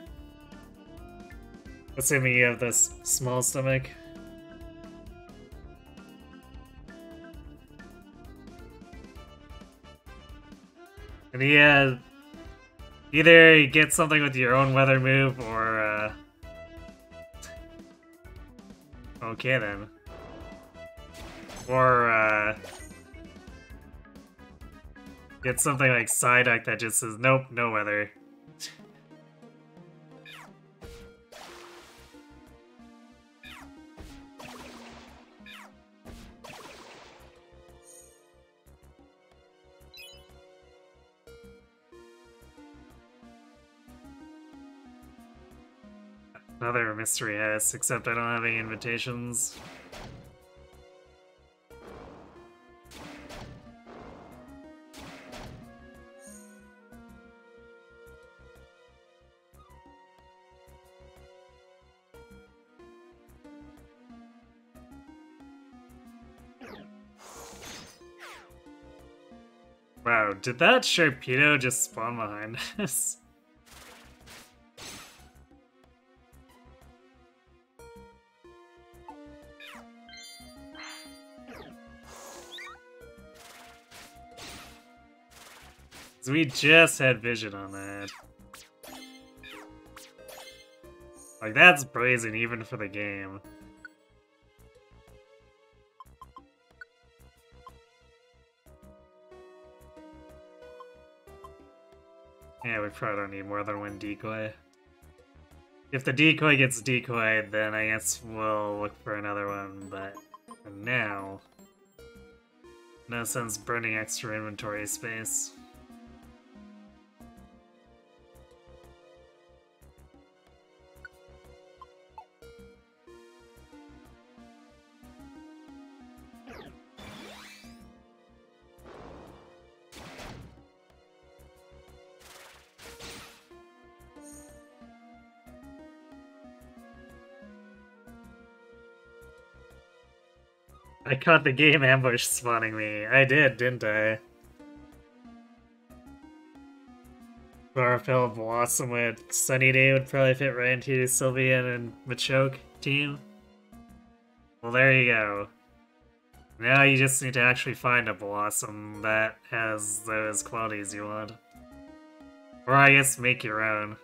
Assuming you have this small stomach. And yeah, either you get something with your own weather move or, okay then. Or, get something like Psyduck that just says, nope, no weather. Another mystery S, except I don't have any invitations. Wow, did that Sharpedo just spawn behind us? We just had vision on that. Like, that's brazen even for the game. Yeah, we probably don't need more than one decoy. If the decoy gets decoyed, then I guess we'll look for another one, but for now, no sense burning extra inventory space. I caught the game ambush spawning me. I did, didn't I? Chlorophyll Blossom with Sunny Day would probably fit right into Sylveon and Machoke team. Well, there you go. Now you just need to actually find a Blossom that has those qualities you want. Or I guess make your own.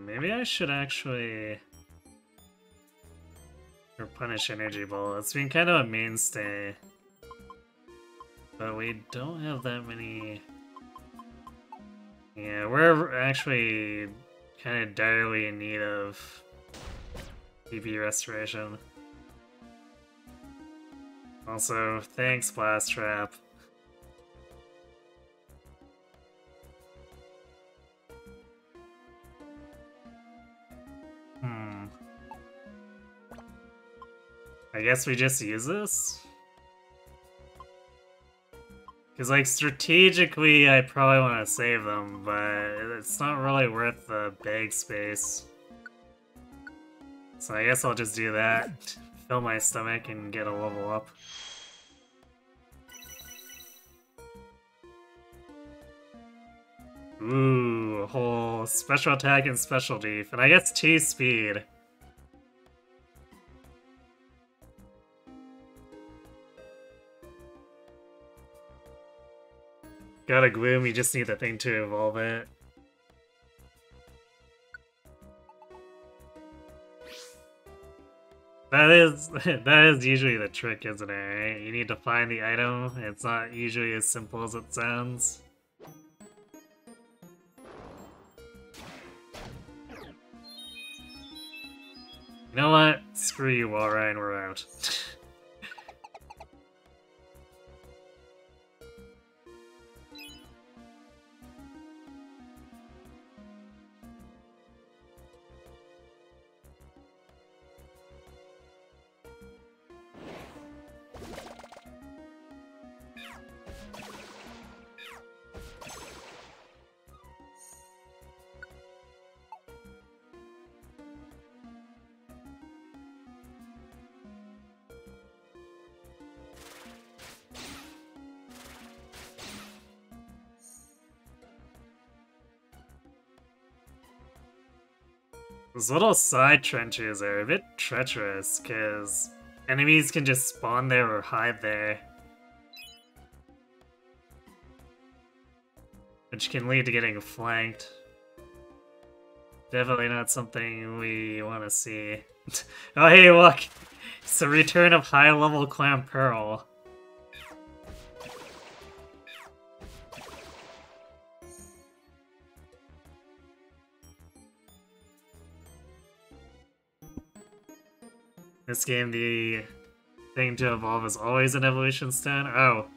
Maybe I should actually... or punish Energy Ball. It's been kind of a mainstay. But we don't have that many... Yeah, we're actually kind of direly in need of PP restoration. Also, thanks, Blast Trap. I guess we just use this? Because, like, strategically, I probably want to save them, but it's not really worth the bag space. So I guess I'll just do that, fill my stomach, and get a level up. Ooh, a whole special attack and special def, and I guess 2 speed. Got a Gloom, you just need the thing to evolve it. That is usually the trick, isn't it, right? You need to find the item, it's not usually as simple as it sounds. You know what? Screw you, Walrein, we're out. Those little side trenches are a bit treacherous, because enemies can just spawn there or hide there. Which can lead to getting flanked. Definitely not something we want to see. Oh hey, look! It's the return of high-level Clamperl. This game, the thing to evolve is always an evolution stone? Oh.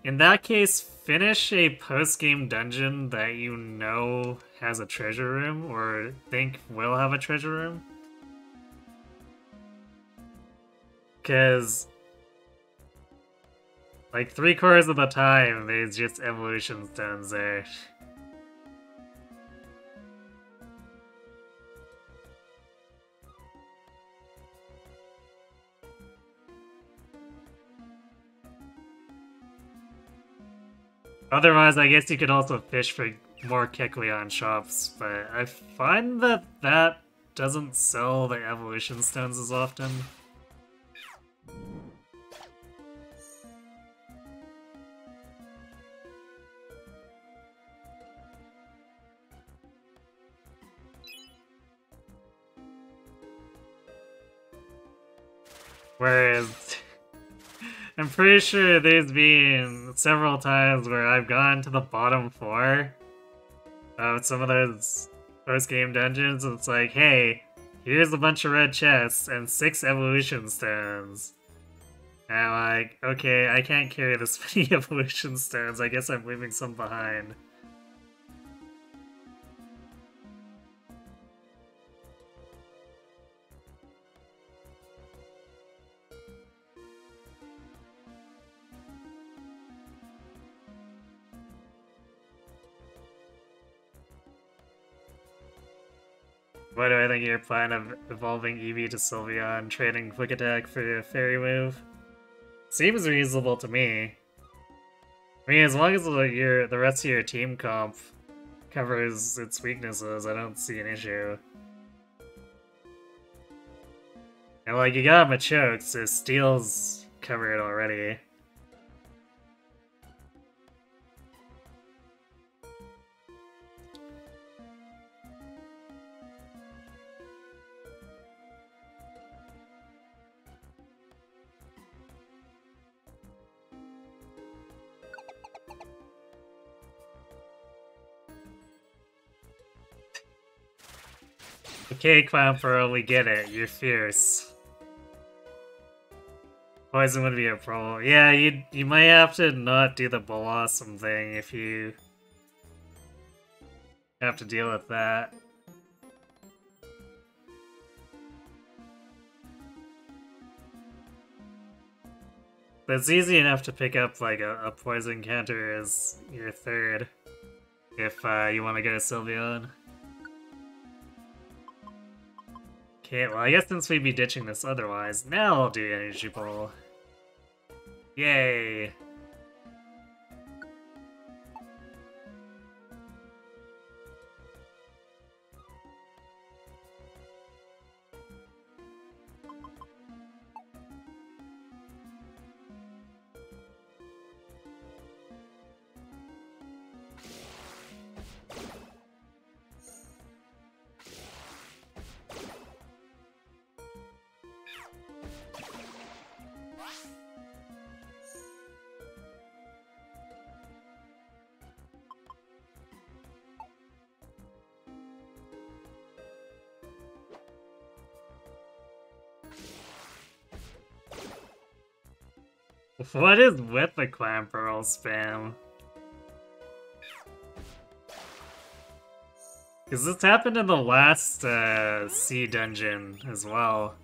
In that case, finish a post-game dungeon that you know has a treasure room, or think will have a treasure room. Because, like, 3/4 of the time, there's just evolution stones there. Otherwise, I guess you could also fish for more Kecleon shops, but I find that that doesn't sell the evolution stones as often. Whereas, I'm pretty sure there's been several times where I've gone to the bottom 4 of some of those post-game dungeons, and it's like, hey, here's a bunch of red chests and 6 evolution stones. And I'm like, okay, I can't carry this many evolution stones, I guess I'm leaving some behind. What do I think of your plan of evolving Eevee to Sylveon, trading Quick Attack for a Fairy move? Seems reasonable to me. I mean, as long as the rest of your team comp covers its weaknesses, I don't see an issue. And like, you got Machoke, so Steel's covered already. Okay, Clownfurl, we get it. You're fierce. Poison would be a problem. Yeah, you might have to not do the Blossom thing if you have to deal with that. But it's easy enough to pick up like a poison counter as your third if you want to get a Sylveon. Okay, well I guess since we'd be ditching this otherwise, now I'll do Energy Ball. Yay! What is with the Clamperl spam? Because this happened in the last sea dungeon as well.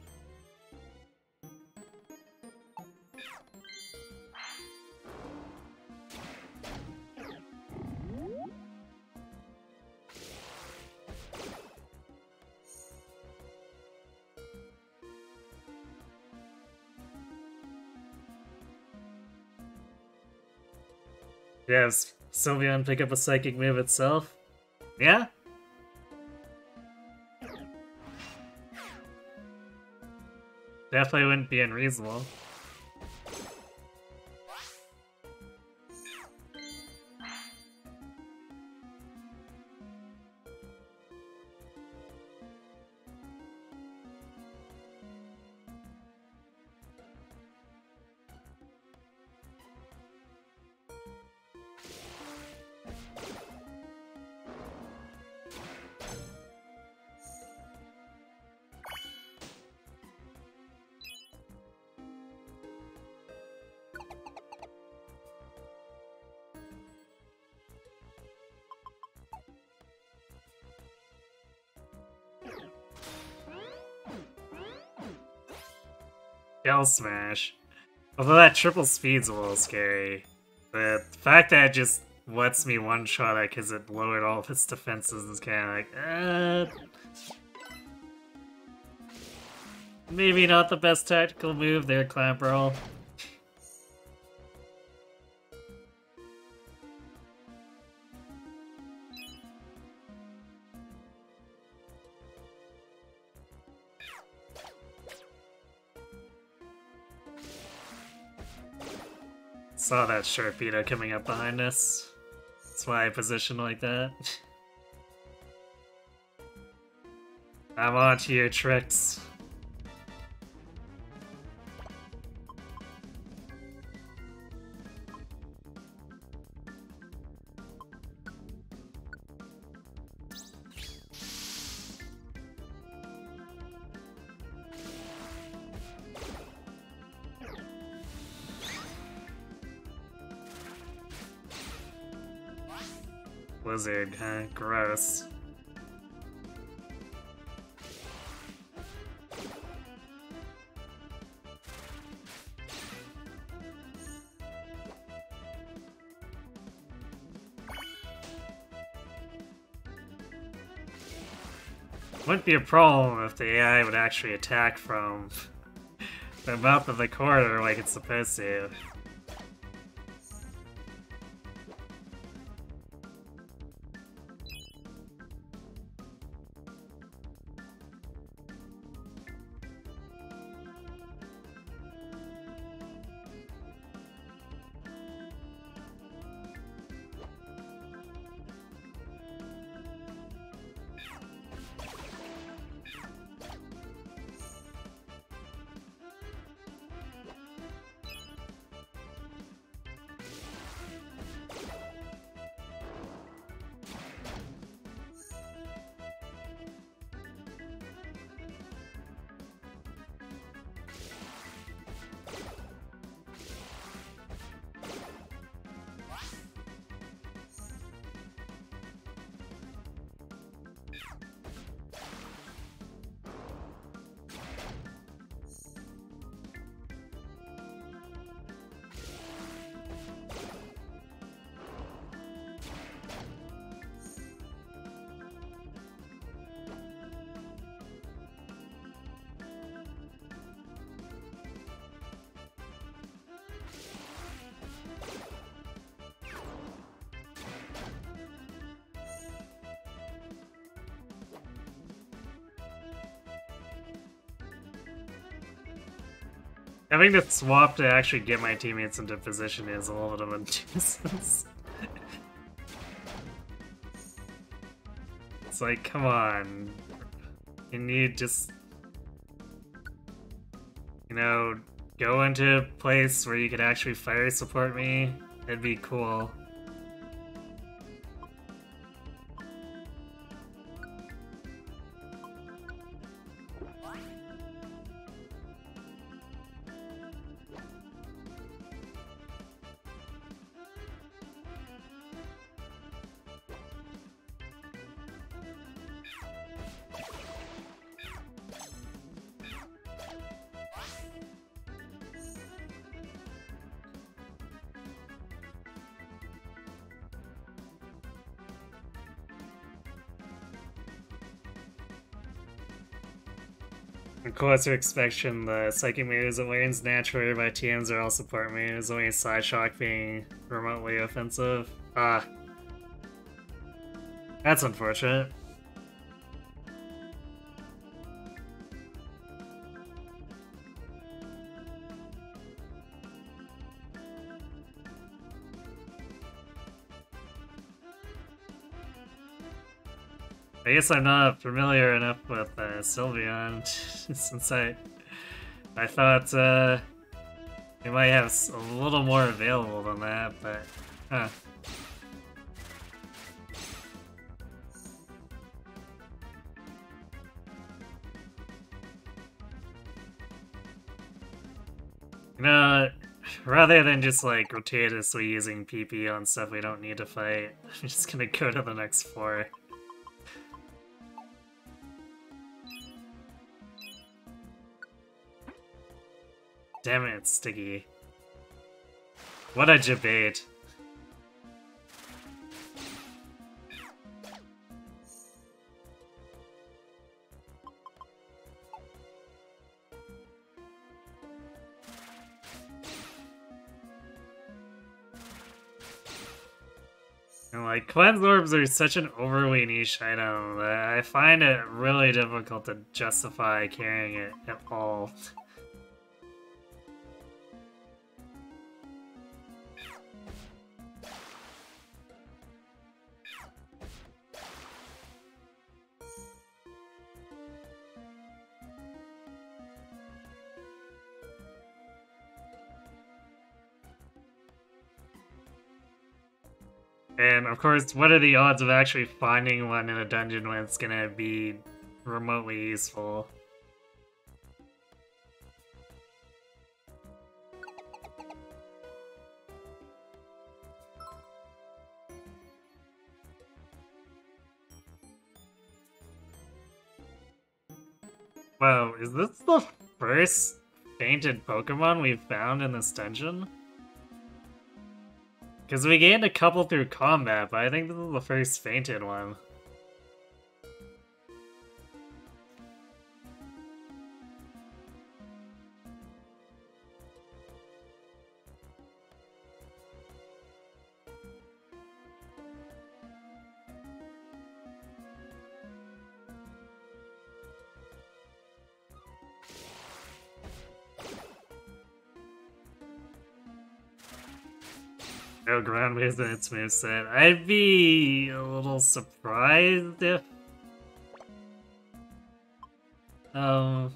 Yes, Sylveon pick up a psychic move itself? Yeah? Definitely wouldn't be unreasonable. Shell Smash. Although that triple speed's a little scary. The fact that it just lets me one-shot it because it lowered all of its defenses is kind of like, maybe not the best tactical move there, Clamperl. Saw that Sharpedo coming up behind us. That's why I positioned like that. I'm on to your tricks. Blizzard, huh? Gross. Wouldn't be a problem if the AI would actually attack from the mouth of the corridor like it's supposed to. Having to swap to actually get my teammates into position is a little bit of a nuisance. It's like, come on. You need just... You know, go into a place where you could actually fire support me. It'd be cool. In closer expansion, the psychic moves that learns naturally by TMs are all support moves, only Side Shock being remotely offensive. Ah. That's unfortunate. I guess I'm not familiar enough with Sylveon since I thought they might have a little more available than that, but huh. You know, rather than just like gratuitously using PP on stuff we don't need to fight, I'm just gonna go to the next floor. Damn it, it's sticky. What a debate. And like, cleanse orbs are such an overly niche item that I find it really difficult to justify carrying it at all. And of course, what are the odds of actually finding one in a dungeon when it's gonna be remotely useful? Whoa, is this the first fainted Pokemon we've found in this dungeon? Because we gained a couple through combat, but I think this is the first fainted one. No ground moves in its moveset. I'd be a little surprised um,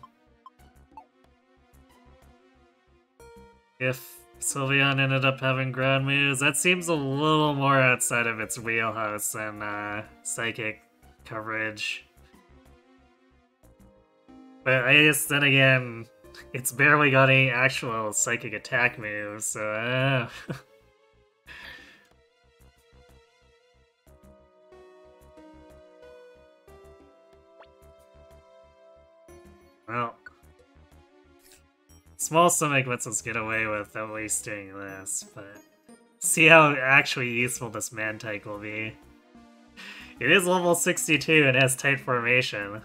if Sylveon ended up having ground moves. That seems a little more outside of its wheelhouse than psychic coverage. But I guess then again, it's barely got any actual psychic attack moves, so well, small stomach lets us get away with at least doing this, but see how actually useful this Mantike will be. It is level 62 and has tight formation.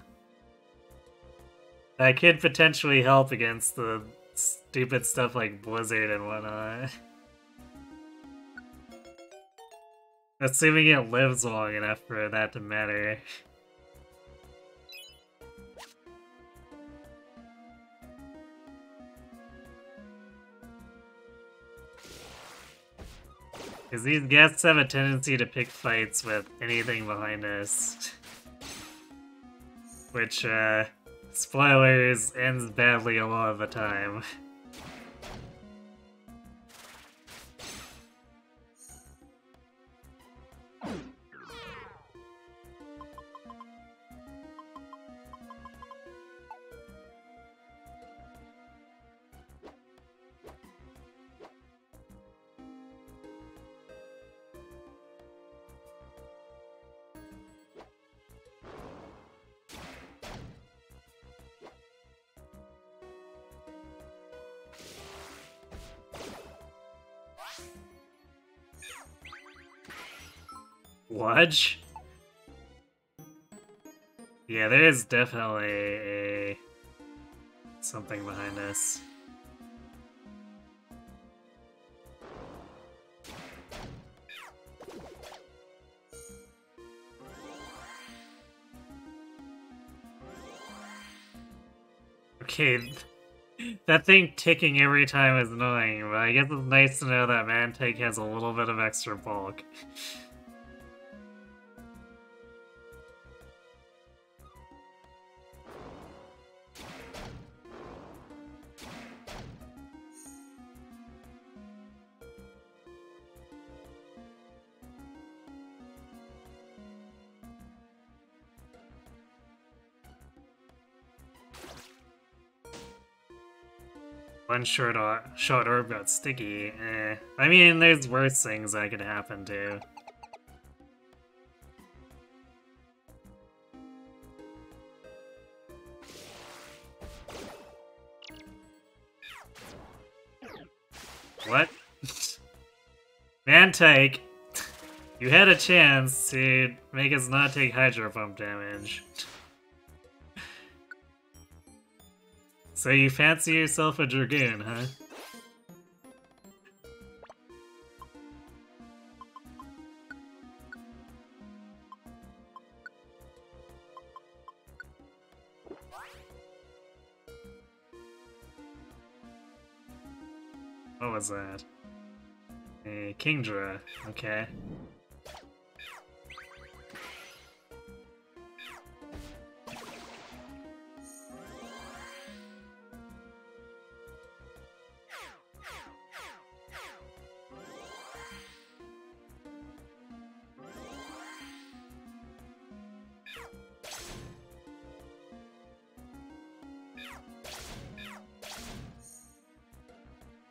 That could potentially help against the stupid stuff like Blizzard and whatnot. Assuming it lives long enough for that to matter. Because these guests have a tendency to pick fights with anything behind us. Which, spoilers, ends badly a lot of the time. Sludge? Yeah, there is definitely something behind this. Okay, that thing ticking every time is annoying, but I guess it's nice to know that Mantike has a little bit of extra bulk. One short orb got sticky. I mean, there's worse things that could happen too. What? Mantike, you had a chance to make us not take Hydro Pump damage. So you fancy yourself a Dragoon, huh? What was that? A Kingdra, okay.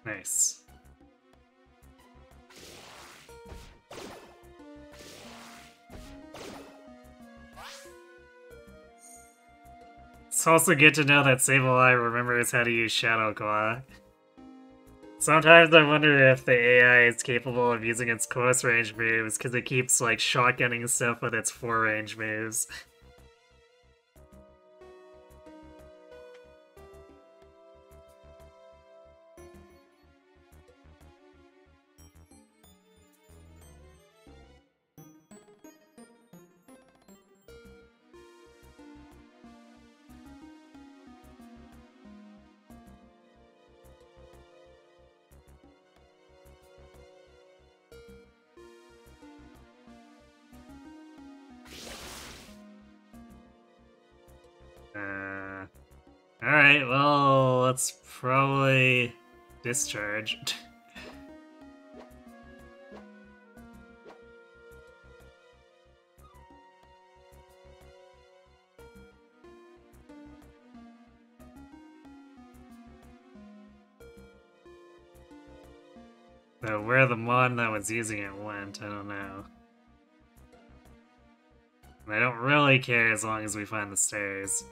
Nice. It's also good to know that Sableye remembers how to use Shadow Claw. Sometimes I wonder if the AI is capable of using its close range moves because it keeps like shotgunning stuff with its 4-range moves. Alright, well, let's probably discharge. So where the mon that was using it went, I don't know. I don't really care as long as we find the stairs.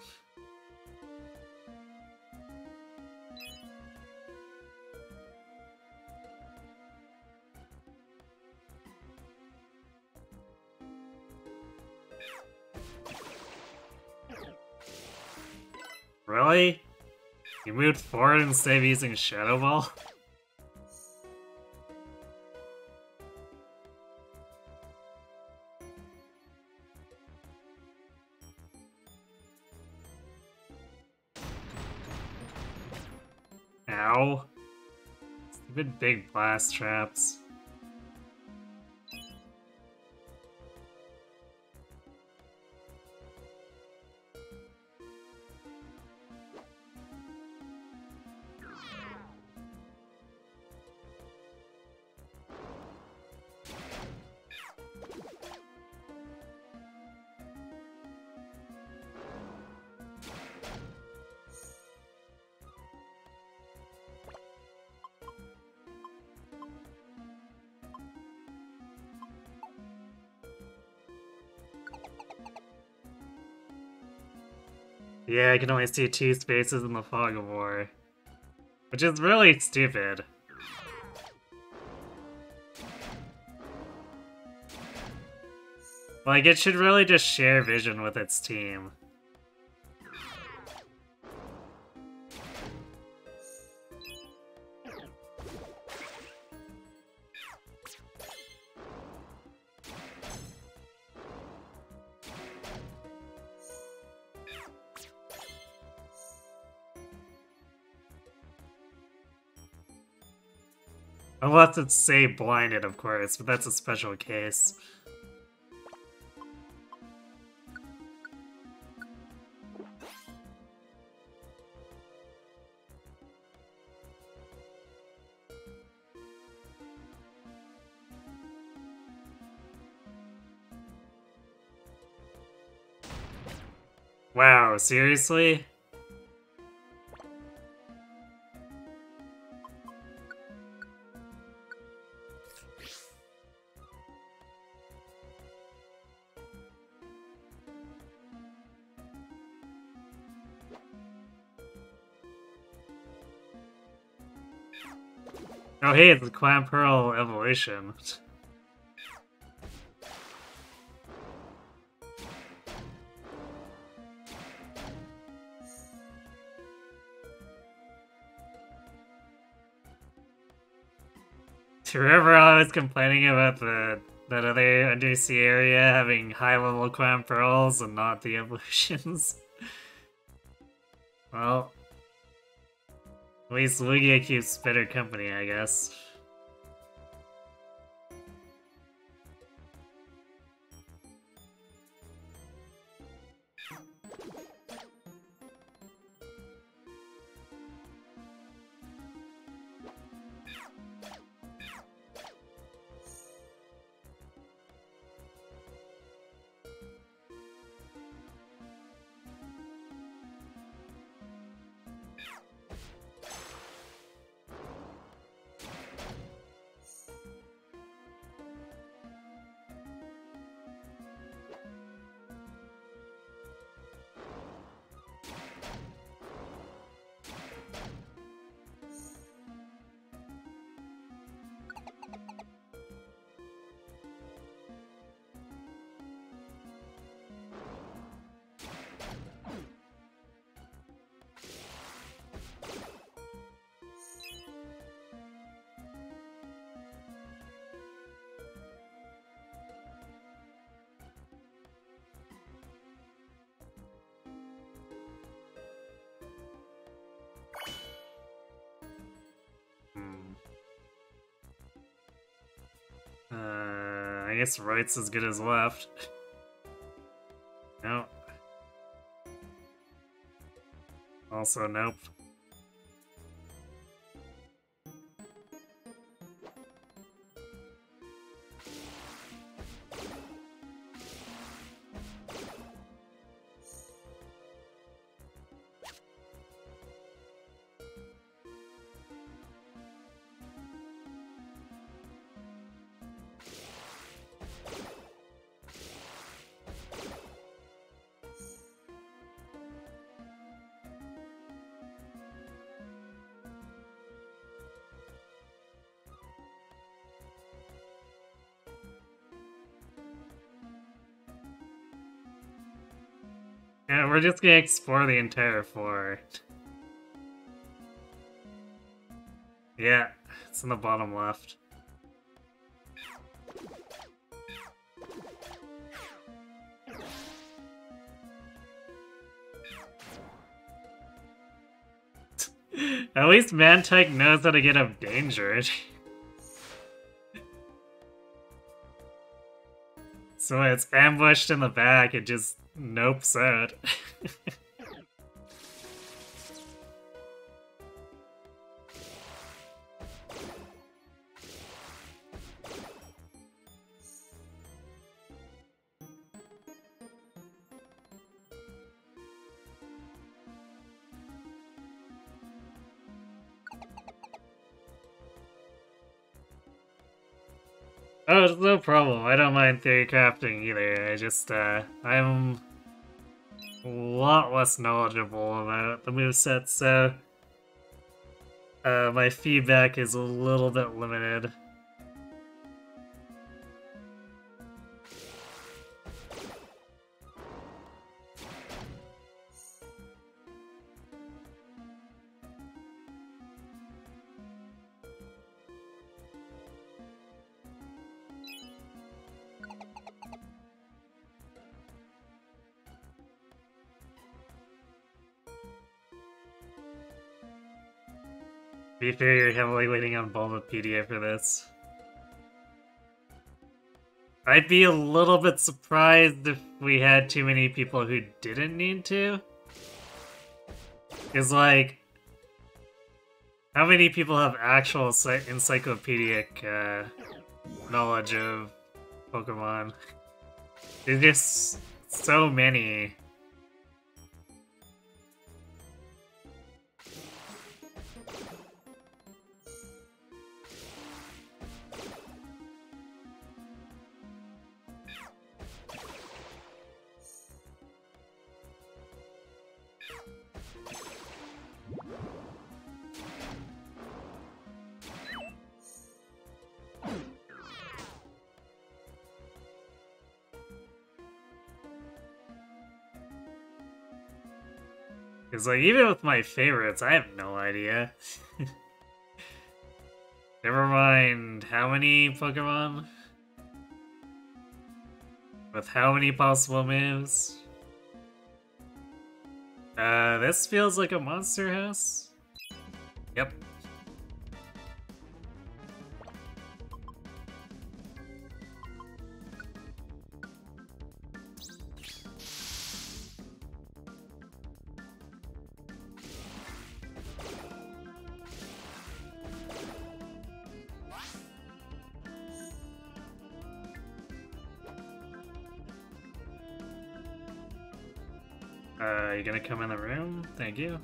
Really? You moved forward instead of using Shadow Ball? Ow. Stupid big blast traps. Yeah, I can only see 2 spaces in the Fog of War. Which is really stupid. Like, it should really just share vision with its team. Unless it's, say, blinded, of course, but that's a special case. Wow, seriously? Oh hey, it's the Clan Pearl evolution. Remember I was complaining about that other undersea area having high-level Clan Pearls and not the evolutions? Well, at least Lugia keeps better company, I guess. I guess right's as good as left. No. Well, Also, nope. Yeah, we're just gonna explore the entire floor. Yeah, it's in the bottom left. At least Mantike knows how to get up danger. So when it's ambushed in the back, it just nopes out. Oh, it's no problem. I don't mind theory crafting either. I just, I'm a lot less knowledgeable about the moveset, so my feedback is a little bit limited. To be fair, you're heavily waiting on Bulbapedia for this. I'd be a little bit surprised if we had too many people who didn't need to. Because, like, how many people have actual encyclopedic knowledge of Pokemon? There's just so many. Because, like, even with my favorites, I have no idea. Never mind how many Pokemon? With how many possible moves? This feels like a monster house? Yep. You gonna come in the room? Thank you.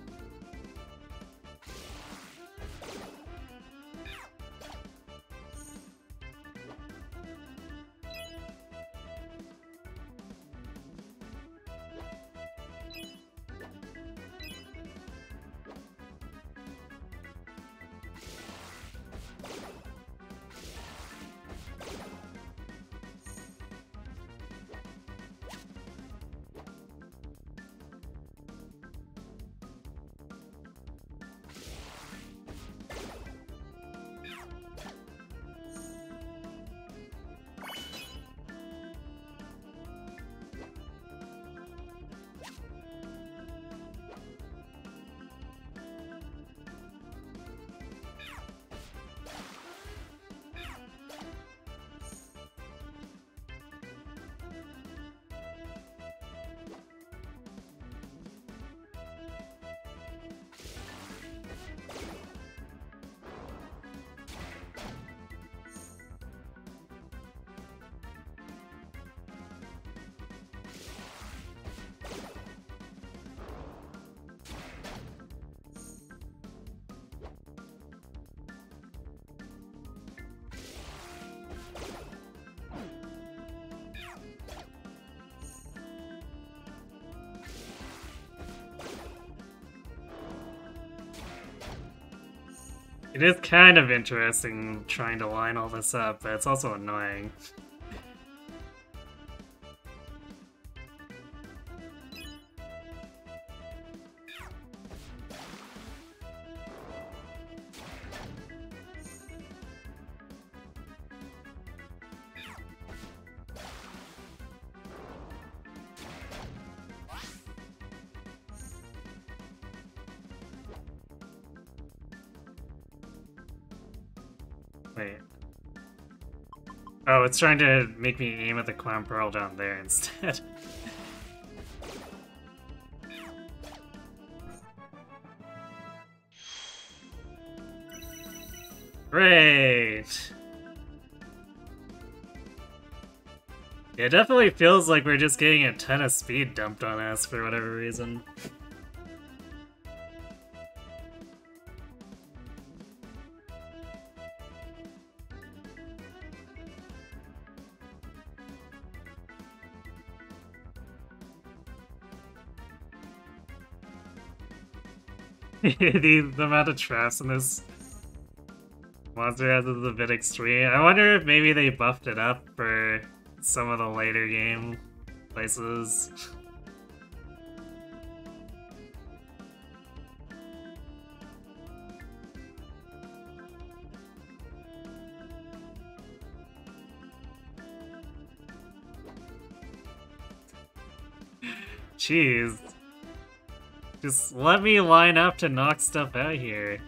It is kind of interesting trying to line all this up, but it's also annoying. Wait. Oh, it's trying to make me aim at the Clown Pearl down there instead. Great! Yeah, it definitely feels like we're just getting a ton of speed dumped on us for whatever reason. The amount of traps in this monster has is a bit extreme. I wonder if maybe they buffed it up for some of the later game places. Jeez. Just let me line up to knock stuff out here.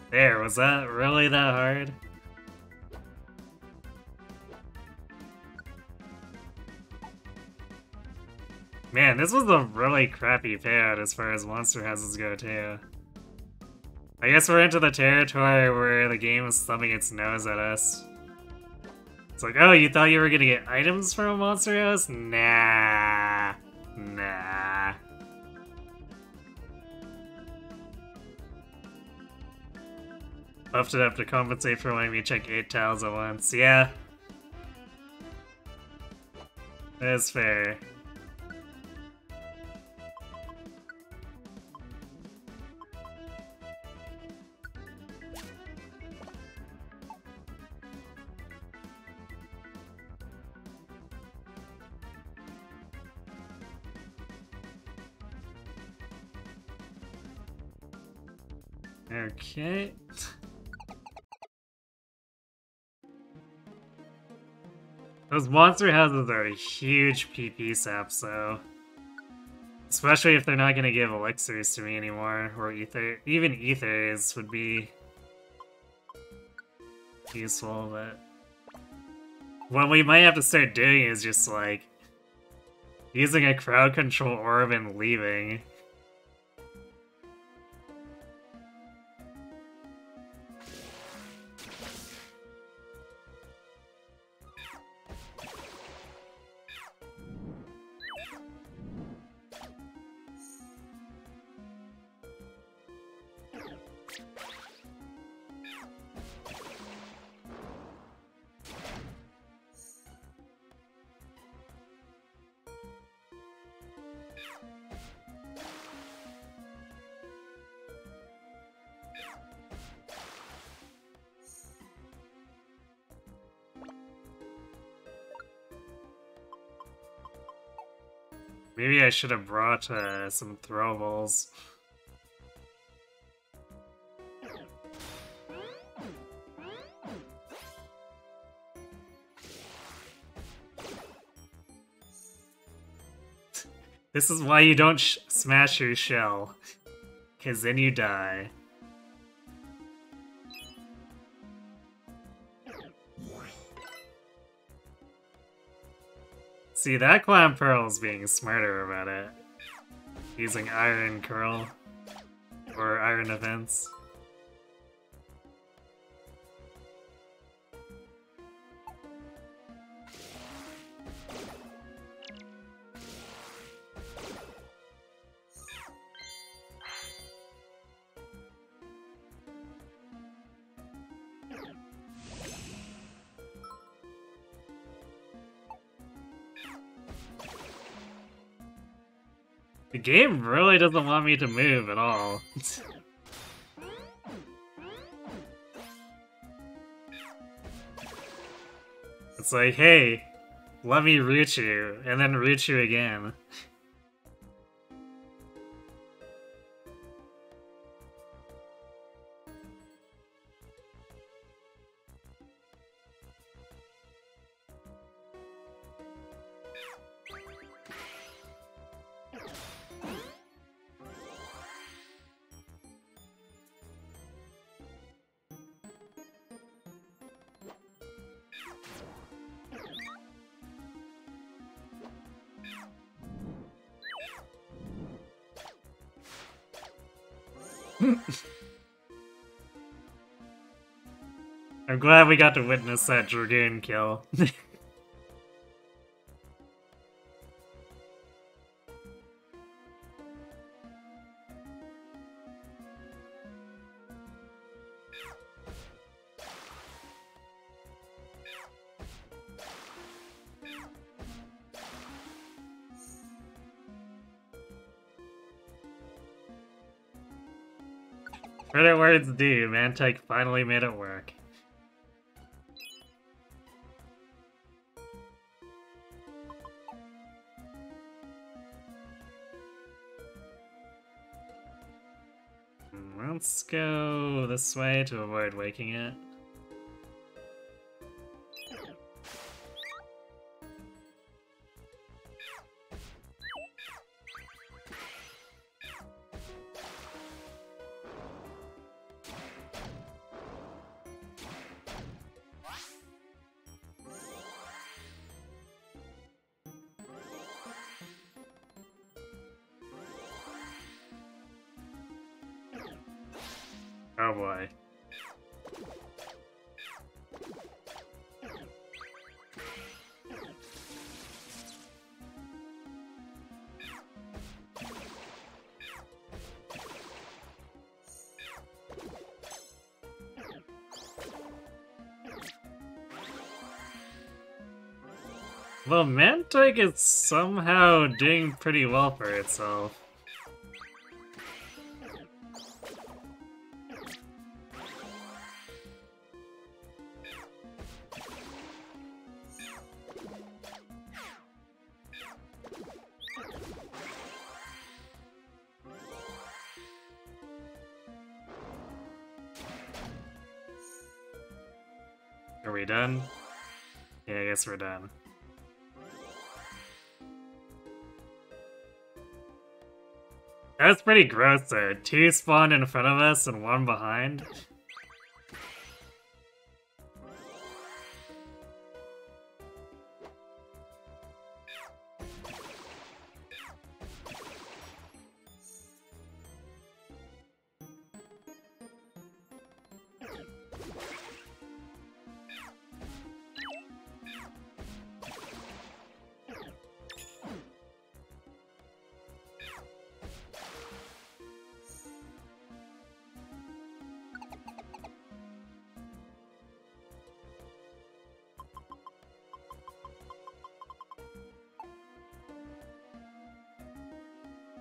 There, was that really that hard? Man, this was a really crappy payout as far as monster houses go too. I guess we're into the territory where the game is thumbing its nose at us. It's like, oh, you thought you were gonna get items from a monster house? Nah. Nah. Buffed it up to compensate for letting me check 8 tiles at once. Yeah. That's fair. Okay. Those monster houses are huge PP saps, though. Especially if they're not gonna give elixirs to me anymore, or ether. Even ethers would be useful, but what we might have to start doing is just like using a crowd control orb and leaving. Maybe I should have brought some throwables. This is why you don't smash your shell, because then you die. See, that Clown Pearl's being smarter about it. Using Iron Curl. Or Iron Events. The game really doesn't want me to move at all. It's like, hey, let me root you, and then root you again. I'm glad we got to witness that Dragoon kill. Credit where it's due, Mantech finally made it work. Let's go this way to avoid waking it. Oh boy. Well, Mantech is somehow doing pretty well for itself. Are we done? Yeah, I guess we're done. That was pretty gross though. 2 spawned in front of us and 1 behind.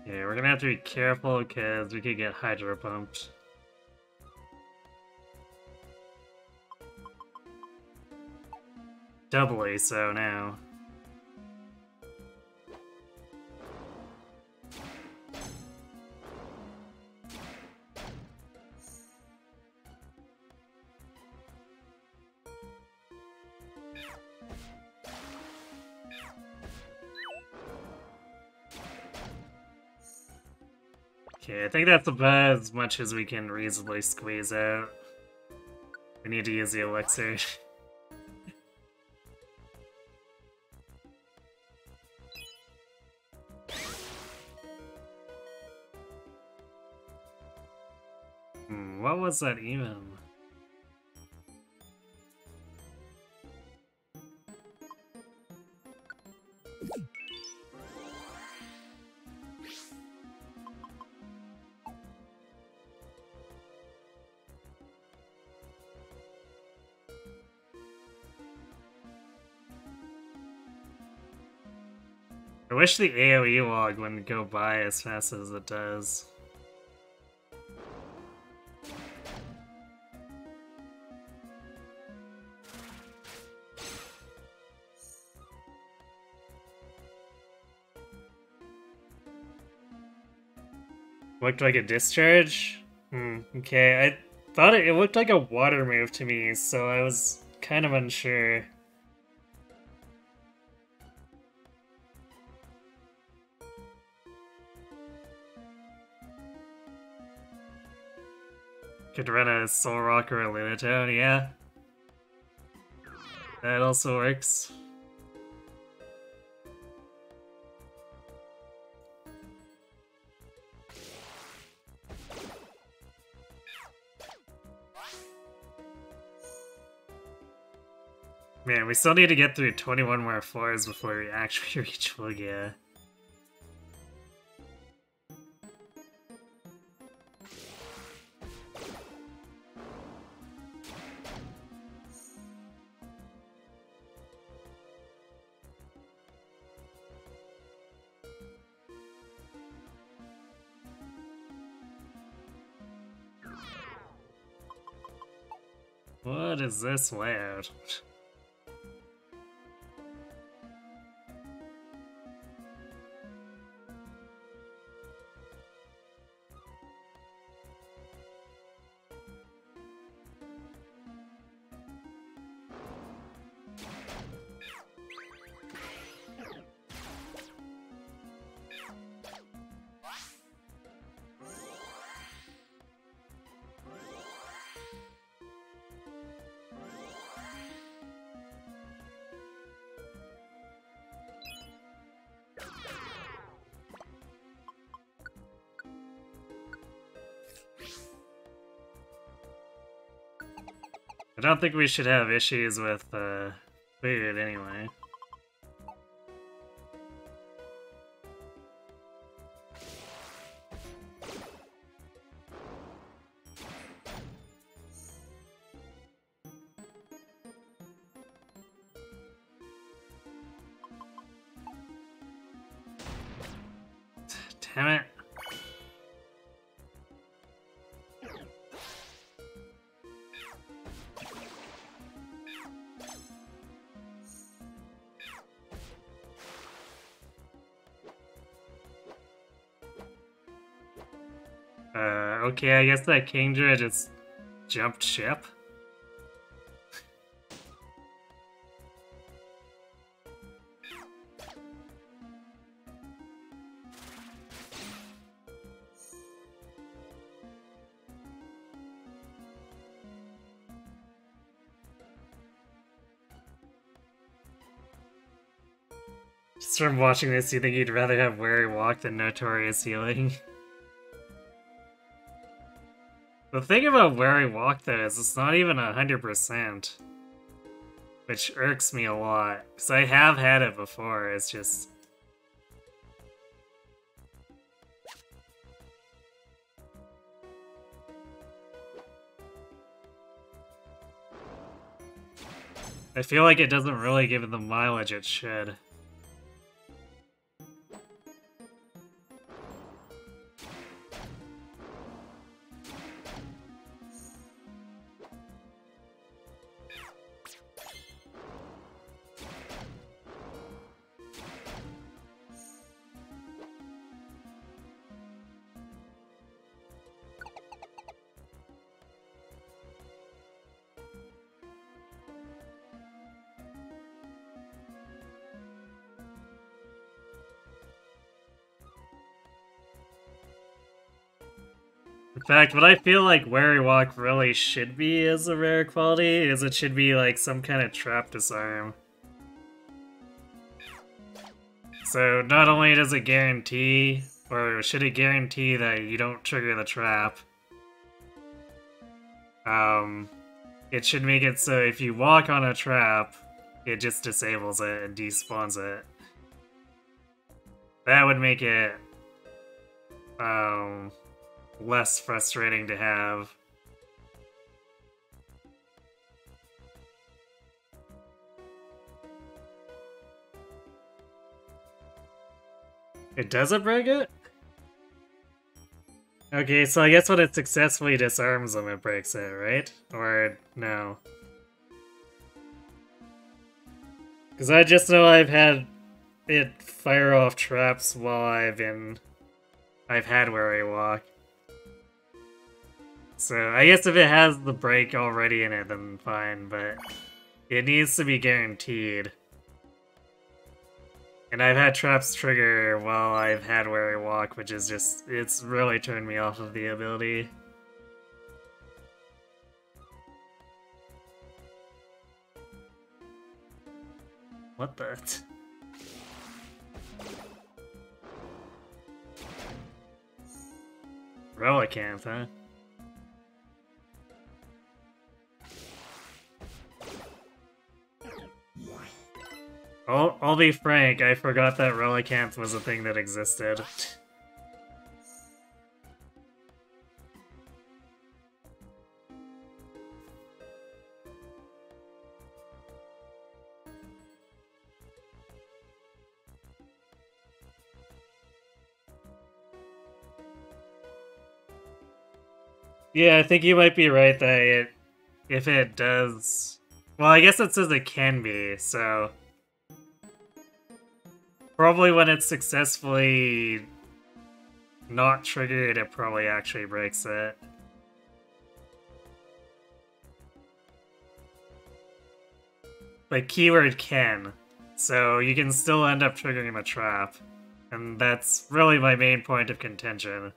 Yeah, we're gonna have to be careful because we could get hydro pumped. Doubly so now. Okay, I think that's about as much as we can reasonably squeeze out. We need to use the elixir. What was that even? I wish the AoE log wouldn't go by as fast as it does. Looked like a discharge? Okay. I thought it looked like a water move to me, so I was kind of unsure. Could run a Soul Rock or a Lunatone, yeah. That also works. Man, we still need to get through 21 more floors before we actually reach Lugia. What is this layout? I don't think we should have issues with food anyway. Damn it. Okay, I guess that Kingdra just jumped ship. Just from watching this, you think you'd rather have Wary Walk than Notorious Healing? The thing about Wary Walk, though, is it's not even 100%. Which irks me a lot, because I have had it before, it's just... I feel like it doesn't really give it the mileage it should. In fact, what I feel like Wary Walk really should be as a rare quality is it should be like some kind of trap disarm. So not only does it guarantee, or should it guarantee that you don't trigger the trap, it should make it so if you walk on a trap, it just disables it and despawns it. That would make it less frustrating to have. It doesn't break it? Okay, so I guess when it successfully disarms them, it breaks it, right? Or no? Because I just know I've had it fire off traps while I've had where I walk. So I guess if it has the break already in it, then fine, but it needs to be guaranteed. And I've had traps trigger while I've had where I walk, which is just, it's really turned me off of the ability. What the? Relicanth, huh? I'll be frank, I forgot that Relicanth was a thing that existed. Yeah, I think you might be right that if it does... Well, I guess it says it can be, so... Probably when it's successfully not triggered, it probably actually breaks it. But keyword can, so you can still end up triggering the trap. And that's really my main point of contention.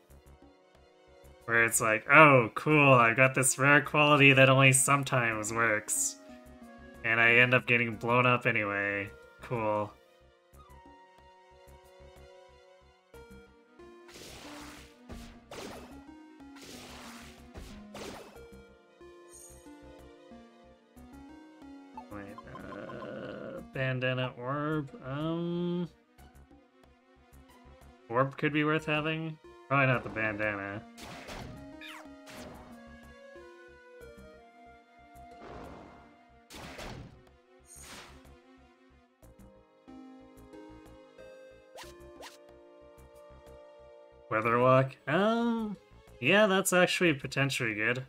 Where it's like, oh, cool, I've got this rare quality that only sometimes works. And I end up getting blown up anyway. Cool. Bandana orb. Orb could be worth having. Probably not the bandana. Weatherwalk. Yeah, that's actually potentially good.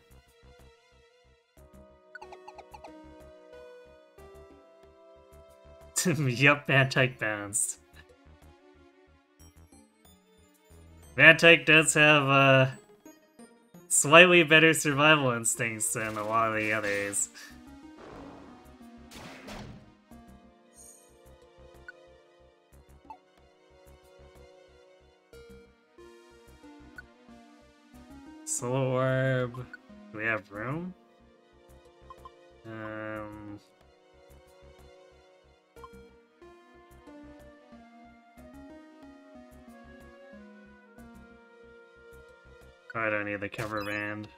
Yup, Mantike bounced. Mantike does have, slightly better survival instincts than a lot of the others. Solo orb. Do we have room? I don't need the cover band.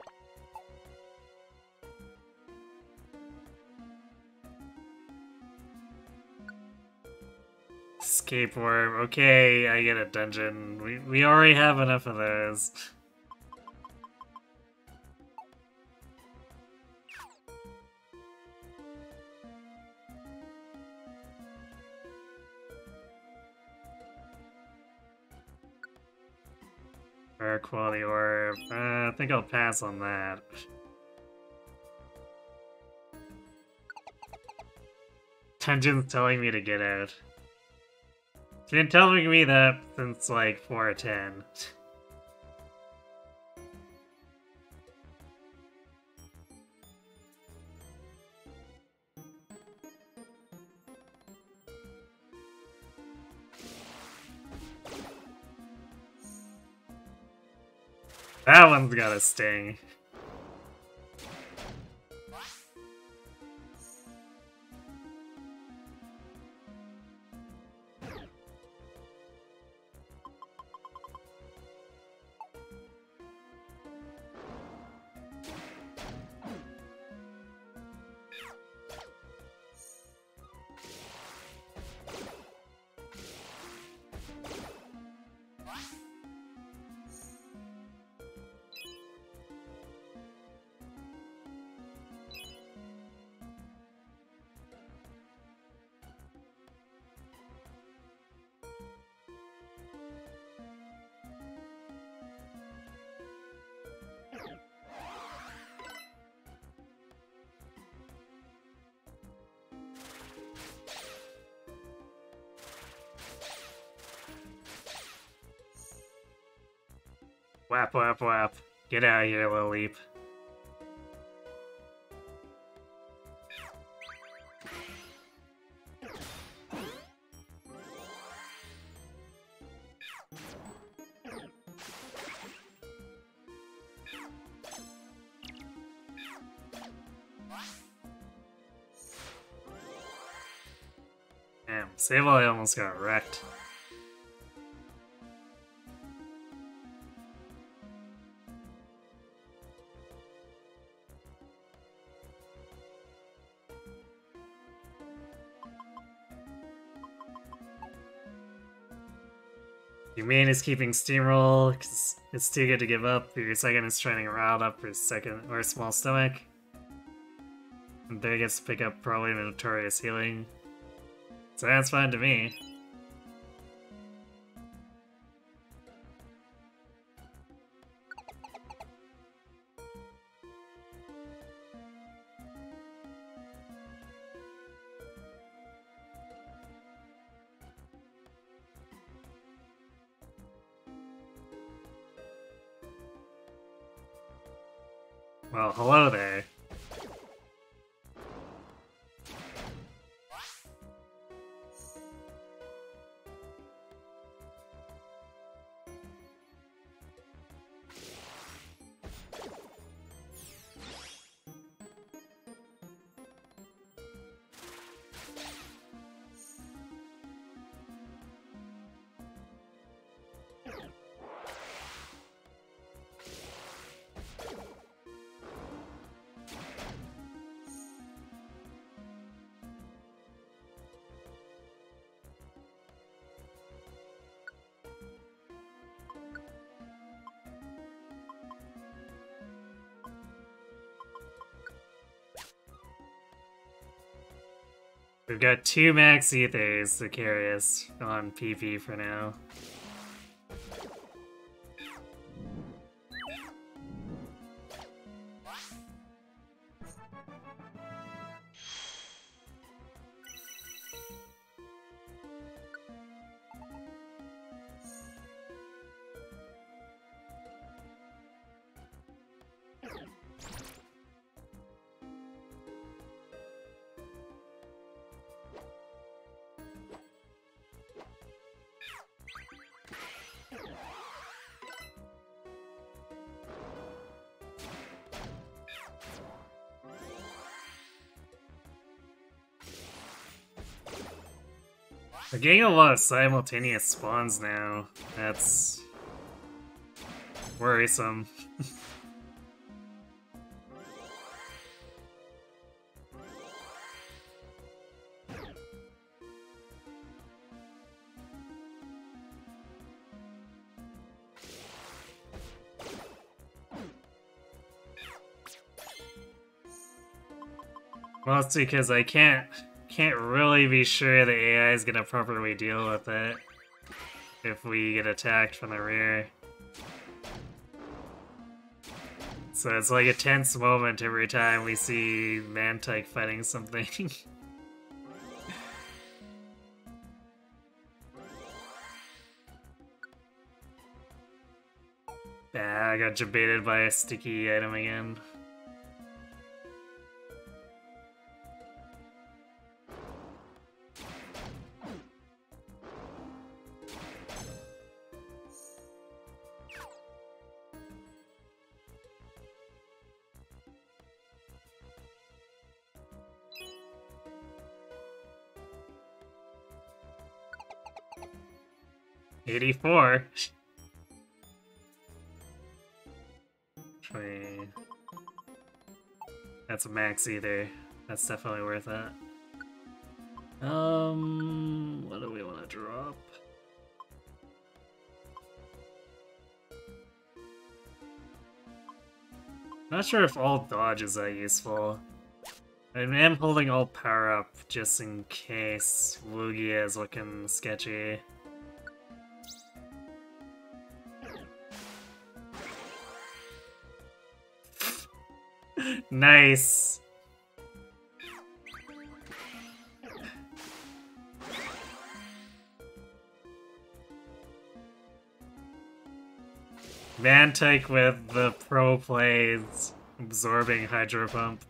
Escape orb. Okay, I get a dungeon. We already have enough of those. Rare quality orb. I think I'll pass on that. Dungeon's telling me to get out. It's been telling me that since like 4 or 10. That one's got a sting. Whap, whap, whap. Get out of here, Lil Leap. Damn, Sableye almost got wrecked. Your main is keeping Steamroll, because it's too good to give up. Your second is training Riled up for second or Small Stomach. And third gets to pick up probably Notorious Healing. So that's fine to me. Well, hello there. We've got 2 max ethers to carry us on PP for now. We're getting a lot of simultaneous spawns now. That's worrisome. Mostly because I can't really be sure the AI is gonna properly deal with it if we get attacked from the rear. So it's like a tense moment every time we see Mantike fighting something. Ah, I got jebaited by a sticky item again. $84. That's a max either. That's definitely worth it. What do we want to drop? Not sure if all dodge is that useful. I am holding all power up just in case Lugia is looking sketchy. Nice! Mantic with the pro plays absorbing Hydro Pump.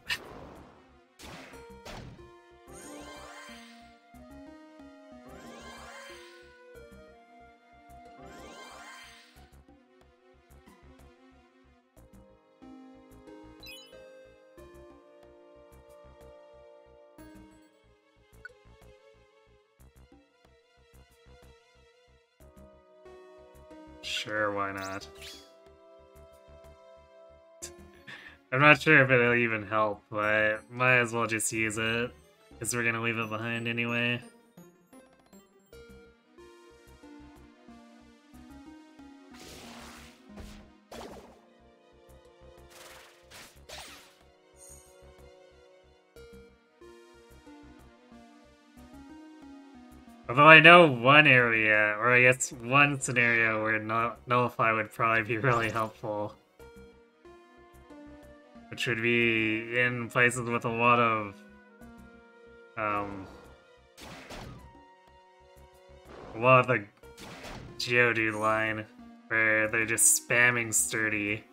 Sure, why not? I'm not sure if it'll even help, but might as well just use it, because we're gonna leave it behind anyway. Although I know one area, or I guess one scenario where Nullify would probably be really helpful. Which would be in places with a lot of, the Geodude line, where they're just spamming Sturdy.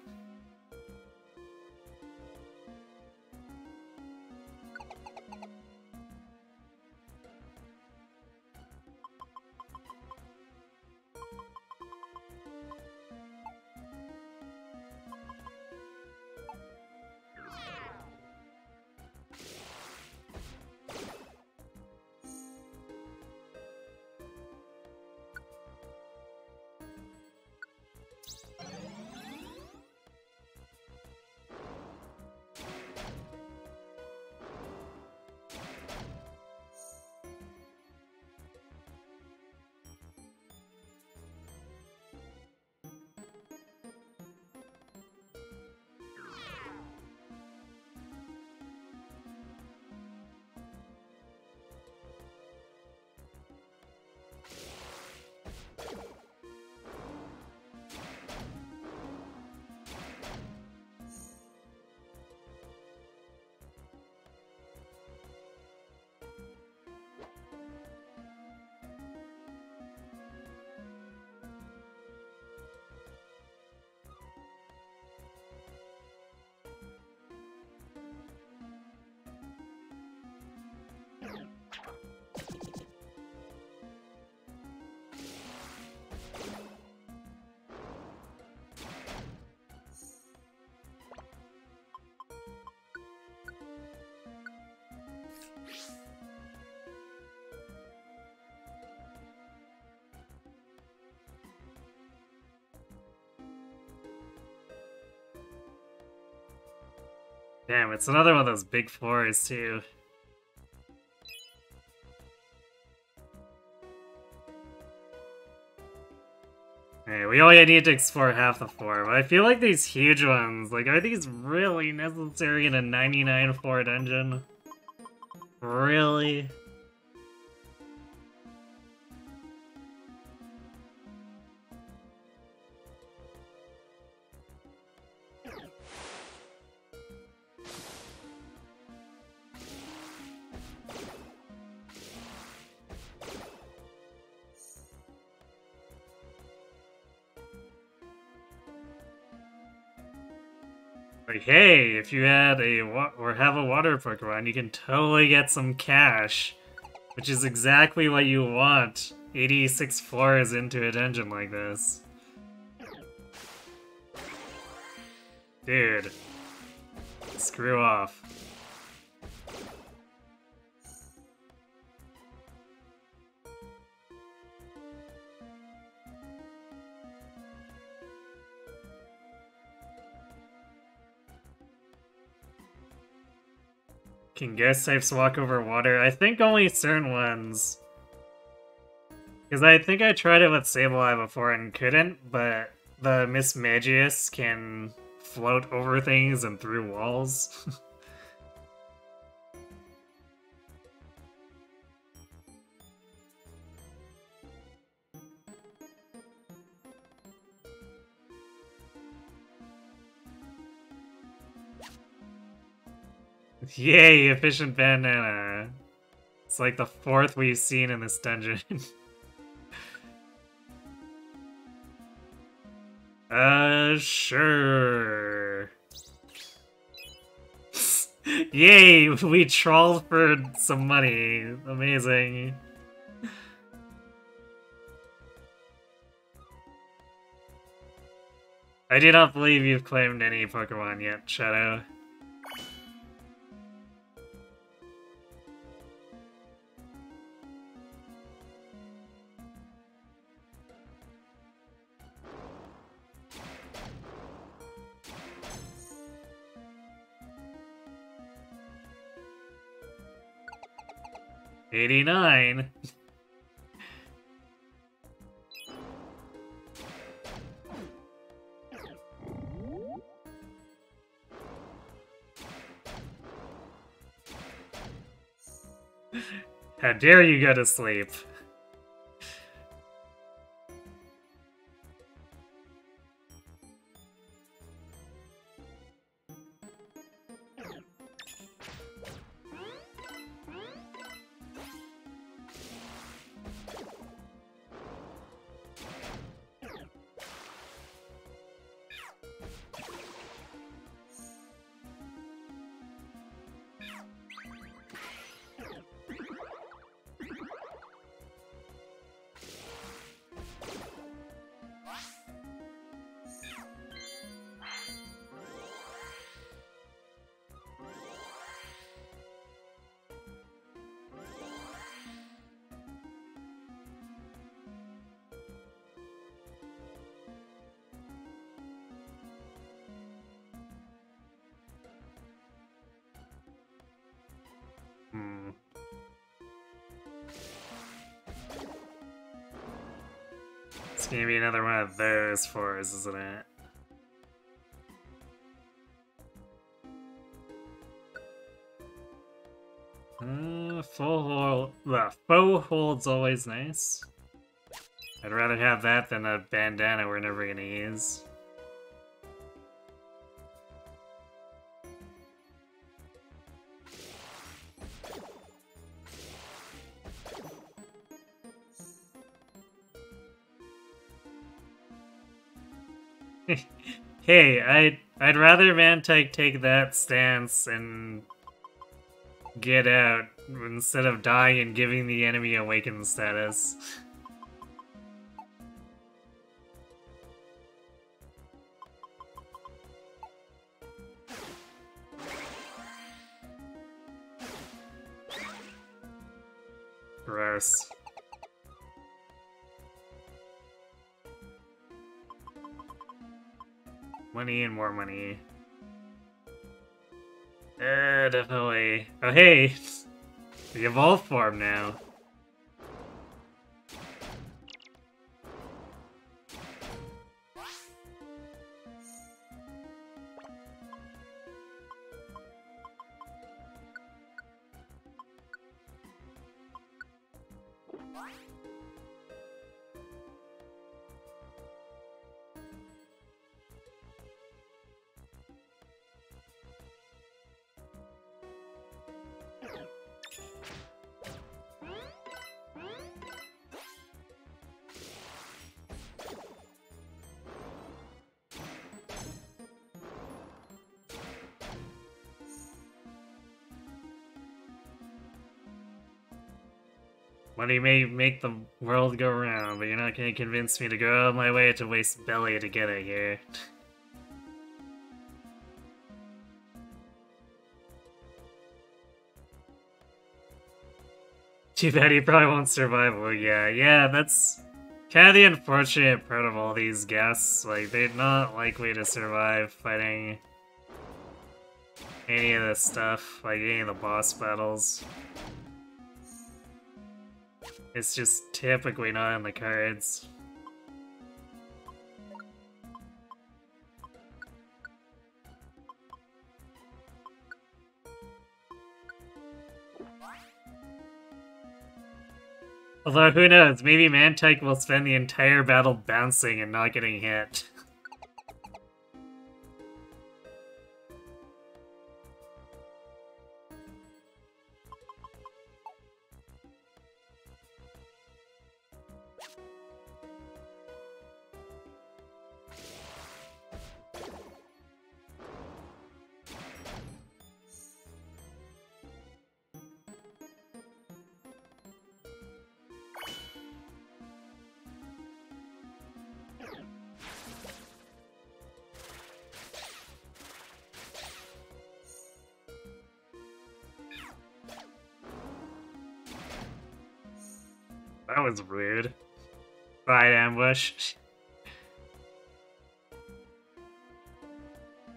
Damn, it's another one of those big fours, too. Hey, we only need to explore half the four, but I feel like these huge ones, like, are these really necessary in a 99-4 dungeon? Really? Like, hey, if you add or have a water Pokemon, you can totally get some cash, which is exactly what you want 86 floors into a dungeon like this. Dude. Screw off. Can ghost types walk over water? I think only certain ones. Because I think I tried it with Sableye before and couldn't, but the Miss Magius can float over things and through walls. Yay, efficient banana. It's like the fourth we've seen in this dungeon. Sure. Yay, we trawled for some money. Amazing. I do not believe you've claimed any Pokemon yet, Shadow. $89. How dare you go to sleep? It's gonna be another one of those for us, isn't it? Full hold. The faux hold's always nice. I'd rather have that than a bandana we're never gonna use. Hey, I'd rather Mantike take that stance and get out instead of dying and giving the enemy awakened status. Gross. Money and more money. Definitely. Oh hey! The evolved form now. Money may make the world go round, but you're not gonna convince me to go out of my way to waste belly to get it here. Too bad he probably won't survive. Well, yeah, that's kind of the unfortunate part of all these guests. Like, they're not likely to survive fighting any of this stuff, like any of the boss battles. It's just typically not in the cards. Although, who knows, maybe Mantike will spend the entire battle bouncing and not getting hit. that was rude. Side ambush.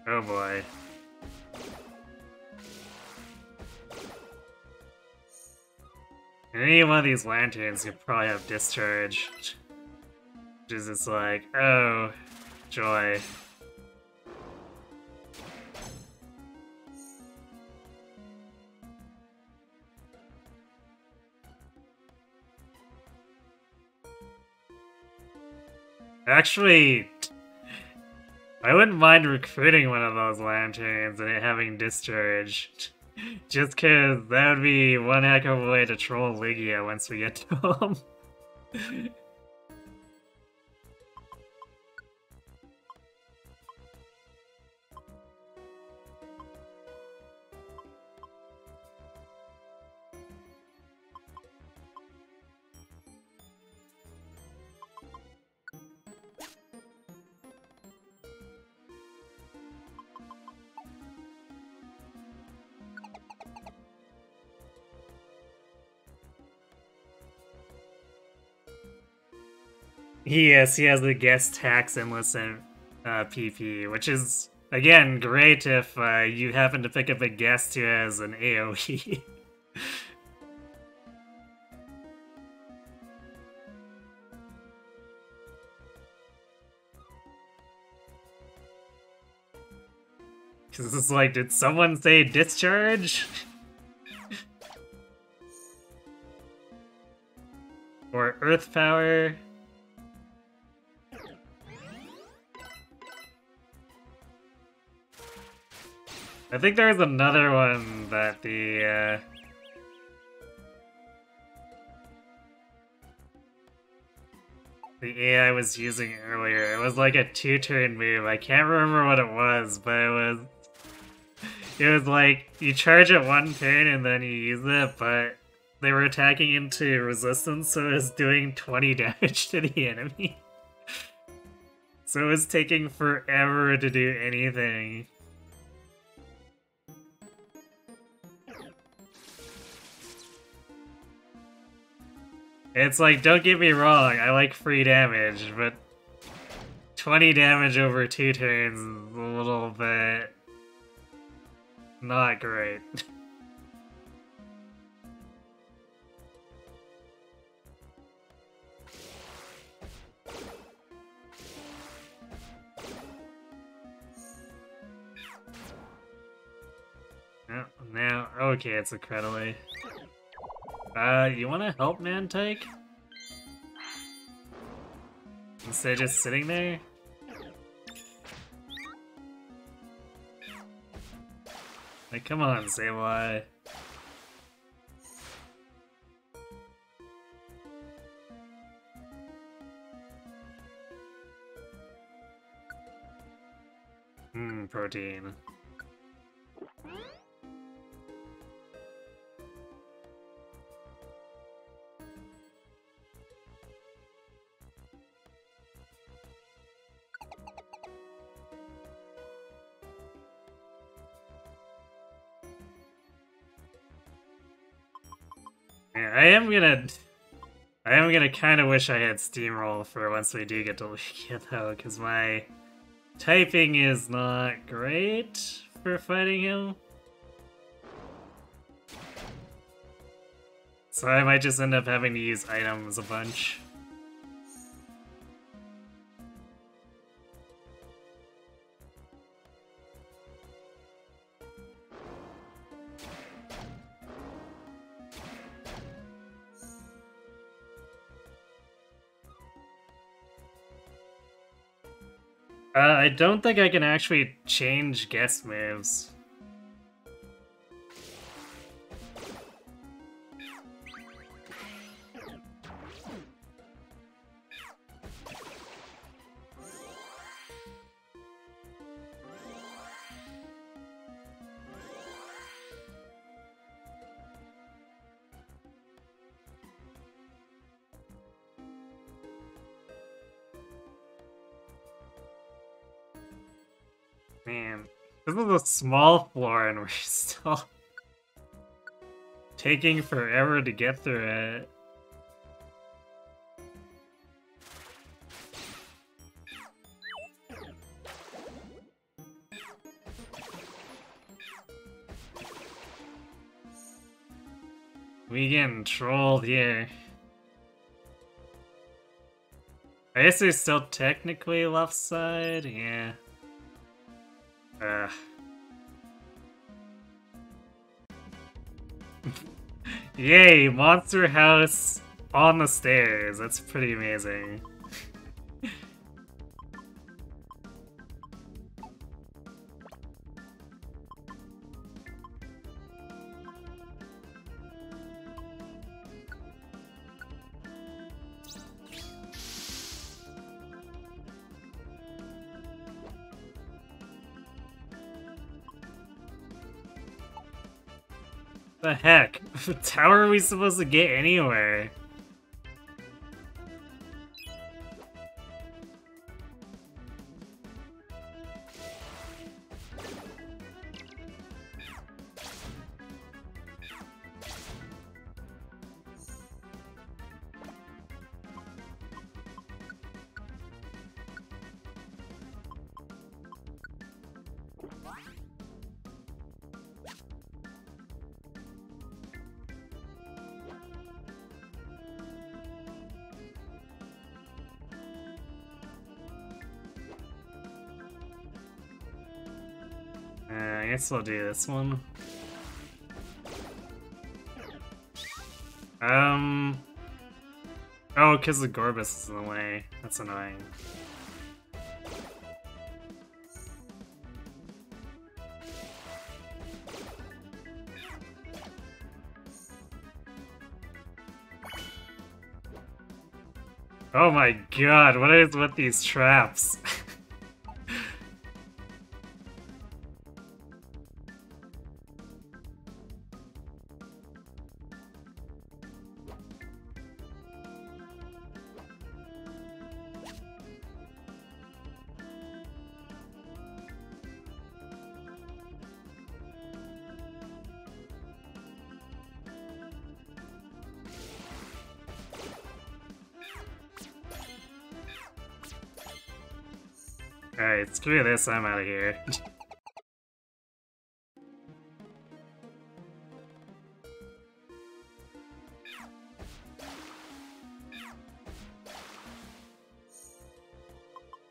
Oh boy. Any one of these lanterns could probably have discharge. Which is just like, oh, joy. Actually, I wouldn't mind recruiting one of those lanterns and it having discharge. Just cause that would be one heck of a way to troll Ligia once we get to him. Yes, he has the guest tax enlistment PP, which is, again, great if you happen to pick up a guest who has an AoE. Because it's like, did someone say discharge? Or earth power? I think there's another one that the AI was using earlier. It was like a 2-turn move. I can't remember what it was, but it was like you charge it 1 turn and then you use it, but they were attacking into resistance, so it was doing 20 damage to the enemy. So it was taking forever to do anything. It's like, don't get me wrong, I like free damage, but 20 damage over 2 turns is a little bit not great. Oh, now, okay, it's a credaway. You wanna help Mantike? Instead of just sitting there? Like, come on, say why. Protein. Yeah, I am gonna kind of wish I had Steamroll for once we do get to Lugia though, because my typing is not great for fighting him. So I might just end up having to use items a bunch. I don't think I can actually change guest moves. Man, this is a small floor and we're still taking forever to get through it. We getting trolled here. I guess they're still technically left side, yeah. Yay, Monster House on the stairs. That's pretty amazing. The heck? How are we supposed to get anywhere? I guess we'll do this one. Oh, because the Gorbis is in the way. That's annoying. Oh my god, what is with these traps? Alright, screw this, I'm out of here.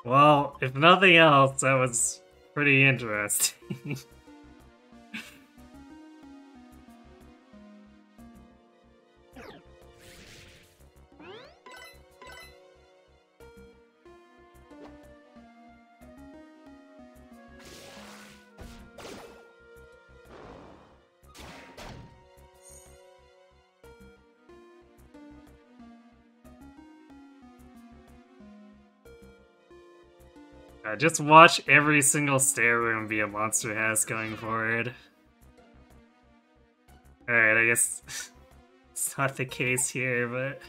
Well, if nothing else, that was pretty interesting. Just watch every single stair room be a monster house going forward. Alright, I guess it's not the case here, but...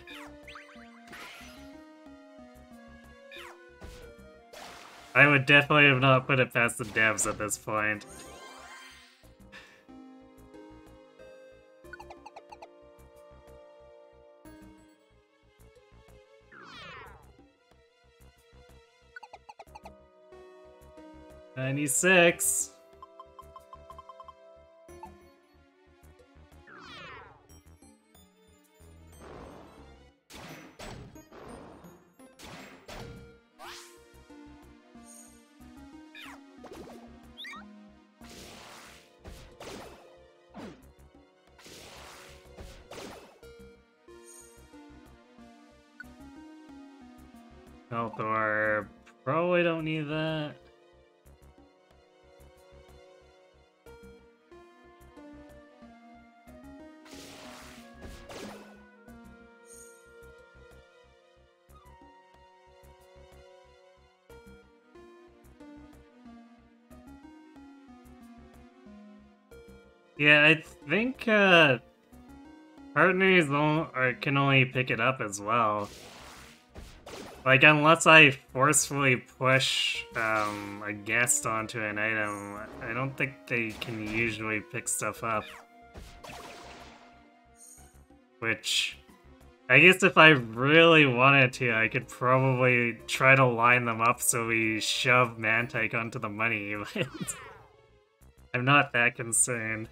I would definitely have not put it past the devs at this point. "96. Health orb. Probably don't need that. Yeah, I think partners can only pick it up as well. Like, unless I forcefully push a guest onto an item, I don't think they can usually pick stuff up. Which, I guess if I really wanted to, I could probably try to line them up so we shove Mantike onto the money, but I'm not that concerned.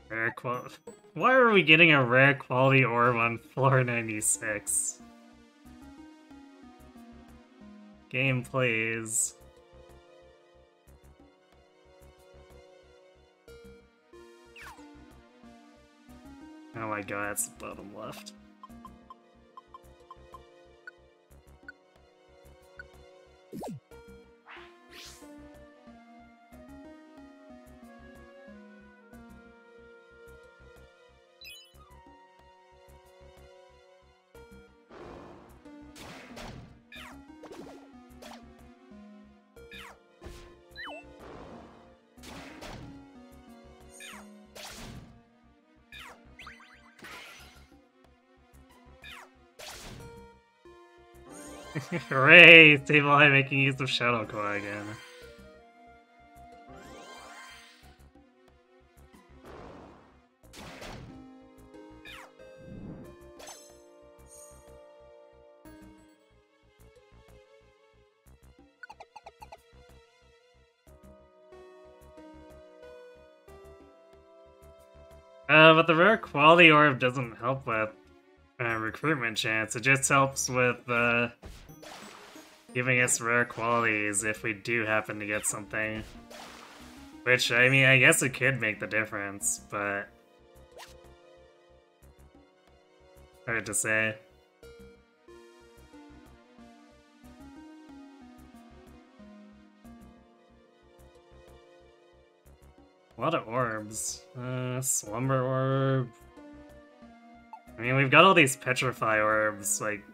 Rare quality. Why are we getting a rare quality orb on floor 96? Game plays. Oh my god, it's the bottom left. Hooray! Sableye making use of Shadow Claw again. But the rare quality orb doesn't help with recruitment chance. It just helps with giving us rare qualities if we do happen to get something. Which, I mean, I guess it could make the difference, but hard to say. A lot of orbs. Slumber orb. I mean, we've got all these Petrify orbs, like,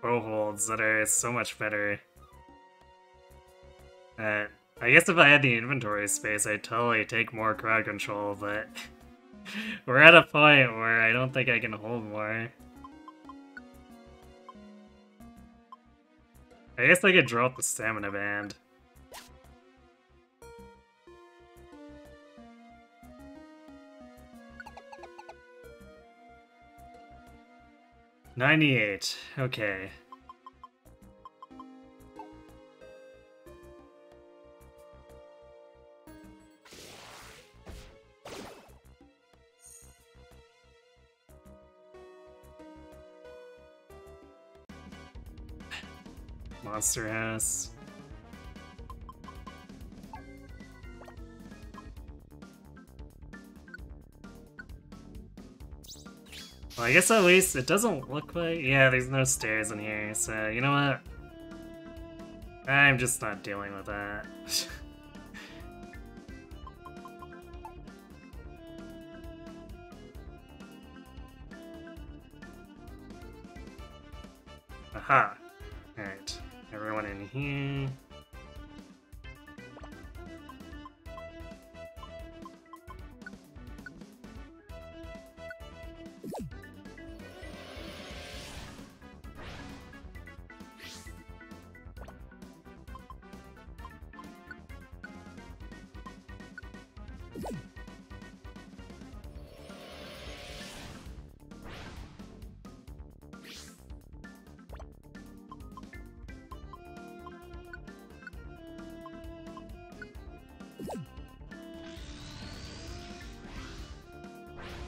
holds that are so much better. I guess if I had the inventory space, I'd totally take more crowd control, but we're at a point where I don't think I can hold more. I guess I could drop the stamina band. $98. Okay. Monster House. Well, I guess at least it doesn't look like... Yeah, there's no stairs in here, so you know what? I'm just not dealing with that. Aha! Alright, everyone in here.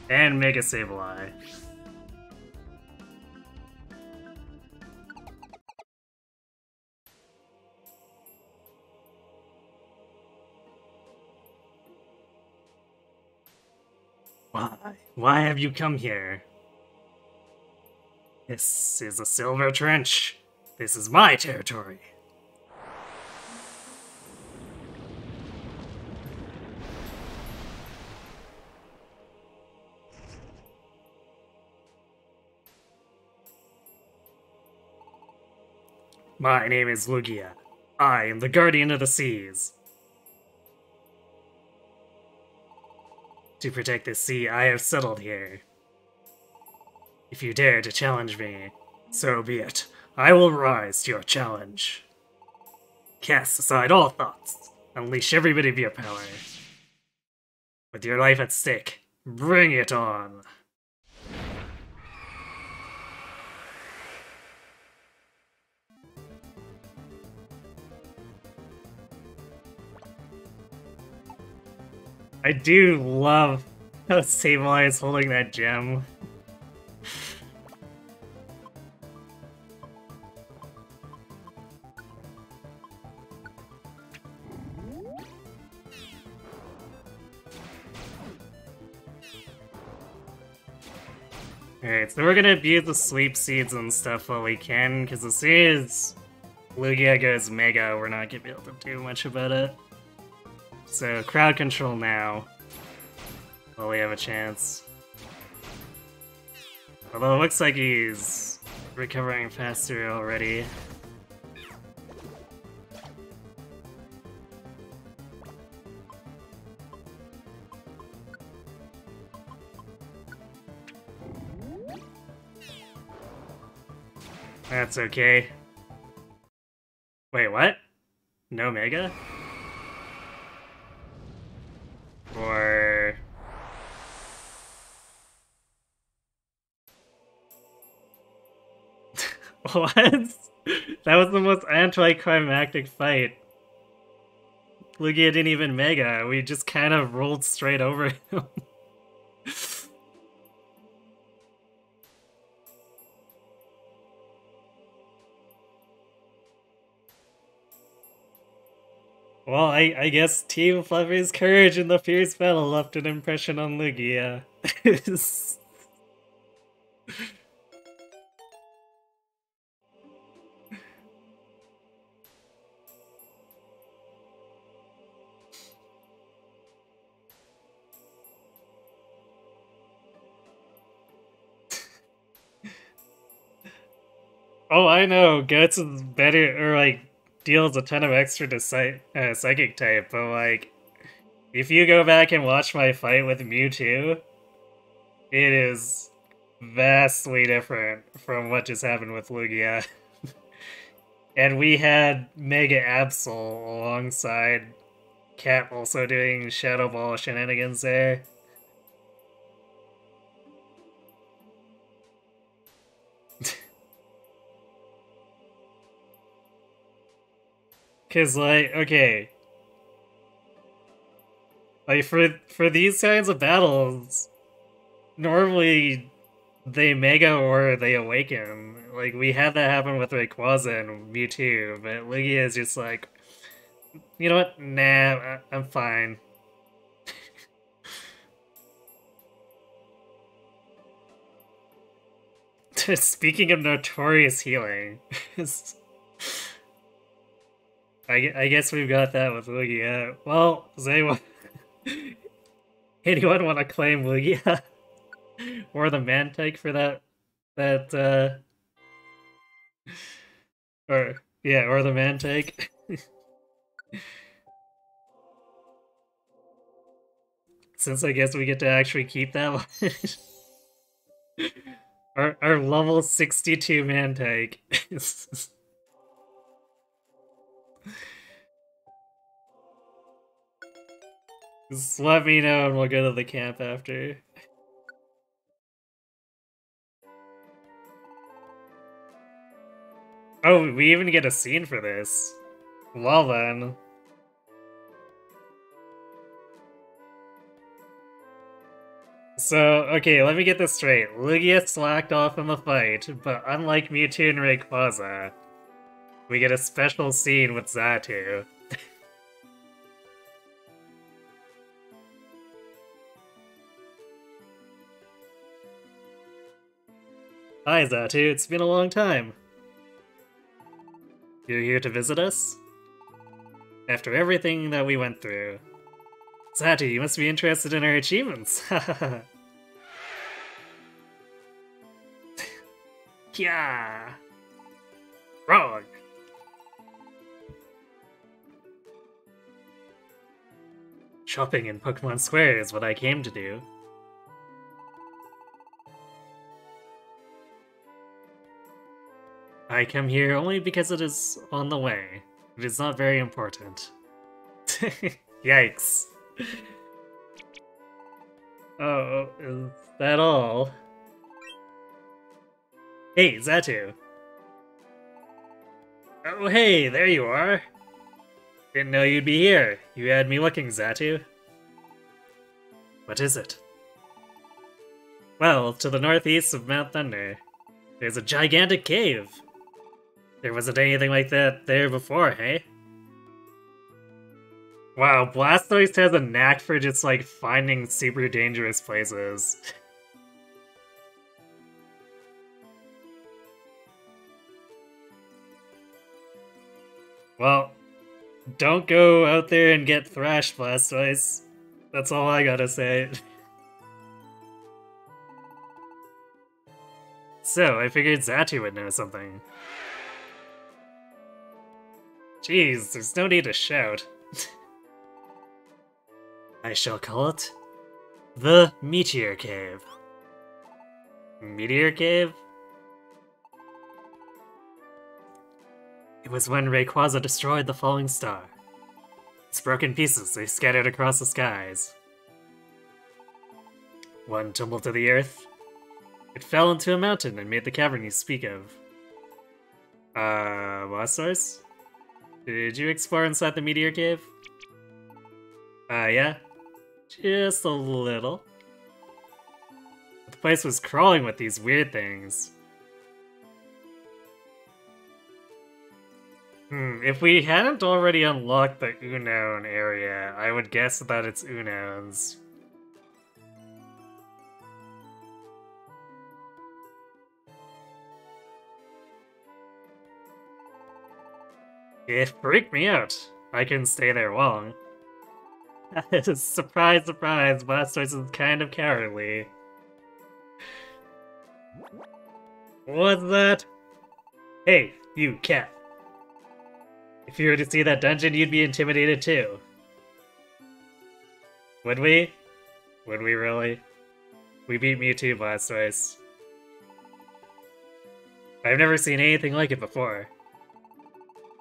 And Mega Sableye. Why? Why have you come here? This is a Silver Trench. This is my territory. My name is Lugia. I am the Guardian of the Seas. To protect the sea, I have settled here. If you dare to challenge me, so be it. I will rise to your challenge. Cast aside all thoughts. Unleash every bit of your power. With your life at stake, bring it on. I do love Sableye is holding that gem. Alright, so we're gonna abuse the sleep seeds and stuff while we can, because as soon as Lugia goes Mega, we're not gonna be able to do much about it. So, crowd control now, while we have a chance. Although it looks like he's recovering faster already. That's okay. Wait, what? No Mega? Or... What? That was the most anticlimactic fight. Lugia didn't even Mega, we just kind of rolled straight over him. Well, I guess Team Fluffy's courage in the fierce battle left an impression on Lugia. Oh, I know, Guts is better, or like, deals a ton of extra to Psychic type, but like, if you go back and watch my fight with Mewtwo, it is vastly different from what just happened with Lugia. And we had Mega Absol alongside Cap also doing Shadow Ball shenanigans there. Cause like, okay. Like for these kinds of battles, normally they Mega or they Awaken. Like we had that happen with Rayquaza and Mewtwo, but Lugia is just like, you know what? Nah, I'm fine. Speaking of notorious healing, I guess we've got that with Lugia. Well, does anyone want to claim Lugia or the Mantike for that or yeah, or the Mantike? Since I guess we get to actually keep that one. Our level 62 Mantike. Just let me know and we'll go to the camp after. Oh, we even get a scene for this. Well then. So, okay, let me get this straight. Lugia slacked off in the fight, but unlike Mewtwo and Rayquaza, we get a special scene with Xatu. Hi Xatu, it's been a long time. You're here to visit us? After everything that we went through. Xatu, you must be interested in our achievements. Yeah. Wrong. Shopping in Pokemon Square is what I came to do. I come here only because it is on the way. It is not very important. Yikes. Oh, is that all? Hey, Xatu. Oh, hey, there you are. Didn't know you'd be here. You had me looking, Xatu. What is it? Well, to the northeast of Mount Thunder, there's a gigantic cave. There wasn't anything like that there before, hey? Wow, Blastoise has a knack for just, like, finding super dangerous places. Well, don't go out there and get thrashed, Blastoise. That's all I gotta say. So, I figured Zatu would know something. Jeez, there's no need to shout. I shall call it the Meteor Cave. Meteor Cave? It was when Rayquaza destroyed the falling star. Its broken pieces they scattered across the skies. One tumbled to the earth. It fell into a mountain and made the cavern you speak of. Blastoise? Did you explore inside the Meteor Cave? Yeah. Just a little. The place was crawling with these weird things. If we hadn't already unlocked the Unown area, I would guess that it's Unown's. It freaked me out. I couldn't stay there long. Surprise, surprise, Blastoise is kind of cowardly. What's that? Hey, you cat. If you were to see that dungeon, you'd be intimidated too. Would we? Would we really? We beat Mewtwo, Blastoise. I've never seen anything like it before.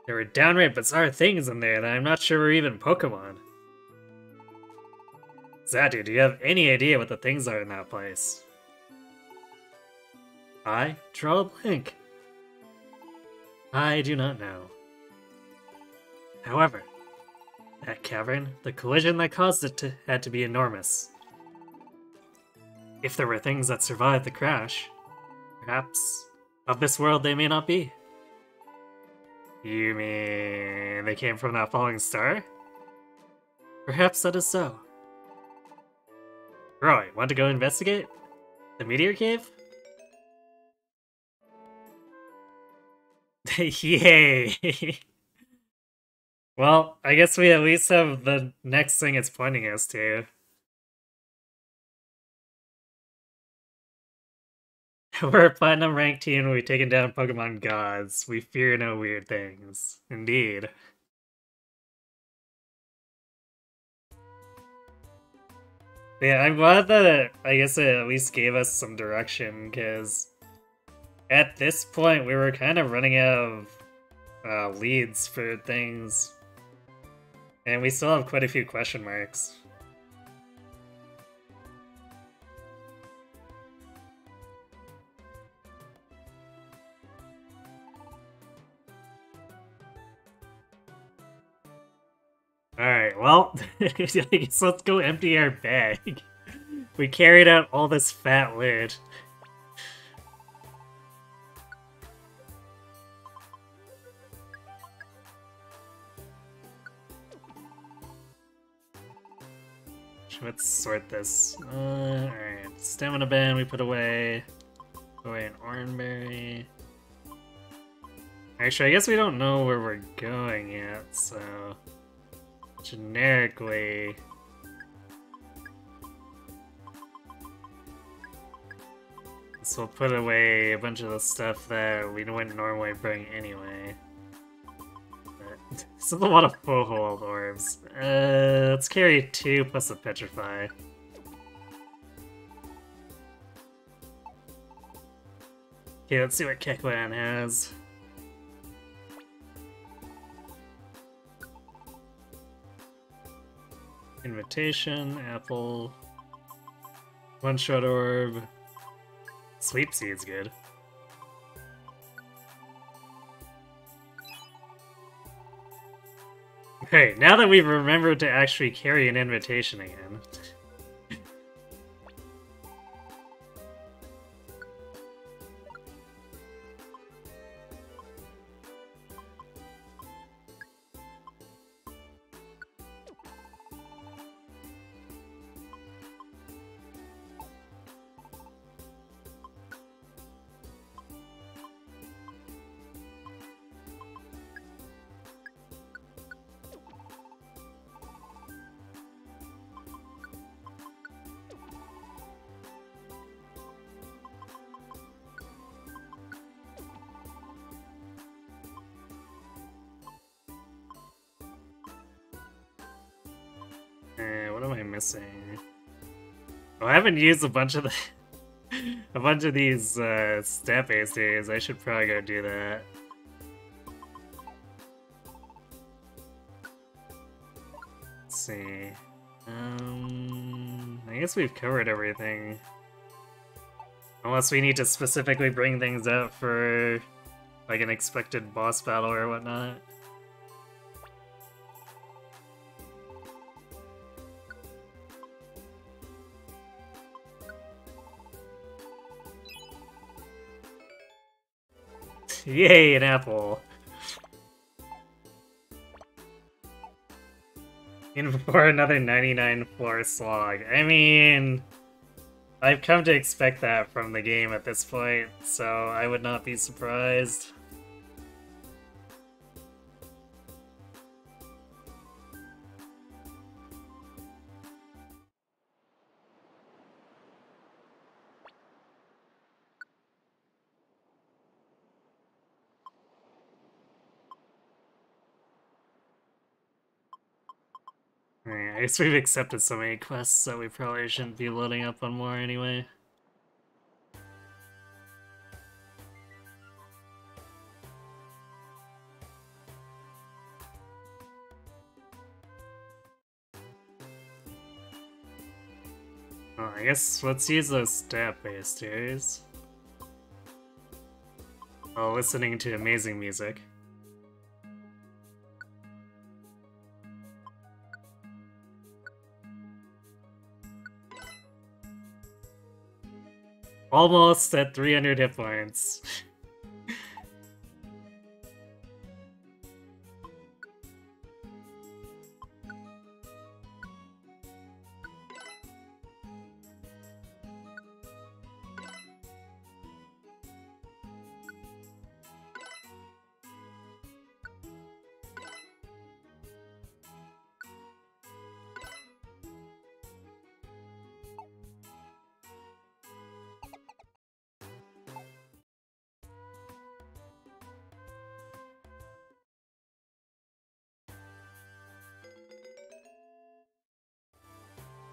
There were downright bizarre things in there that I'm not sure were even Pokemon. Zatu, do you have any idea what the things are in that place? I draw a blank. I do not know. However, that cavern, the collision that caused it had to be enormous. If there were things that survived the crash, perhaps of this world they may not be. You mean they came from that falling star? Perhaps that is so. Roy, want to go investigate? The Meteor Cave? Yay! Well, I guess we at least have the next thing it's pointing us to. We're a platinum ranked team and we've taken down Pokemon gods. We fear no weird things. Indeed. Yeah, I'm glad that I guess it at least gave us some direction, because at this point we were kind of running out of leads for things. And we still have quite a few question marks. Alright, well, I guess let's go empty our bag. We carried out all this fat loot. Let's sort this. Alright, stamina band we put away. Put away an oranberry. Actually, I guess we don't know where we're going yet, so generically so we'll put away a bunch of the stuff that we wouldn't normally bring anyway. But this is a lot of full-hold orbs. Let's carry 2 plus a Petrify. Okay, let's see what Kecleon has. Invitation, Apple, One-Shot Orb, Sleep Seed's good. Okay, now that we've remembered to actually carry an invitation again. I missing? Oh, I haven't used a bunch of these stat-based days. I should probably go do that. Let's see. I guess we've covered everything. Unless we need to specifically bring things up for like an expected boss battle or whatnot. Yay, an apple! In for another 99 floor slog. I mean, I've come to expect that from the game at this point, so I would not be surprised. I guess we've accepted so many quests that we probably shouldn't be loading up on more anyway. Oh, I guess let's use those stat-based days. While listening to amazing music. Almost at 300 hit points.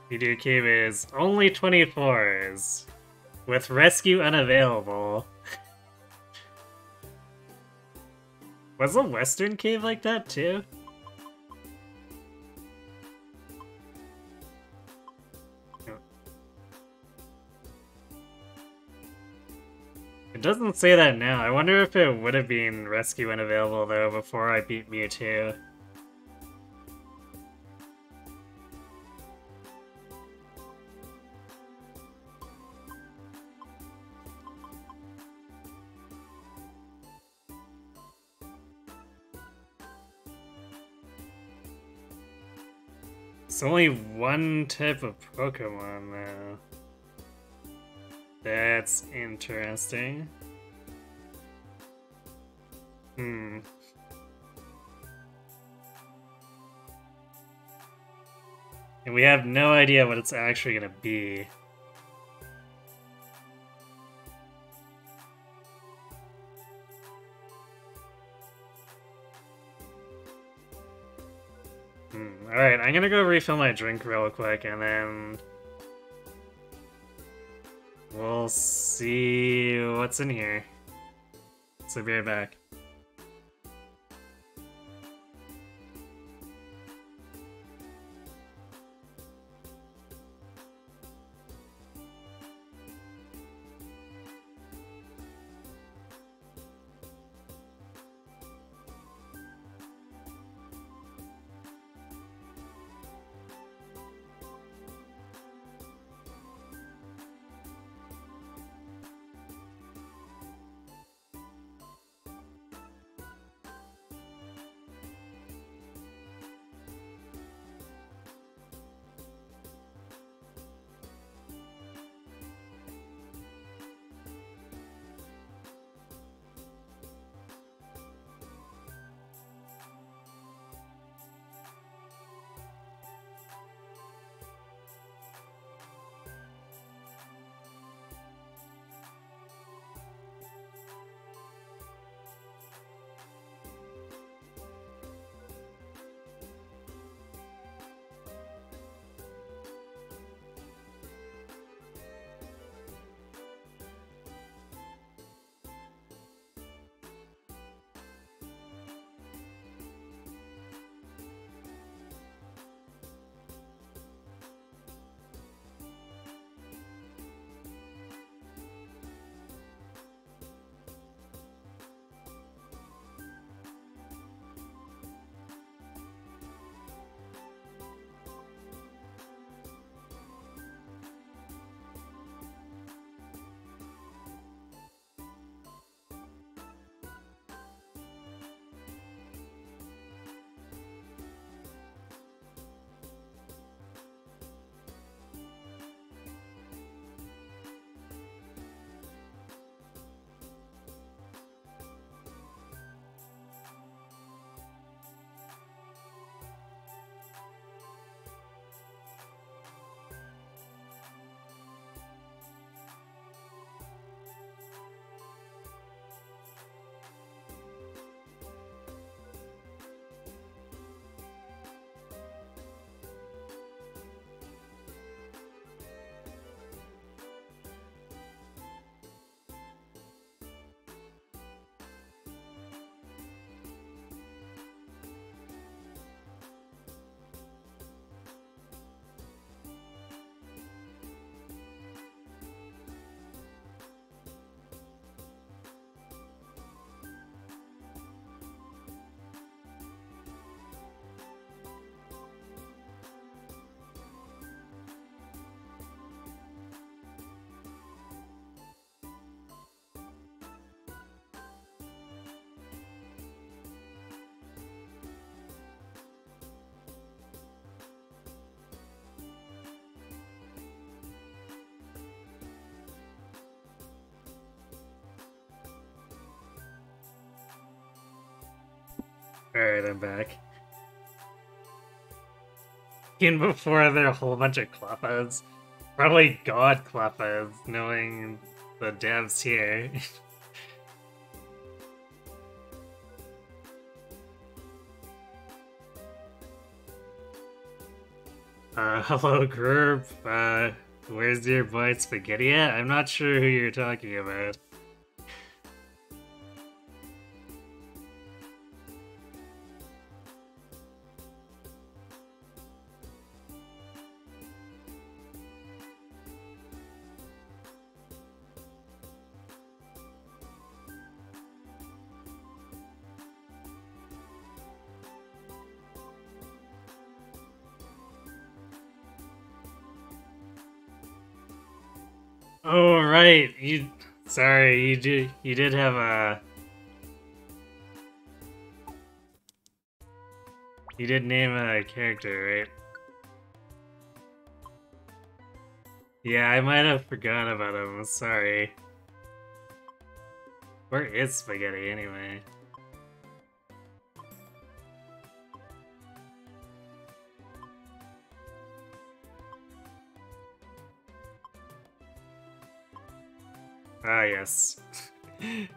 Video Cave is only 24s, with rescue unavailable. Was a Western Cave like that too? It doesn't say that now. I wonder if it would have been rescue unavailable though before I beat Mewtwo. It's only one type of Pokemon, though. That's interesting. And we have no idea what it's actually gonna be. Alright, I'm gonna go refill my drink real quick, and then we'll see what's in here. So be right back. Alright, I'm back. Even before there are a whole bunch of Clefas. Probably God Clefas, knowing the devs here. Hello group, where's your boy Spaghetti at? I'm not sure who you're talking about. Oh right, sorry, you did have a you did name a character, right? Yeah, I might have forgotten about him, sorry. Where is Spaghetti anyway? Ah yes.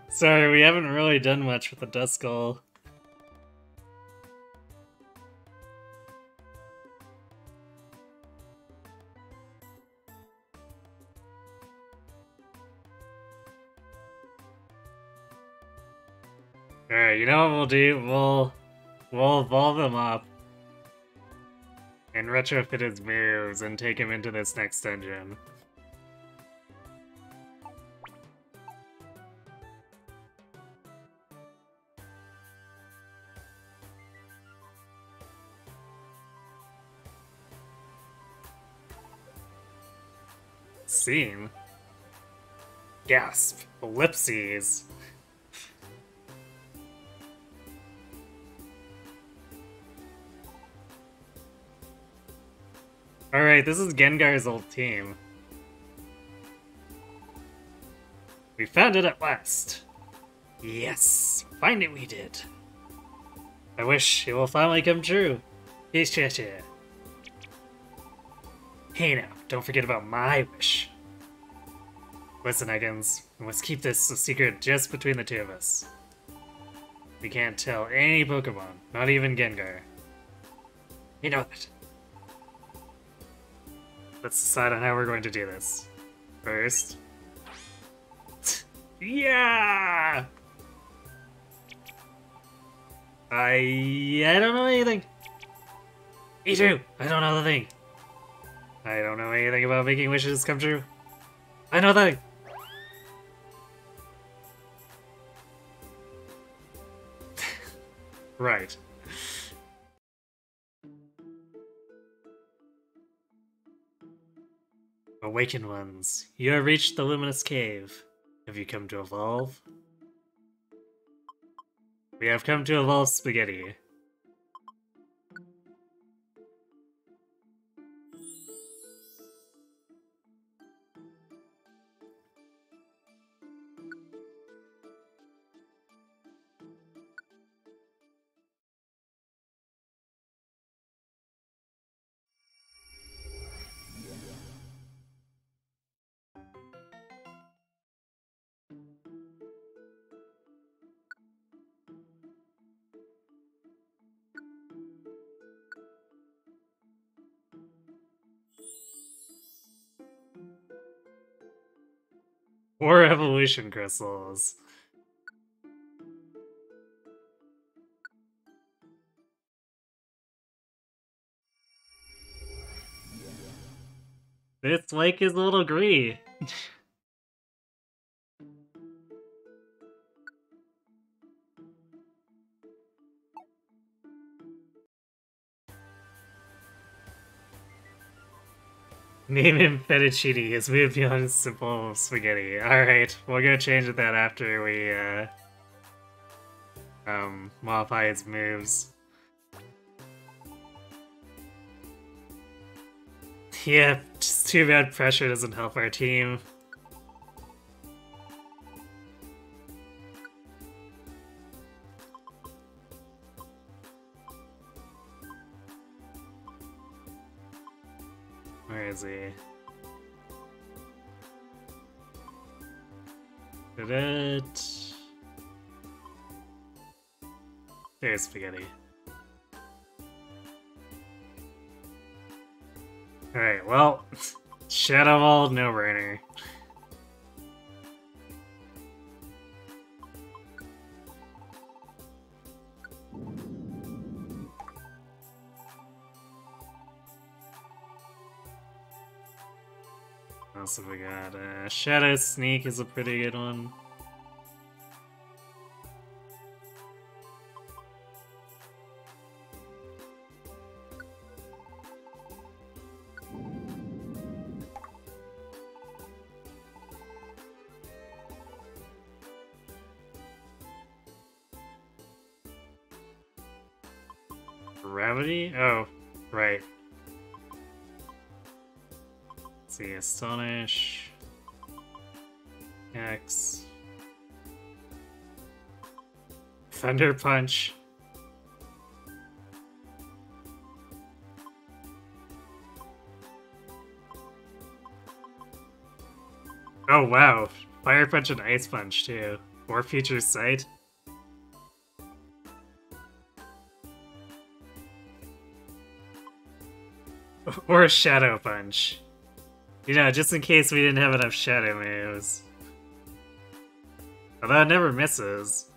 Sorry, we haven't really done much with the Duskull. Alright, you know what we'll do? We'll evolve him up and retrofit his moves and take him into this next dungeon. Scene? Gasp. Ellipses. Alright, this is Gengar's old team. We found it at last. Yes, find it we did. I wish it will finally come true. Here's Cheshire. Hey now, don't forget about my wish. Listen, Eggins, we must keep this a secret just between the two of us. We can't tell any Pokemon, not even Gengar. You know that. Let's decide on how we're going to do this. First... yeah! I don't know anything. Me too. I don't know the thing. I don't know anything about making wishes come true. I know that. Right. Awakened ones, you have reached the luminous cave. Have you come to evolve? We have come to evolve Spaghetti. Or evolution crystals. This lake is a little green. Name him Fettuccine. His move beyond simple spaghetti. Alright, we'll go change that after we, modify his moves. Yeah, just too bad pressure doesn't help our team. is he? Did it? There's spaghetti. Alright, well, Shadow Ball, no-brainer. What else have we got? Shadow Sneak is a pretty good one. Gravity? Oh, right. Let's see, Astonish. X. Thunder Punch. Oh wow, Fire Punch and Ice Punch too. Or Future Sight. Or a Shadow Punch. You know, just in case we didn't have enough Shadow moves. Although it never misses.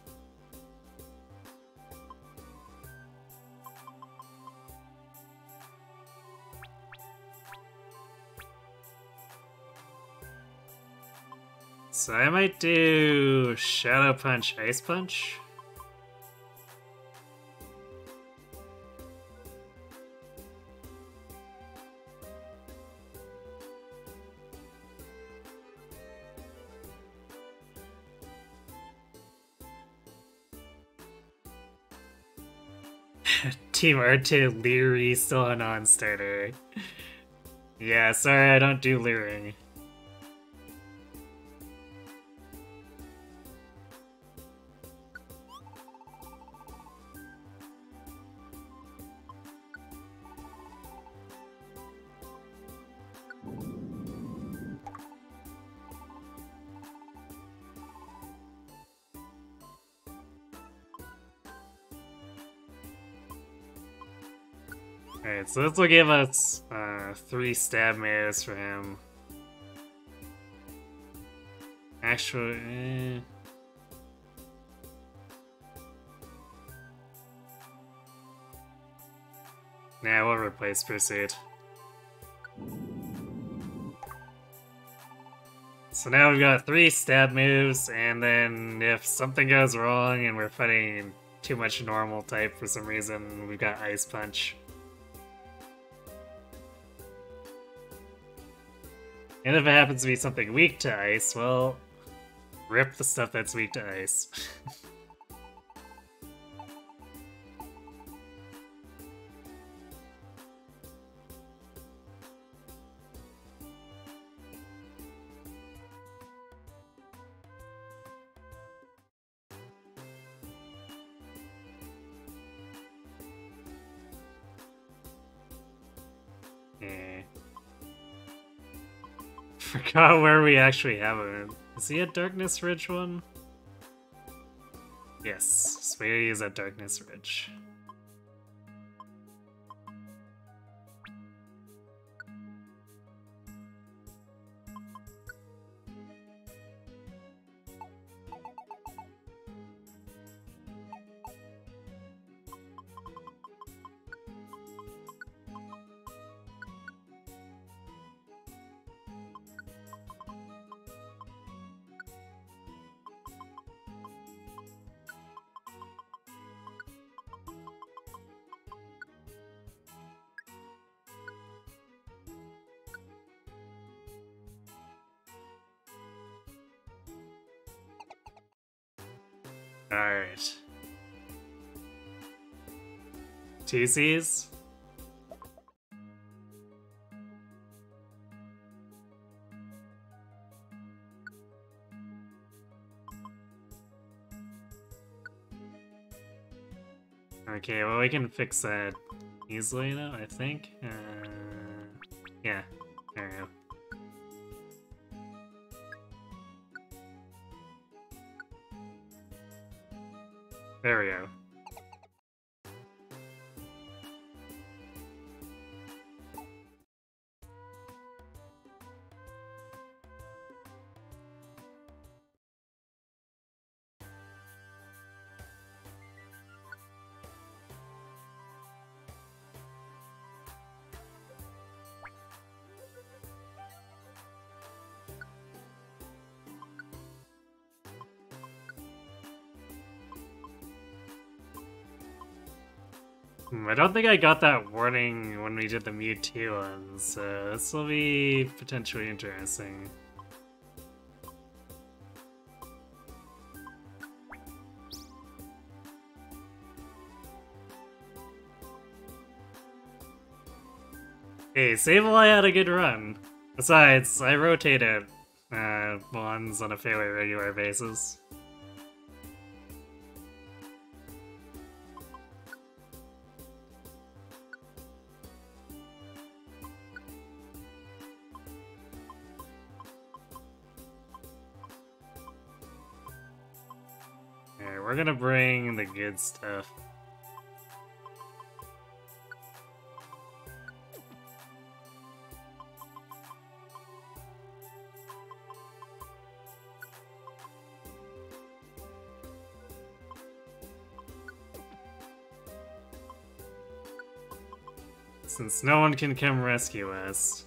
So I might do Shadow Punch, Ice Punch. Team R2 Leary still a non-starter. Yeah, sorry I don't do Leering. Alright, so this will give us 3 stab moves for him. Actually, nah, we'll replace Pursuit. So now we've got 3 stab moves, and then if something goes wrong and we're fighting too much normal type for some reason, we've got Ice Punch. And if it happens to be something weak to ice, well, rip the stuff that's weak to ice. Yeah. Forgot where we actually have him. Is he a Darkness Ridge one? Yes, Spaghetti is at Darkness Ridge. Alright. 2 C's? Okay, well we can fix that easily now, I think. Yeah. There we go. I don't think I got that warning when we did the Mewtwo one, so this will be potentially interesting. Hey, Sableye had a good run. Besides, I rotated ones on a fairly regular basis. Alright, we're gonna bring the good stuff. Since no one can come rescue us,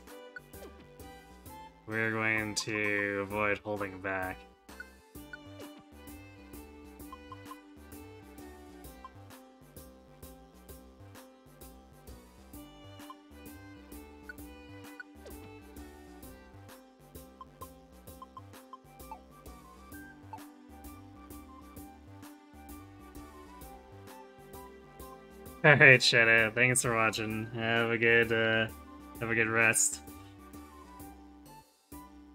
we're going to avoid holding back. Alright, Shadow, thanks for watching. Have a good rest.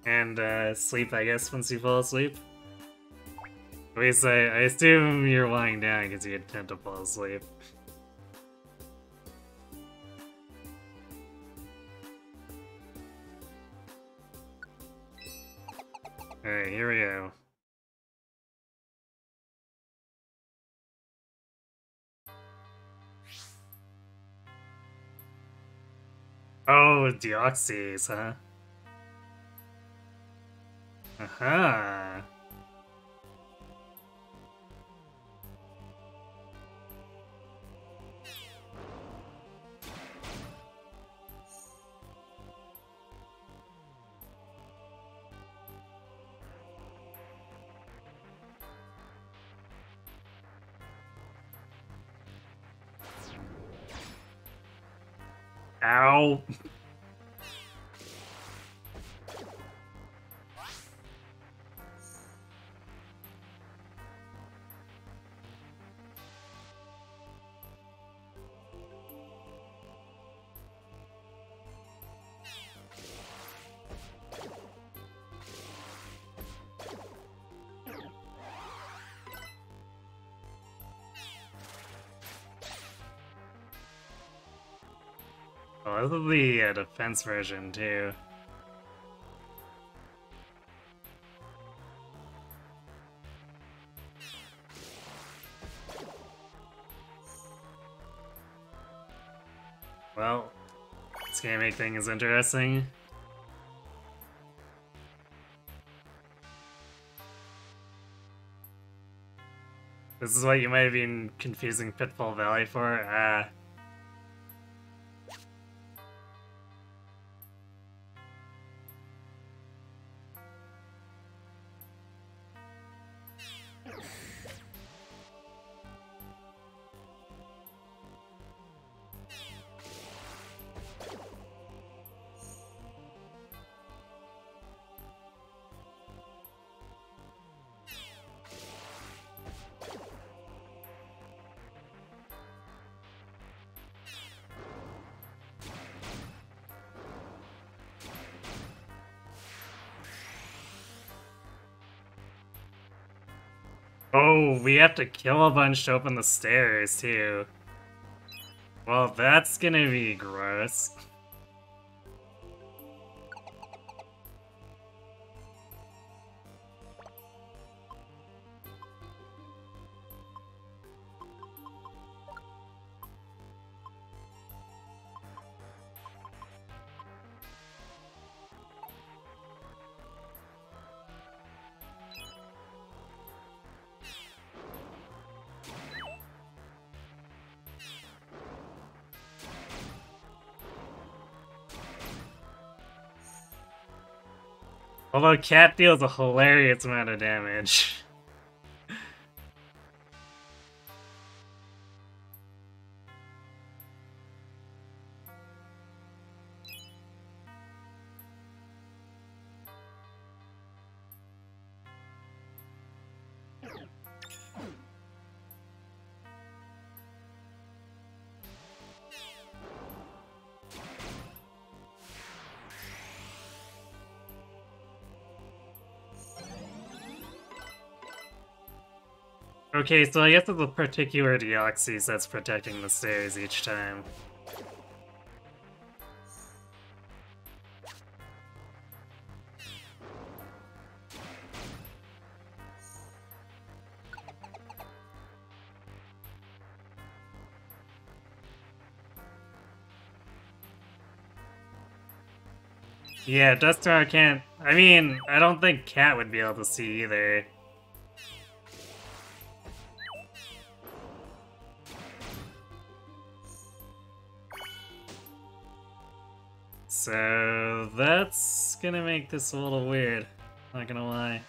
And, sleep, I guess, once you fall asleep. At least I assume you're lying down because you intend to fall asleep. Alright, here we go. Oh, Deoxys, huh? Aha! Ow! Oh, this is the defense version, too. Well, it's gonna make things interesting. This is what you might have been confusing Pitfall Valley for? Oh, we have to kill a bunch to open the stairs, too. Well, that's gonna be gross. Although Cat deals a hilarious amount of damage. Okay, so I guess it's a particular Deoxys that's protecting the stairs each time. Yeah, Dustar can't... I mean, I don't think Cat would be able to see either. So that's gonna make this a little weird, not gonna lie.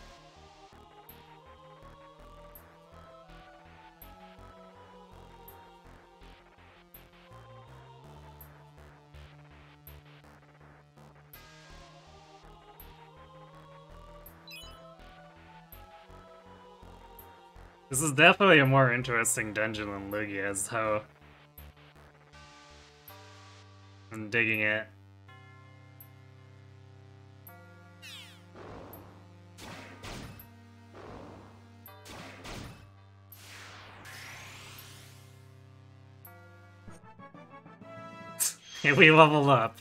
This is definitely a more interesting dungeon than Lugia's, though. I'm digging it. We leveled up.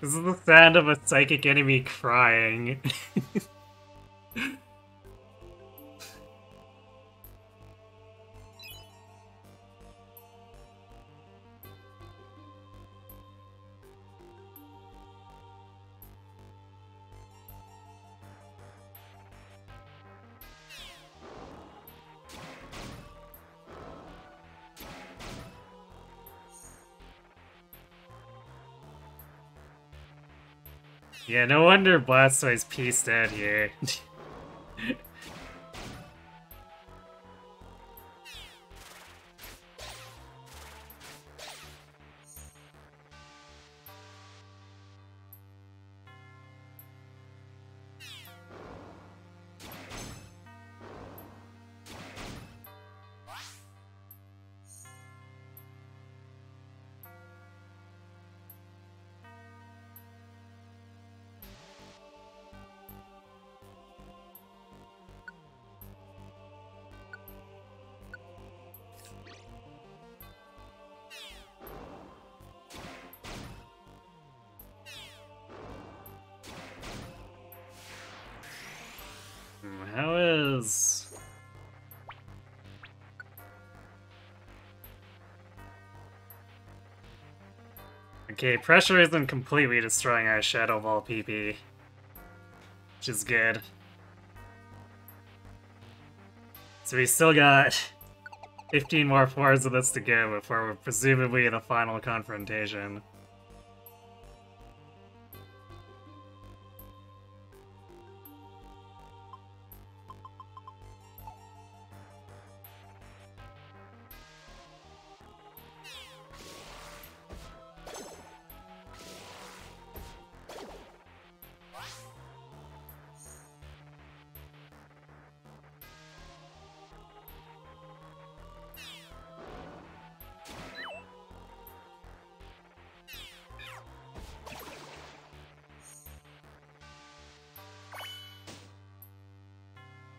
This is the sound of a psychic enemy crying. Yeah, no wonder Blastoise pieced out here. How is... Okay, pressure isn't completely destroying our Shadow Ball PP, which is good. So we still got 15 more floors of this to go before we're presumably the final confrontation.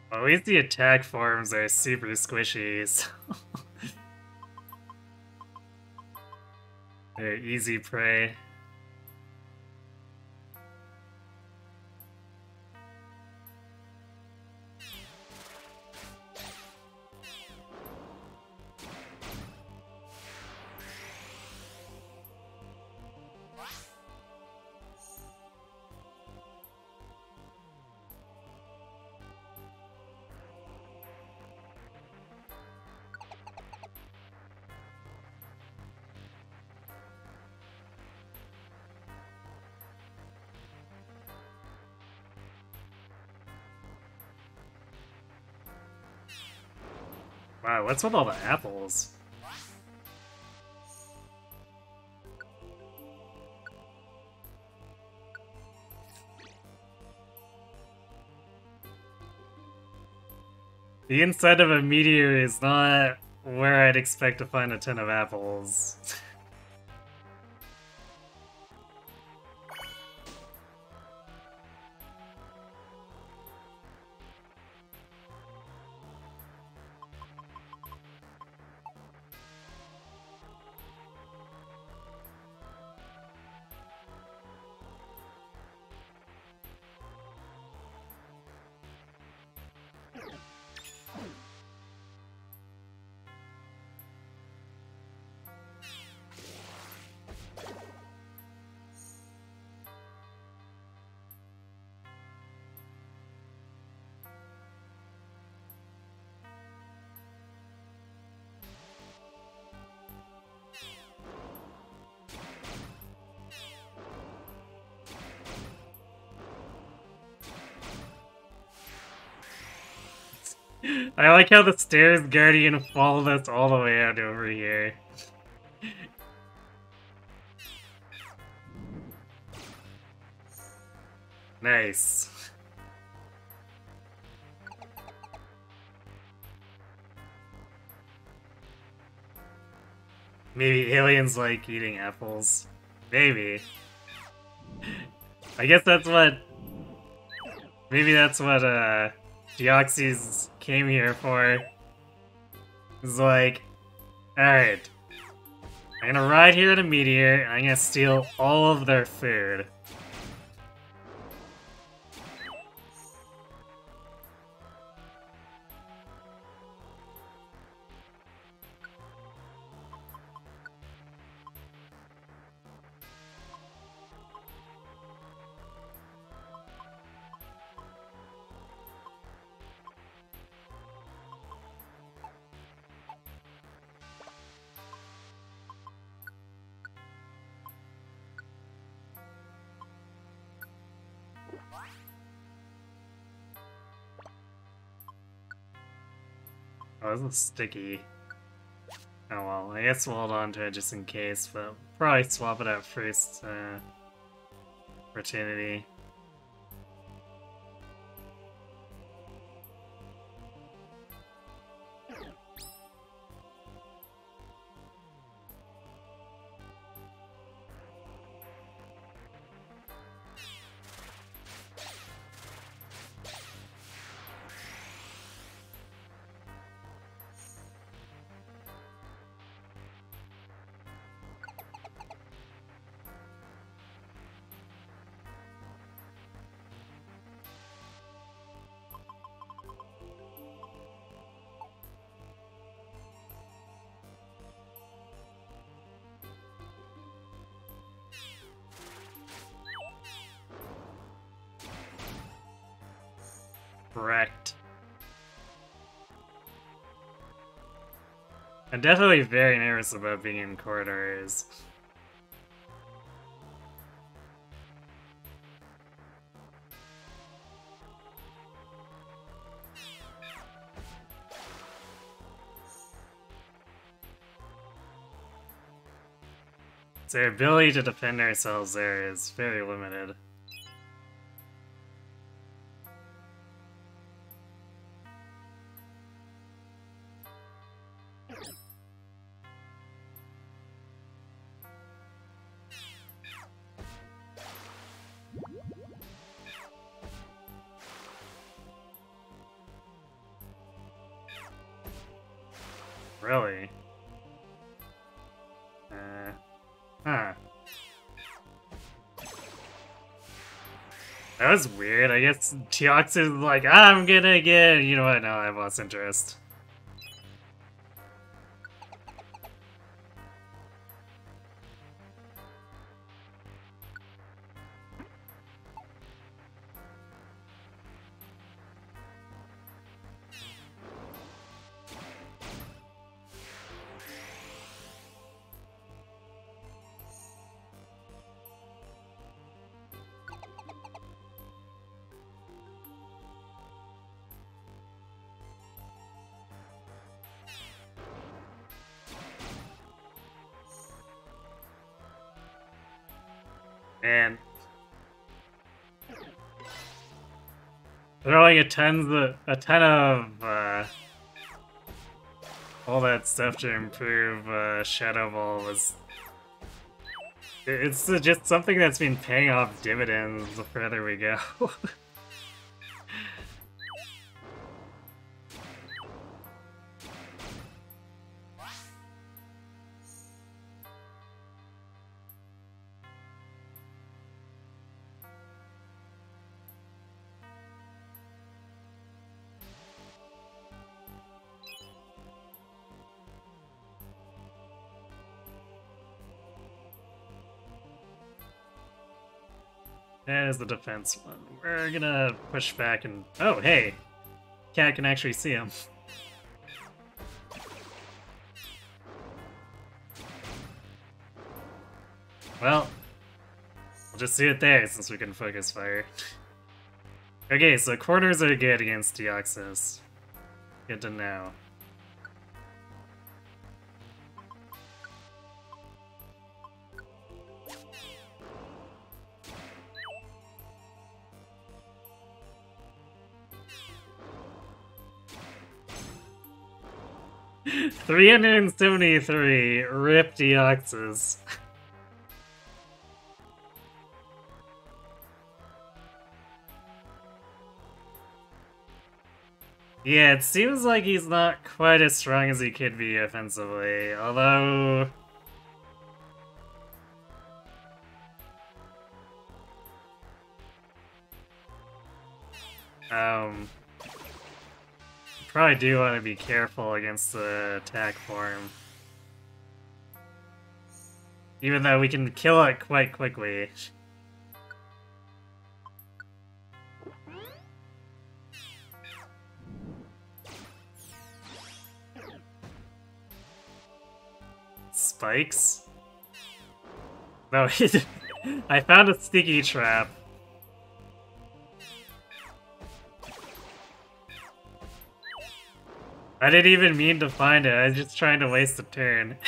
Well, at least the attack forms are super squishy, so they're easy prey. Wow, what's with all the apples? The inside of a meteor is not where I'd expect to find a ton of apples. I like how the stairs guardian followed us all the way out over here. Nice. Maybe aliens like eating apples. Maybe. I guess that's what... Maybe that's what, Deoxys came here for. It's like, alright. I'm gonna ride here in a meteor, and I'm gonna steal all of their food. Oh, this is sticky. Oh well, I guess we'll hold on to it just in case, but probably swap it out first, opportunity. Correct. I'm definitely very nervous about being in corridors. So our ability to defend ourselves there is very limited. Really? Huh. That was weird. I guess Teox is like, I'm gonna get... You know what? No, I've lost interest. Man. Throwing a ton of all that stuff to improve Shadow Ball was... It's just something that's been paying off dividends the further we go. That is the defense one. We're gonna push back and... Oh, hey! Cat can actually see him. Well, we'll just see it there since we can focus fire. Okay, so corners are good against Deoxys. Good to know. $373 RIP Deoxys. Yeah, it seems like he's not quite as strong as he could be offensively, although... Probably do want to be careful against the attack form. Even though we can kill it quite quickly. Spikes? No, I found a sticky trap. I didn't even mean to find it, I was just trying to waste a turn.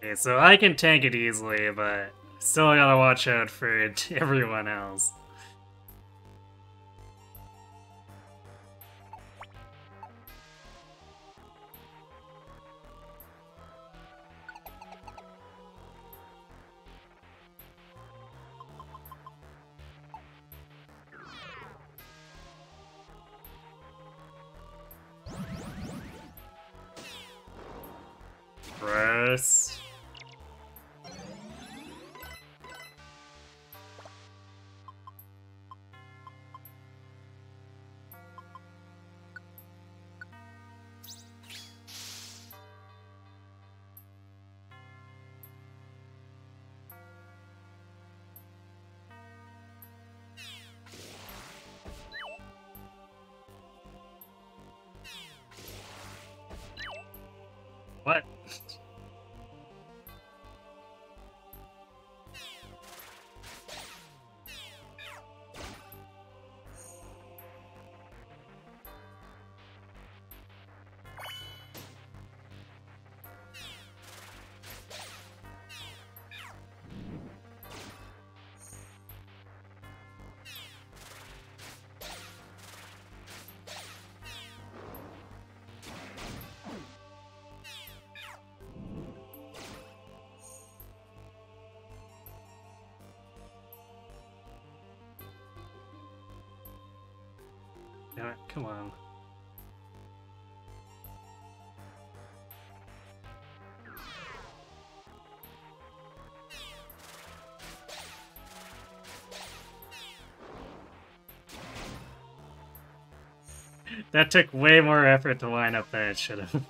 Okay, so I can tank it easily, but still gotta watch out for everyone else. Gross. Damn it, come on. That took way more effort to line up than it should have.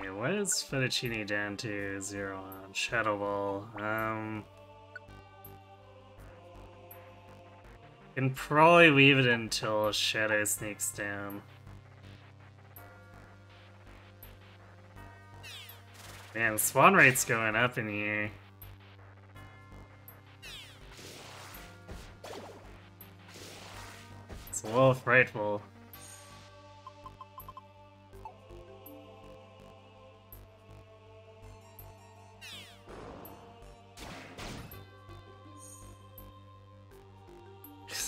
Yeah, what is fettuccine down to 0 on Shadow Ball? Can probably leave it until Shadow sneaks down. Man, spawn rate's going up in here. It's a little frightful.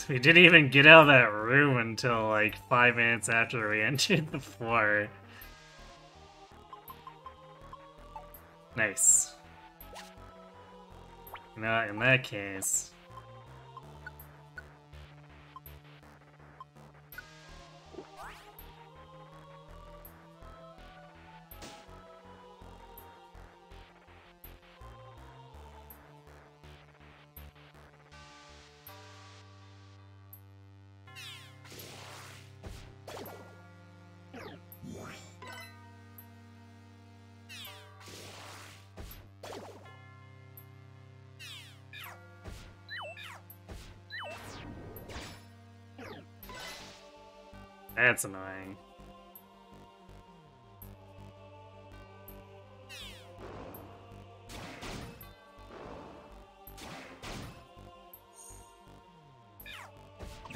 We didn't even get out of that room until like 5 minutes after we entered the floor. Nice. Not in that case. That's annoying.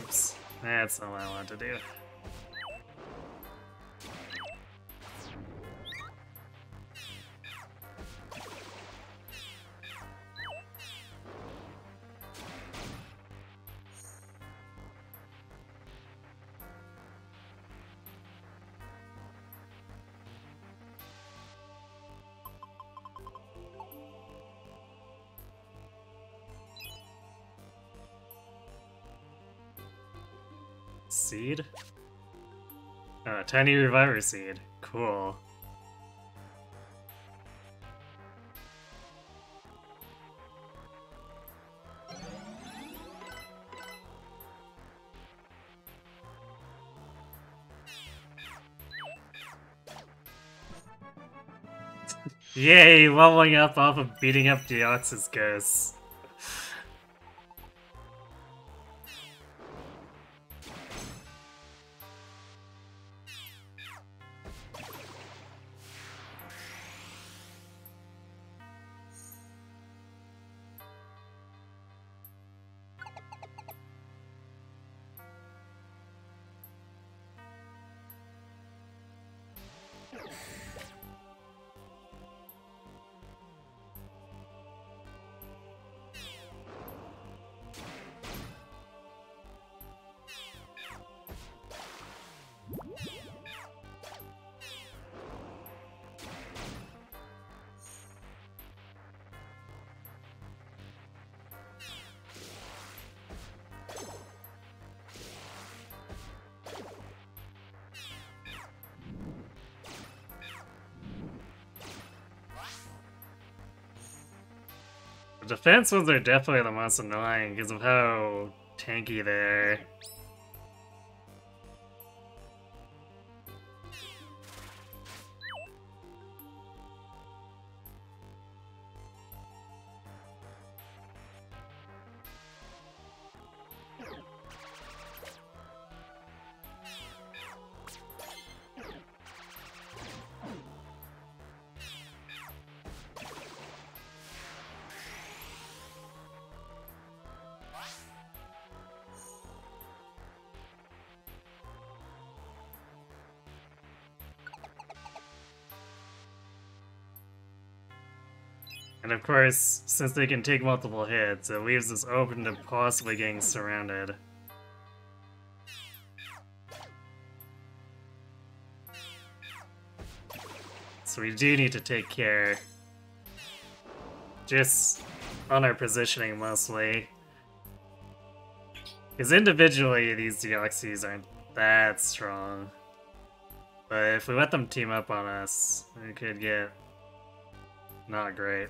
Oops, that's not what I wanted to do. Seed? Oh, tiny reviver seed. Cool. Yay, leveling up off of beating up Deoxys ghosts. The defense ones are definitely the most annoying because of how tanky they're. And of course, since they can take multiple hits, it leaves us open to possibly getting surrounded. So we do need to take care. Just on our positioning mostly. Because individually, these Deoxys aren't that strong. But if we let them team up on us, it could get not great.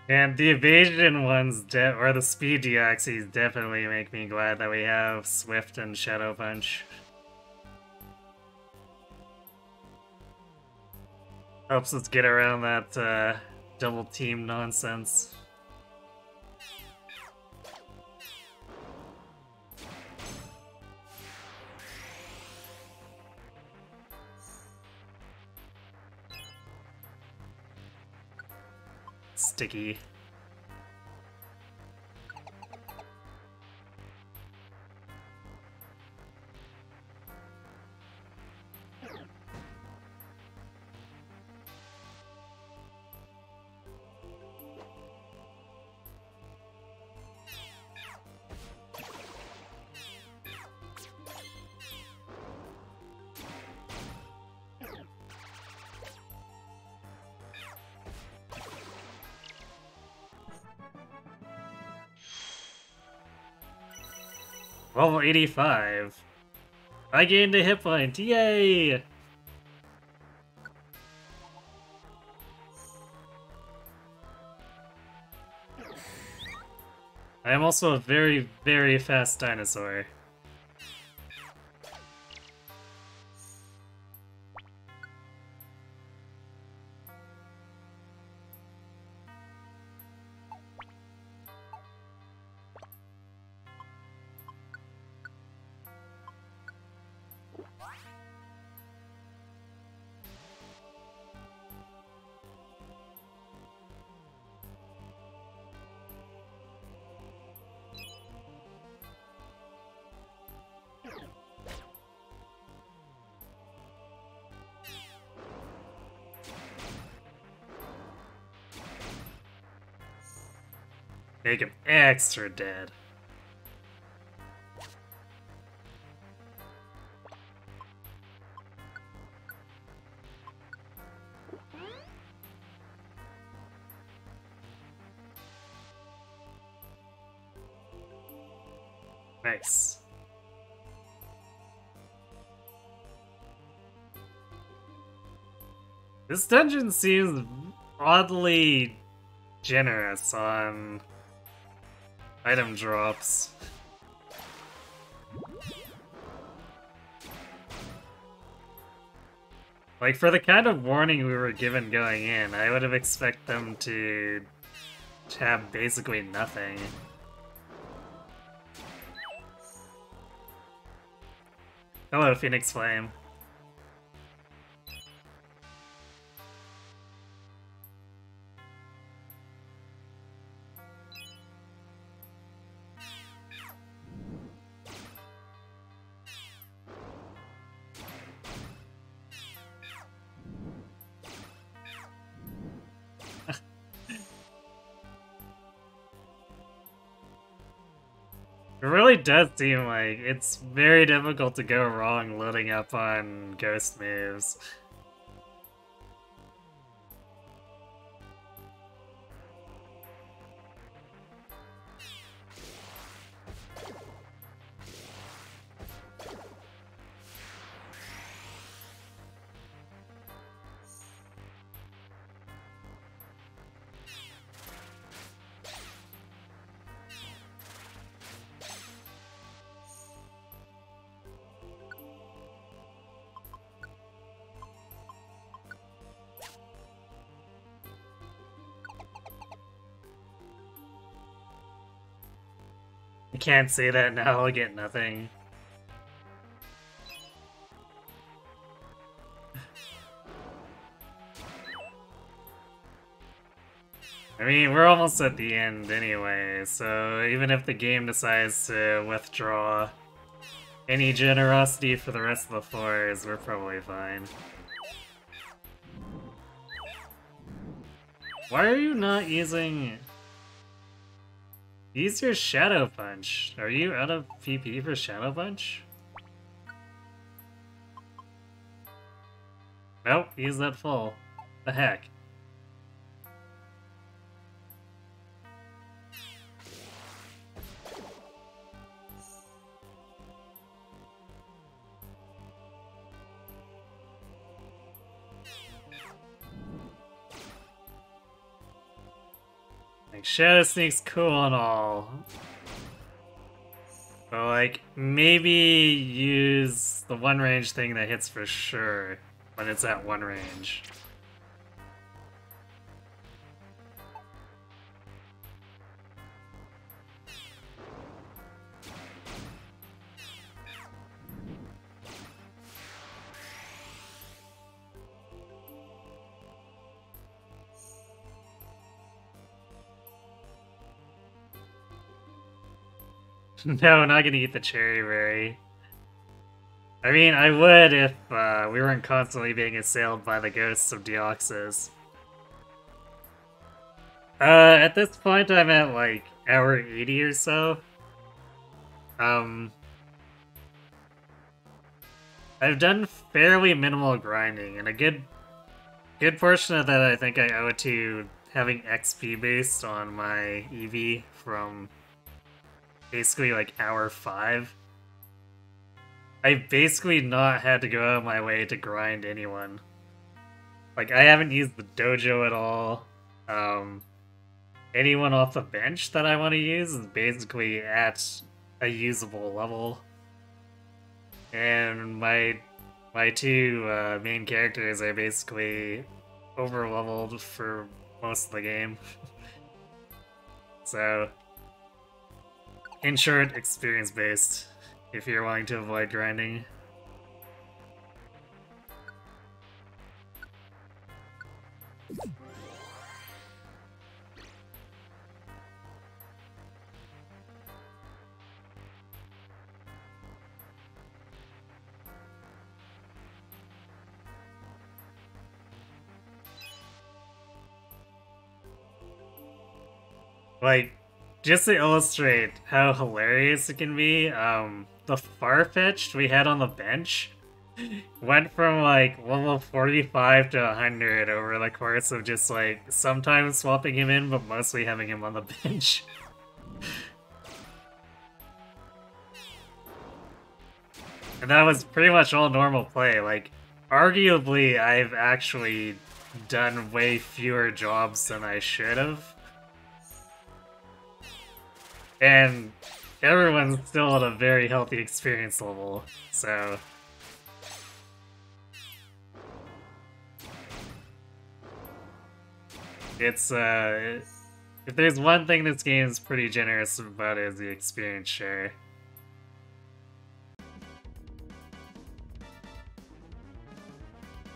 And the evasion ones, or the speed Deoxys, definitely make me glad that we have Swift and Shadow Punch. Helps us get around that double team nonsense. Sticky. Level 85. I gained a hit point, yay! I am also a very, very fast dinosaur. Make him extra dead. Nice. This dungeon seems oddly generous on item drops. Like, for the kind of warning we were given going in, I would have expected them to have basically nothing. Hello, Phoenix Flame. It really does seem like it's very difficult to go wrong loading up on ghost moves. I can't say that now, I'll get nothing. I mean, we're almost at the end anyway, so even if the game decides to withdraw any generosity for the rest of the floors, we're probably fine. Why are you not using... Use your Shadow Punch. Are you out of PP for Shadow Punch? Nope, use that full. The heck? Like, Shadow Sneak's cool and all. But, like, maybe use the one range thing that hits for sure when it's at one range. No, not gonna eat the cherry berry. I mean, I would if we weren't constantly being assailed by the ghosts of Deoxys. At this point I'm at like hour 80 or so. I've done fairly minimal grinding, and a good portion of that I think I owe to having XP based on my EV from basically like hour 5. I've basically not had to go out of my way to grind anyone. Like, I haven't used the dojo at all. Anyone off the bench that I want to use is basically at a usable level. And my two main characters are basically over-leveled for most of the game. So, in short, experience-based, if you're wanting to avoid grinding. Like, just to illustrate how hilarious it can be, the Farfetch'd we had on the bench went from like level 45 to 100 over the course of just like sometimes swapping him in, but mostly having him on the bench. And that was pretty much all normal play. Like, arguably, I've actually done way fewer jobs than I should have. And everyone's still at a very healthy experience level, so... It's, if there's one thing this game is pretty generous about, it is the experience share.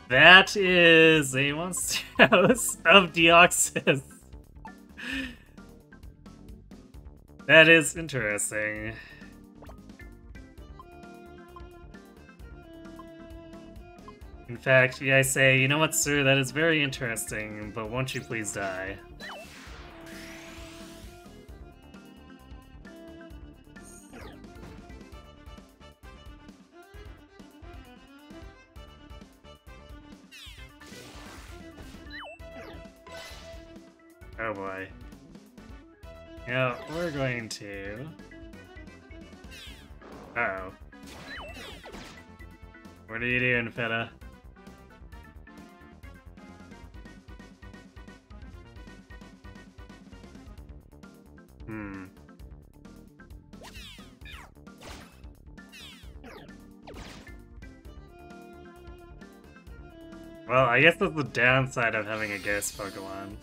That is a monster house of Deoxys. That is interesting. In fact, yeah, I say, you know what, sir, that is very interesting, but won't you please die? Oh boy. Yeah, we're going to... Uh-oh. What are you doing, Feta? Well, I guess that's the downside of having a ghost Pokemon.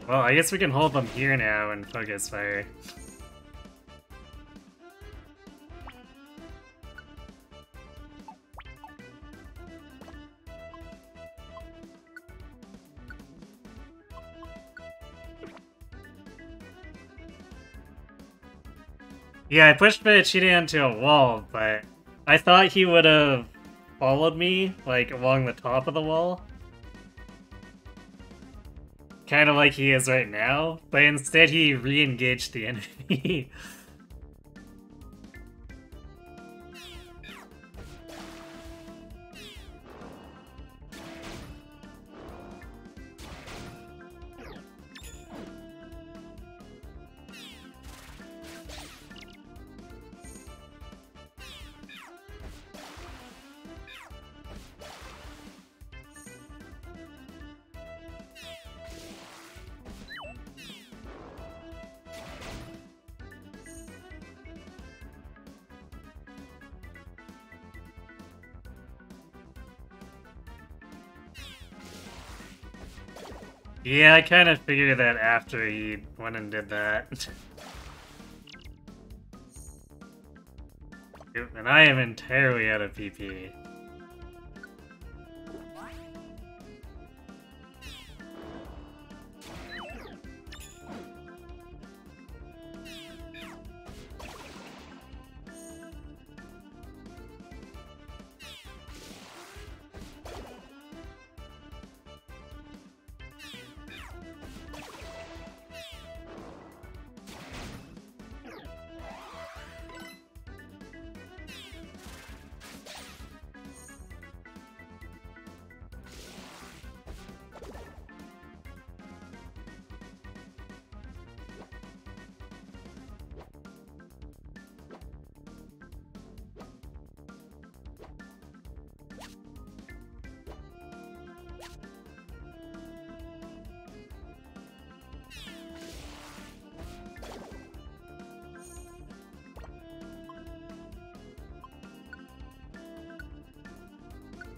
Well, I guess we can hold them here now and focus fire. Yeah, I pushed Vegeta into a wall, but I thought he would have followed me, like, along the top of the wall. Kind of like he is right now, but instead he re-engaged the enemy. Yeah, I kind of figured that after he went and did that. And I am entirely out of PP.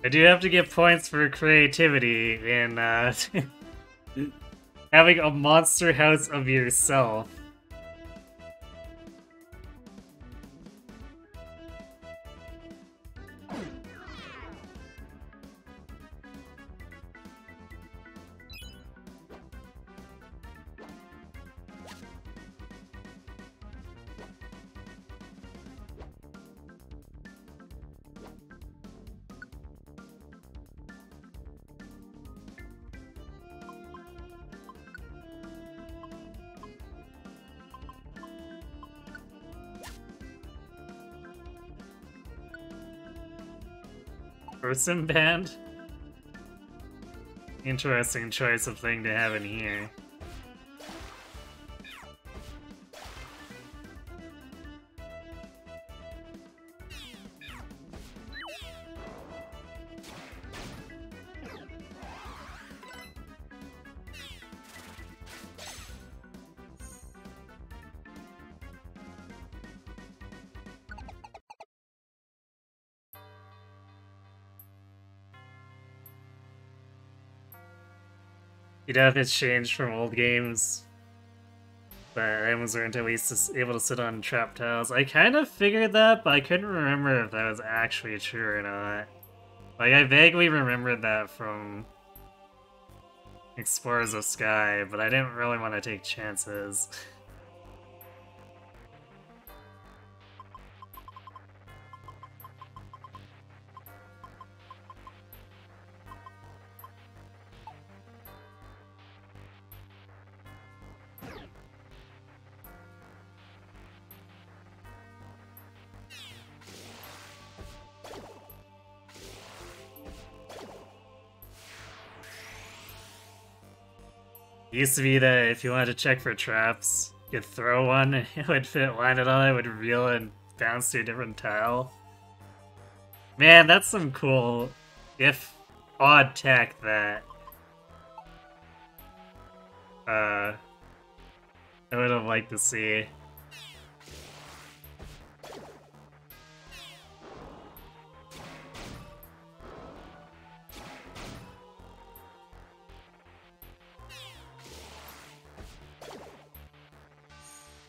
I do have to get points for creativity in having a monster house of yourself. Person band? Interesting choice of thing to have in here. You'd have it changed from old games, but items weren't at least able to sit on trap tiles. I kind of figured that, but I couldn't remember if that was actually true or not. Like, I vaguely remembered that from Explorers of Sky, but I didn't really want to take chances. Used to be that if you wanted to check for traps, you'd throw one, and it would fit, line it on, it would reel and bounce to a different tile. Man, that's some cool, if odd tech that I would have liked to see.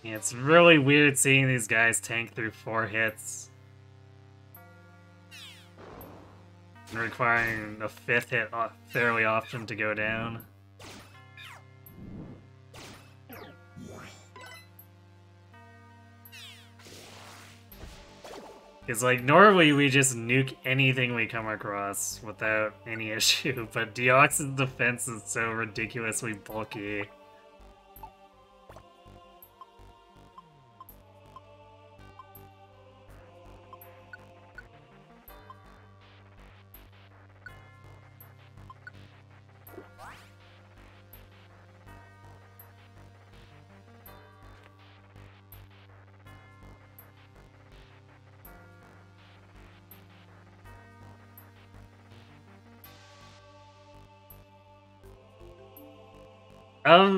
Yeah, it's really weird seeing these guys tank through 4 hits. And requiring a 5th hit fairly often to go down. Because, like, normally we just nuke anything we come across without any issue, but Deoxys' defense is so ridiculously bulky.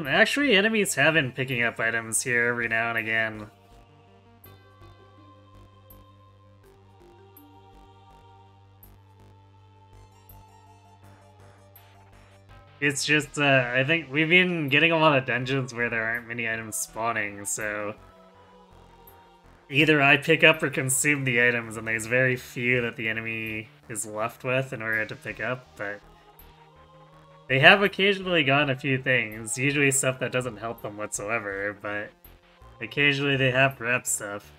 Actually, enemies have been picking up items here every now and again. It's just, I think we've been getting a lot of dungeons where there aren't many items spawning, so... Either I pick up or consume the items, and there's very few that the enemy is left with in order to pick up, but... They have occasionally gotten a few things, usually stuff that doesn't help them whatsoever, but occasionally they have grabbed stuff.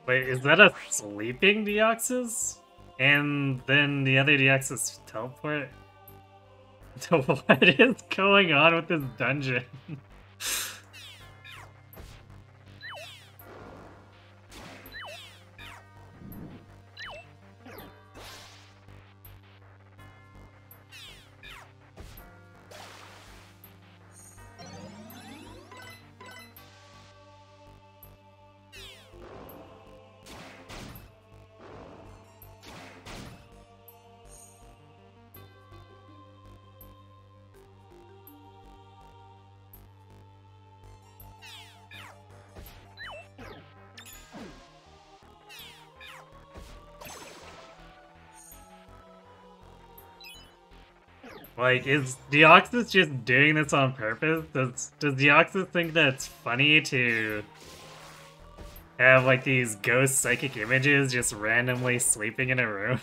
Wait, is that a sleeping Deoxys? And then the other Deoxys teleport? What is going on with this dungeon? Like, is Deoxys just doing this on purpose? Does Deoxys think that it's funny to have, like, these ghost psychic images just randomly sleeping in a room?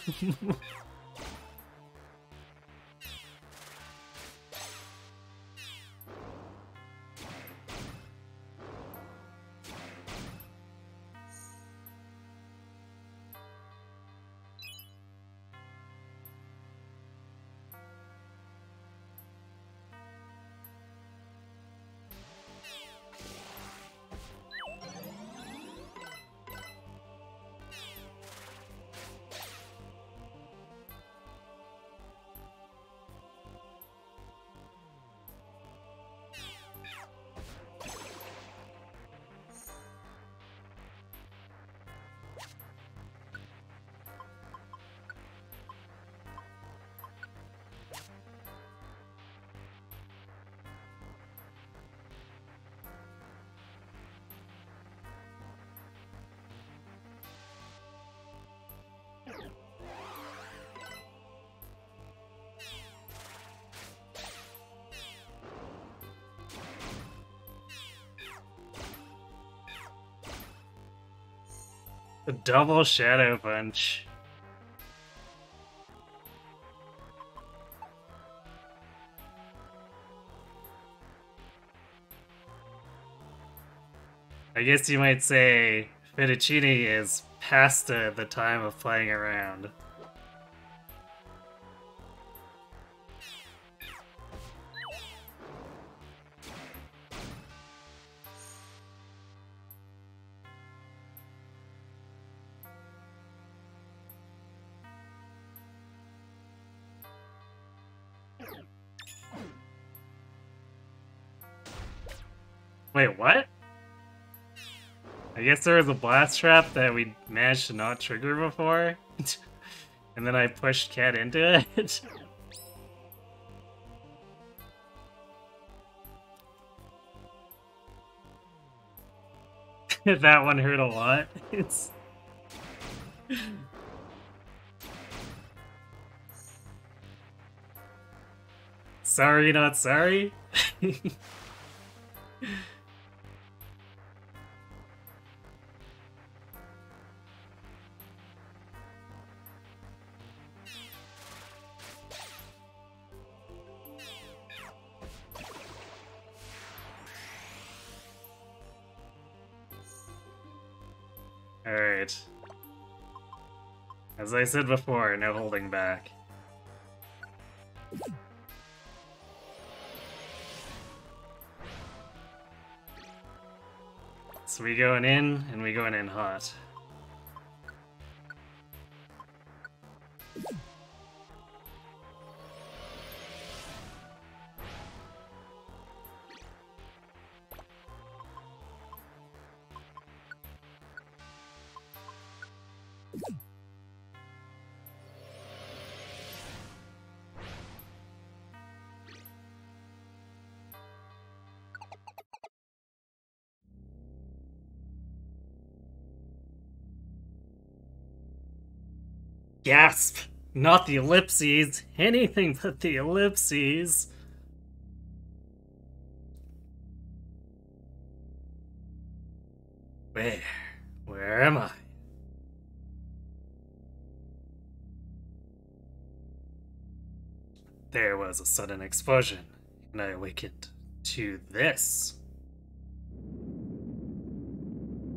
The double shadow punch. I guess you might say fettuccine is pasta at the time of playing around. Wait, what? I guess there was a blast trap that we managed to not trigger before, and then I pushed Cat into it. That one hurt a lot. It's... Sorry, not sorry? Alright. As I said before, no holding back. So we going in, and we going in hot. Gasp! Not the ellipses! Anything but the ellipses! Where am I? There was a sudden explosion, and I awakened to this.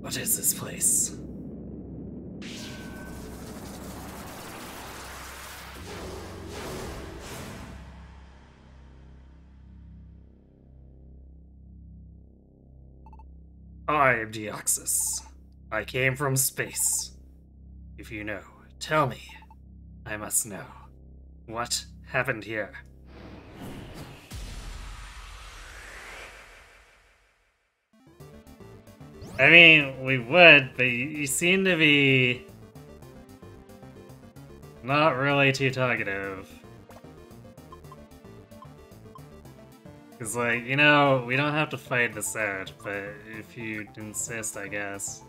What is this place? I am Deoxys. I came from space. If you know, tell me. I must know. What happened here? I mean, we would, but you seem to be not really too talkative. Cause like, you know, we don't have to fight this out, but if you insist, I guess.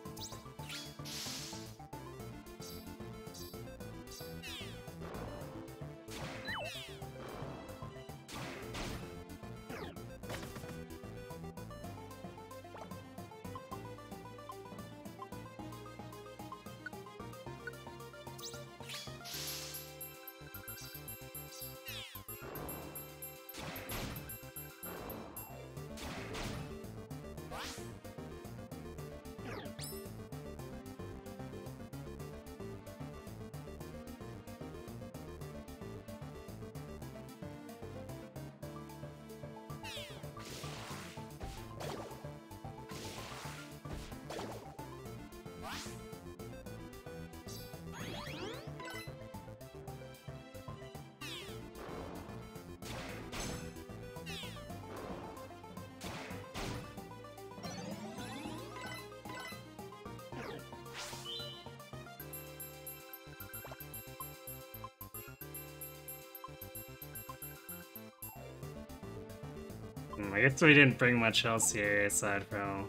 I guess we didn't bring much else here aside from...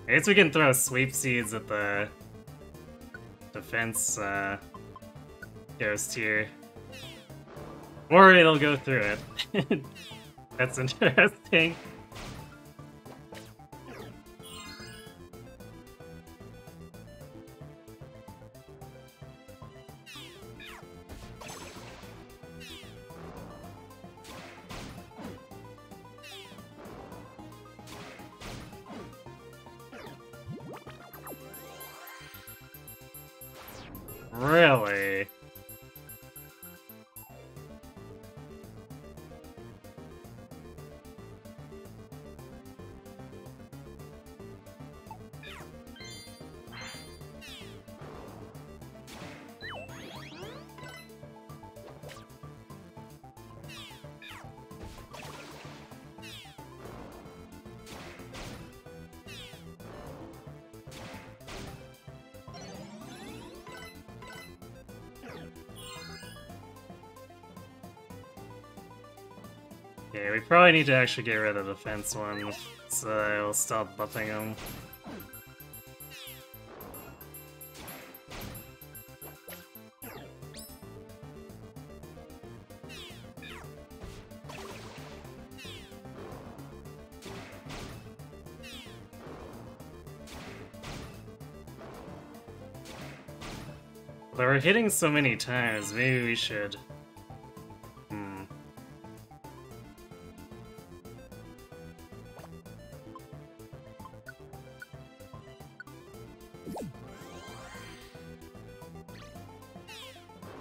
I guess we can throw sweep seeds at the defense ghost here. Or it'll go through it. That's interesting. Really? Yeah, we probably need to actually get rid of the fence one, so I'll stop buffing him. But we're hitting so many times, maybe we should...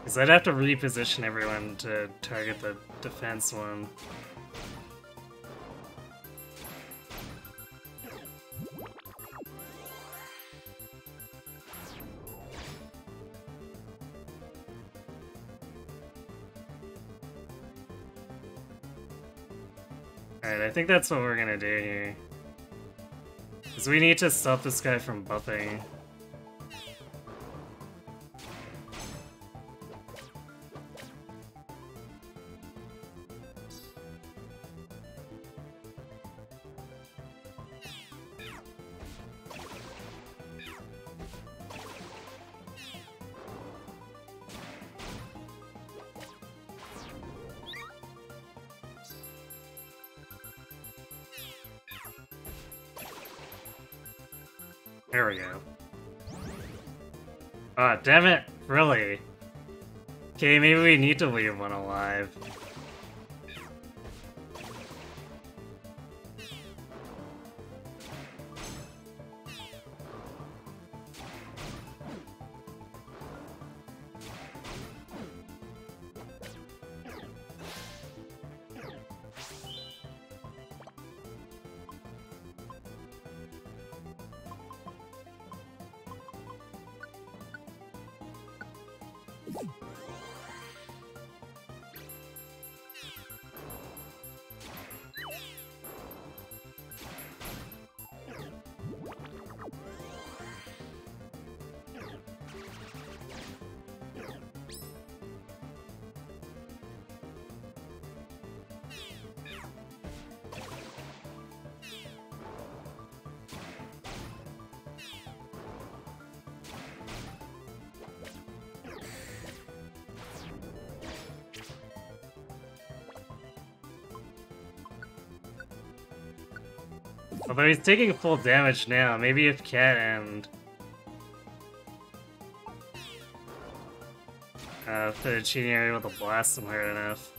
Because I'd have to reposition everyone to target the defense one. Alright, I think that's what we're gonna do here. Because we need to stop this guy from buffing. There we go. Ah, damn it! Really? Okay, maybe we need to leave one alive. Although he's taking full damage now, maybe if Cat and Fettuccine are able to blast him hard enough.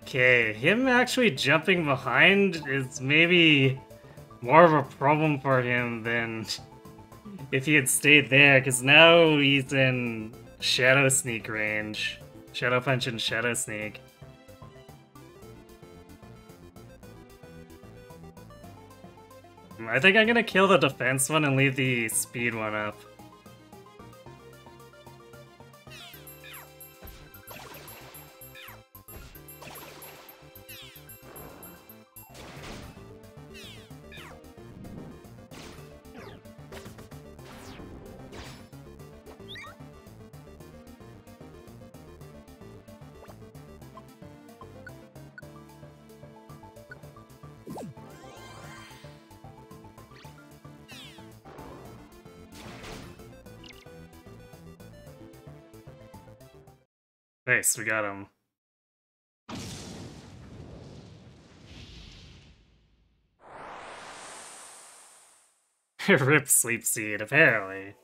Okay, him actually jumping behind is maybe more of a problem for him than if he had stayed there, because now he's in Shadow Sneak range. Shadow Punch and Shadow Sneak. I think I'm gonna kill the defense one and leave the speed one up. Nice, we got him. Rip Sleep Seed, apparently.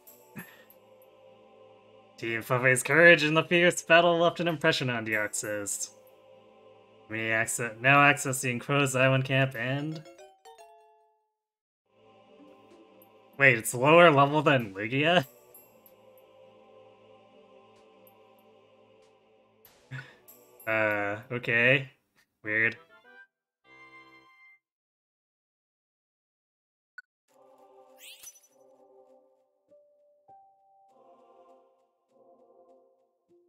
Team Fufe's courage in the fierce battle left an impression on Deoxys. Now accessing Crow's Island Camp and... Wait, it's lower level than Lugia? Okay. Weird.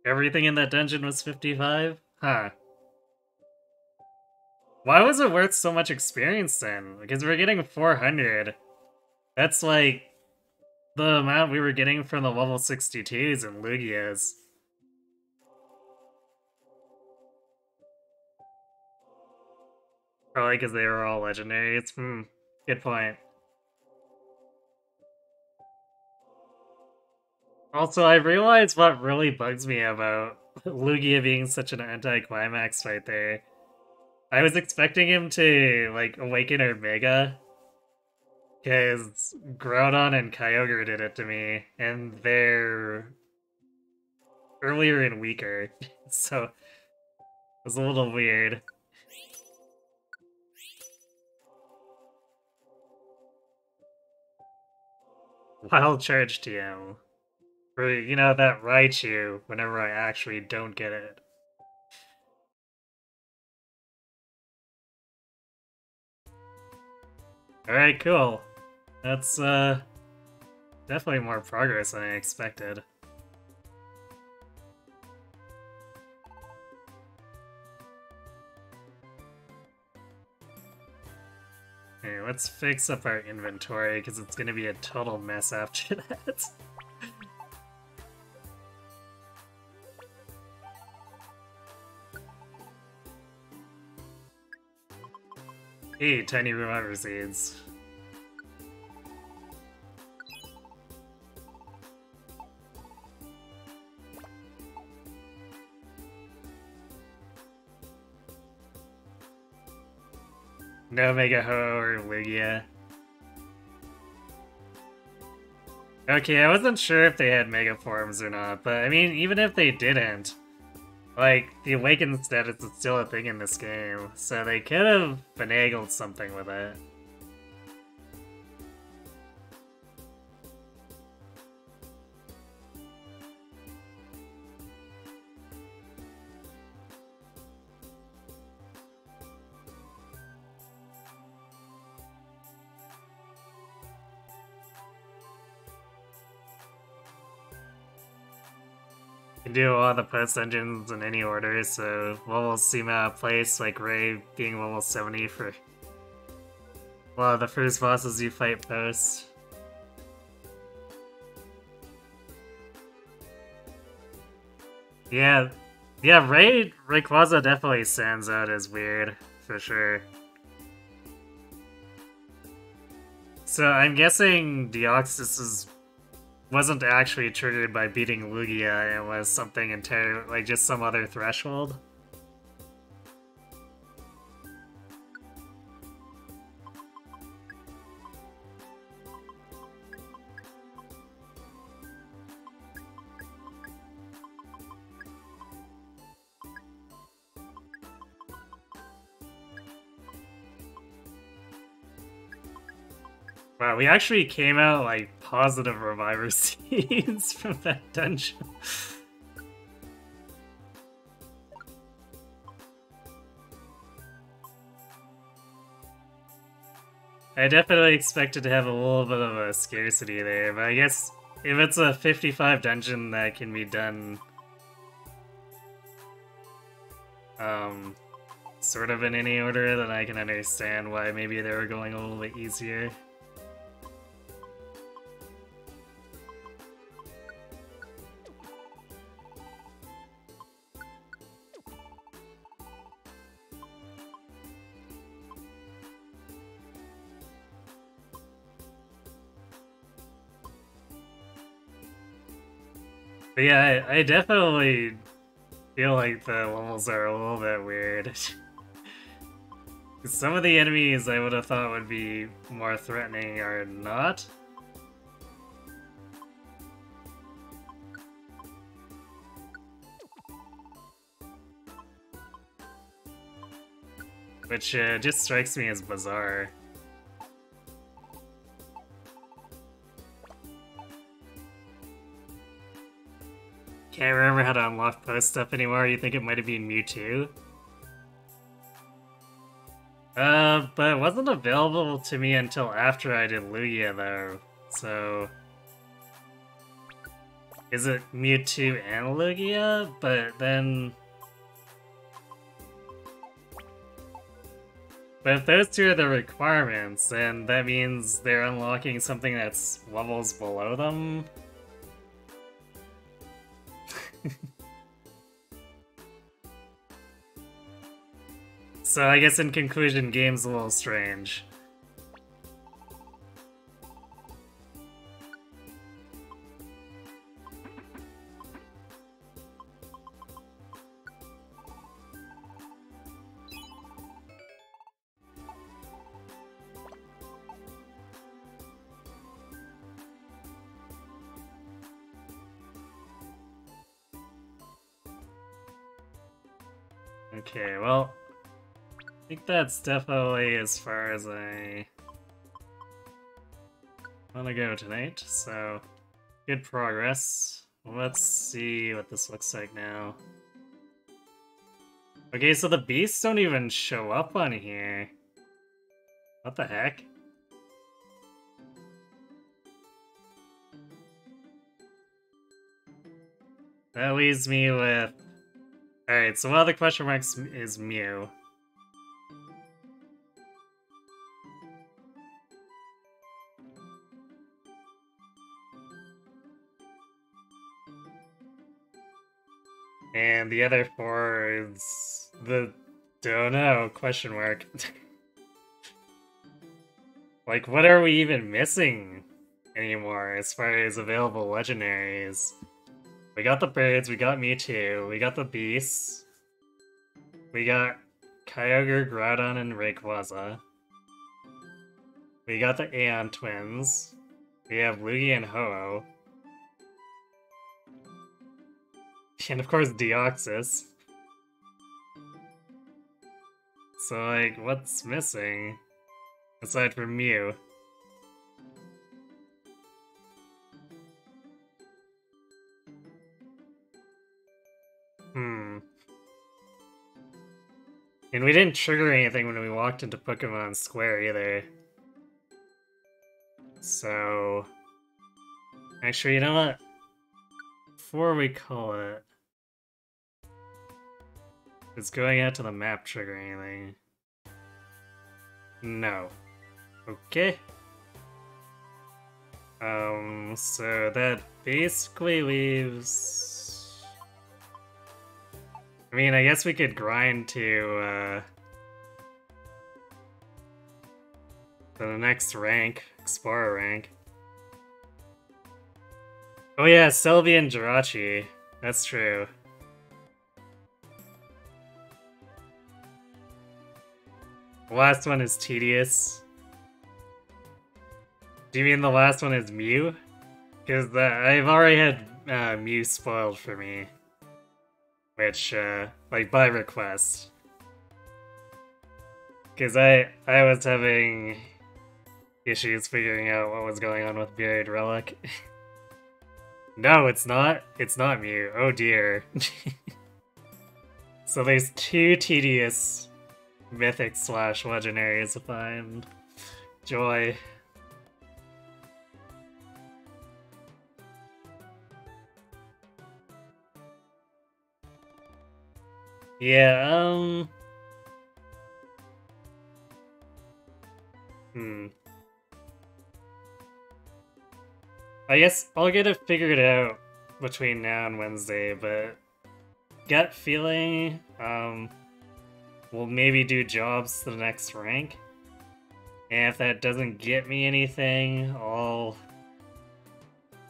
Everything in that dungeon was 55? Huh. Why was it worth so much experience then? Because we're getting 400. That's like the amount we were getting from the level 62s and Lugia's. Probably because they were all legendaries. Good point. Also, I realized what really bugs me about Lugia being such an anti-climax right there. I was expecting him to, like, awaken Omega, because Groudon and Kyogre did it to me, and they're earlier and weaker, so it was a little weird. Wild Charge TM. For, you know, that Raichu, whenever I actually don't get it. Alright, cool. That's, definitely more progress than I expected. Okay, let's fix up our inventory, because it's gonna be a total mess after that. Hey, tiny reviver seeds. No Mega Ho or Lugia. Okay, I wasn't sure if they had Mega Forms or not, but I mean, even if they didn't, like, the Awakened status is still a thing in this game, so they could have finagled something with it. Can do all the post dungeons in any order, so levels seem out of place, like Ray being level 70 for a lot of the first bosses you fight post. Yeah, Rayquaza definitely stands out as weird, for sure. So I'm guessing Deoxys wasn't actually triggered by beating Lugia, it was something entirely, like just some other threshold. Wow, we actually came out like positive reviver seeds from that dungeon. I definitely expected to have a little bit of a scarcity there, but I guess if it's a 55 dungeon that can be done sort of in any order, then I can understand why maybe they were going a little bit easier. But yeah, I definitely feel like the levels are a little bit weird. Some of the enemies I would have thought would be more threatening are not. which just strikes me as bizarre. Can't remember how to unlock post stuff anymore. You think it might have been Mewtwo? But it wasn't available to me until after I did Lugia, though. So... Is it Mewtwo and Lugia? But then... But if those two are the requirements, then that means they're unlocking something that's levels below them? So I guess in conclusion, game's a little strange. Okay, well, I think that's definitely as far as I want to go tonight, so good progress. Let's see what this looks like now. Okay, so the beasts don't even show up on here. What the heck? That leaves me with... Alright, so one of the question marks is Mew. And the other four is the don't know question mark. Like, what are we even missing anymore as far as available legendaries? We got the birds, we got Mewtwo, we got the beasts, we got Kyogre, Groudon, and Rayquaza. We got the Aeon twins. We have Lugia and Ho-Oh. And of course Deoxys. So like, what's missing? Aside from Mew. And we didn't trigger anything when we walked into Pokemon Square either. So... Actually, you know what? Before we call it... Is going out to the map trigger anything? No. Okay. So that basically leaves... I mean, I guess we could grind to the next rank, Explorer rank. Oh yeah, Sylvie and Jirachi. That's true. The last one is tedious. Do you mean the last one is Mew? Because I've already had Mew spoiled for me. Which, like, by request. Because I was having issues figuring out what was going on with Buried Relic. No, it's not. It's not Mew. Oh dear. So there's two tedious mythic / legendaries to find. Joy. Yeah, I guess I'll get it figured out between now and Wednesday, but gut feeling, we'll maybe do jobs to the next rank. And if that doesn't get me anything, I'll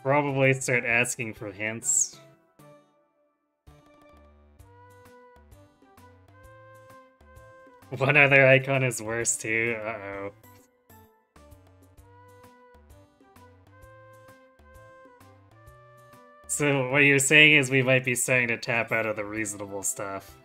probably start asking for hints. One other icon is worse too, uh-oh. So what you're saying is we might be starting to tap out of the reasonable stuff.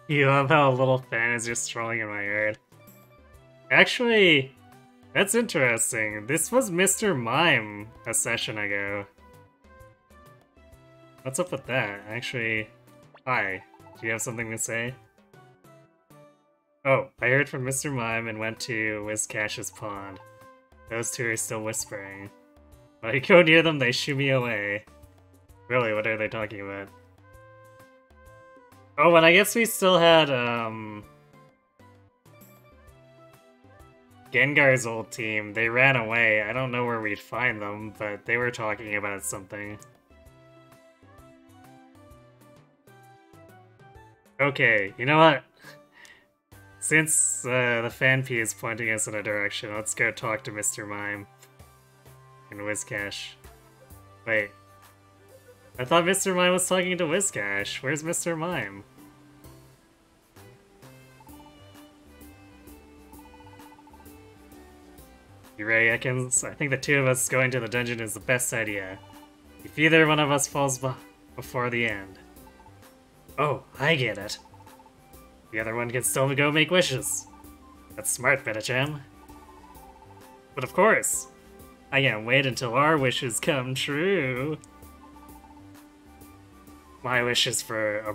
You love how a little fan is just strolling in my yard. Actually, that's interesting. This was Mr. Mime a session ago. What's up with that? Actually, hi. Do you have something to say? Oh, I heard from Mr. Mime and went to Wizcash's pond. Those two are still whispering. When I go near them, they shoo me away. Really, what are they talking about? Oh, and I guess we still had, Gengar's old team. They ran away. I don't know where we'd find them, but they were talking about something. Okay, you know what? Since the fan P is pointing us in a direction, let's go talk to Mr. Mime and Wizcash. Wait. I thought Mr. Mime was talking to Wizcash. Where's Mr. Mime? You ready, Ekans? I think the two of us going to the dungeon is the best idea. If either one of us falls before the end. Oh, I get it. The other one can still go make wishes. That's smart, Betacham. But of course, I can't wait until our wishes come true. My wish is for a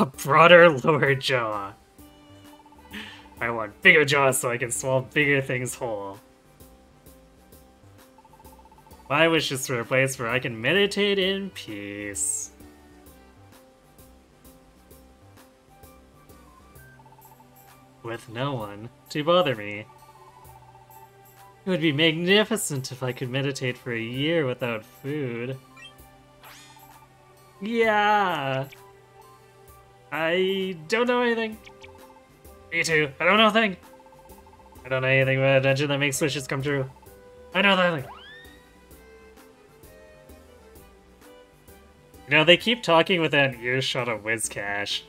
broader lower jaw. I want bigger jaws so I can swallow bigger things whole. My wish is for a place where I can meditate in peace. With no one to bother me. It would be magnificent if I could meditate for a year without food. Yeah! I don't know anything. Me too. I don't know anything. I don't know anything about a dungeon that makes wishes come true. I know nothing. You know, they keep talking within earshot of Wizcash.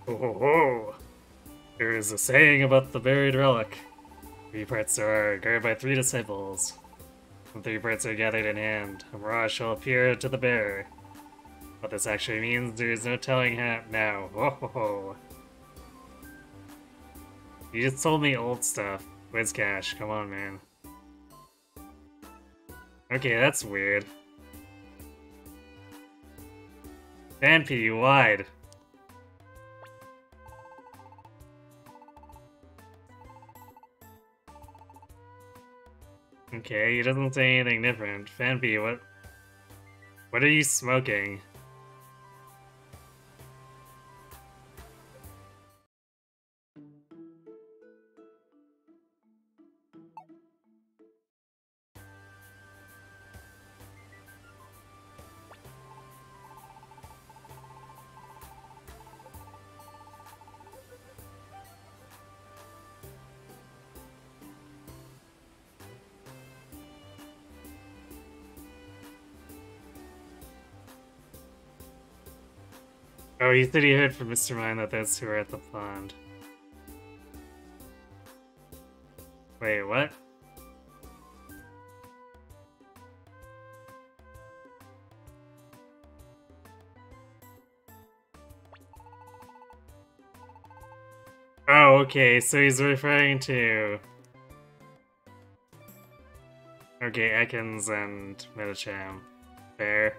Ho ho ho! There is a saying about the buried relic. 3 parts are guarded by 3 disciples. When 3 parts are gathered in hand, a mirage shall appear to the bearer. What this actually means, there is no telling now. Ho ho ho! You just told me old stuff. Wizcash, come on, man. Okay, that's weird. Vanpy, you lied. Okay, he doesn't say anything different. Vanpy, what are you smoking? Oh, he said he heard from Mr. Mime that those two are at the pond. Wait, what? Oh, okay, so he's referring to... Okay, Ekans and Metacham. Fair.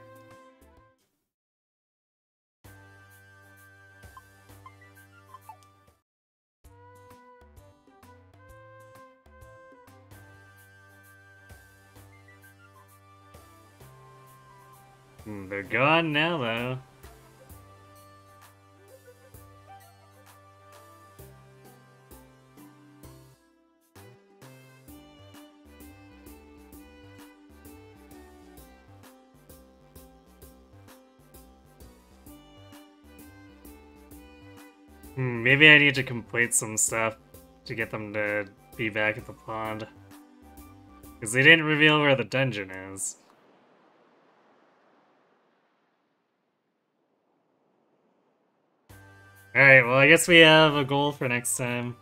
They're gone now, though. Maybe I need to complete some stuff to get them to be back at the pond. Because they didn't reveal where the dungeon is. Alright, well I guess we have a goal for next time.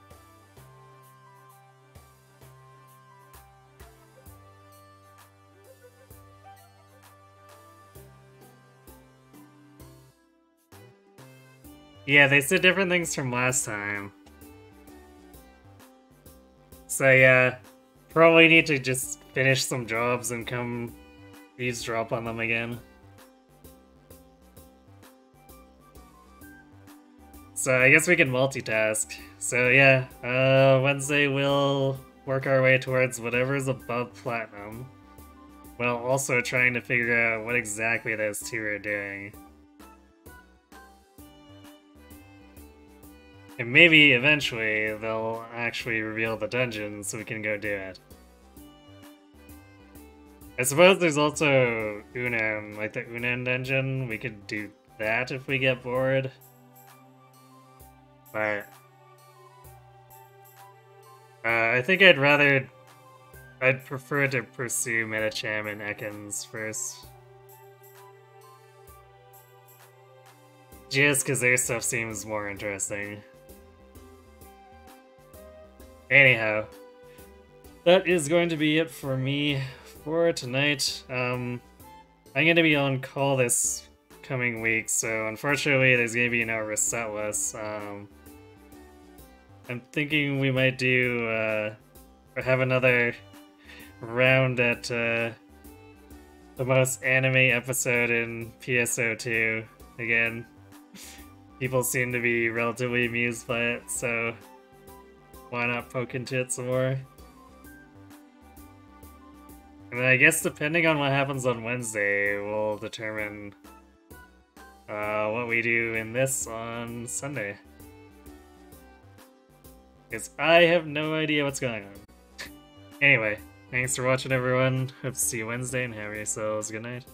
Yeah, they said different things from last time. So yeah, probably need to just finish some jobs and come eavesdrop on them again. So I guess we can multitask. So yeah, Wednesday we'll work our way towards whatever's above platinum, while also trying to figure out what exactly those two are doing. And maybe eventually they'll actually reveal the dungeon so we can go do it. I suppose there's also Unen, like the Unen dungeon. We could do that if we get bored. But I think I'd prefer to pursue Metacham and Ekans first. Just because their stuff seems more interesting. Anyhow, that is going to be it for me for tonight. I'm going to be on call this coming week, so unfortunately there's going to be no Resetless. I'm thinking we might do, or have another round at the most anime episode in PSO2 again. People seem to be relatively amused by it, so why not poke into it some more? And then I guess depending on what happens on Wednesday, we'll determine what we do in this on Sunday. Because I have no idea what's going on. Anyway, thanks for watching everyone. Hope to see you Wednesday and have yourselves a good night.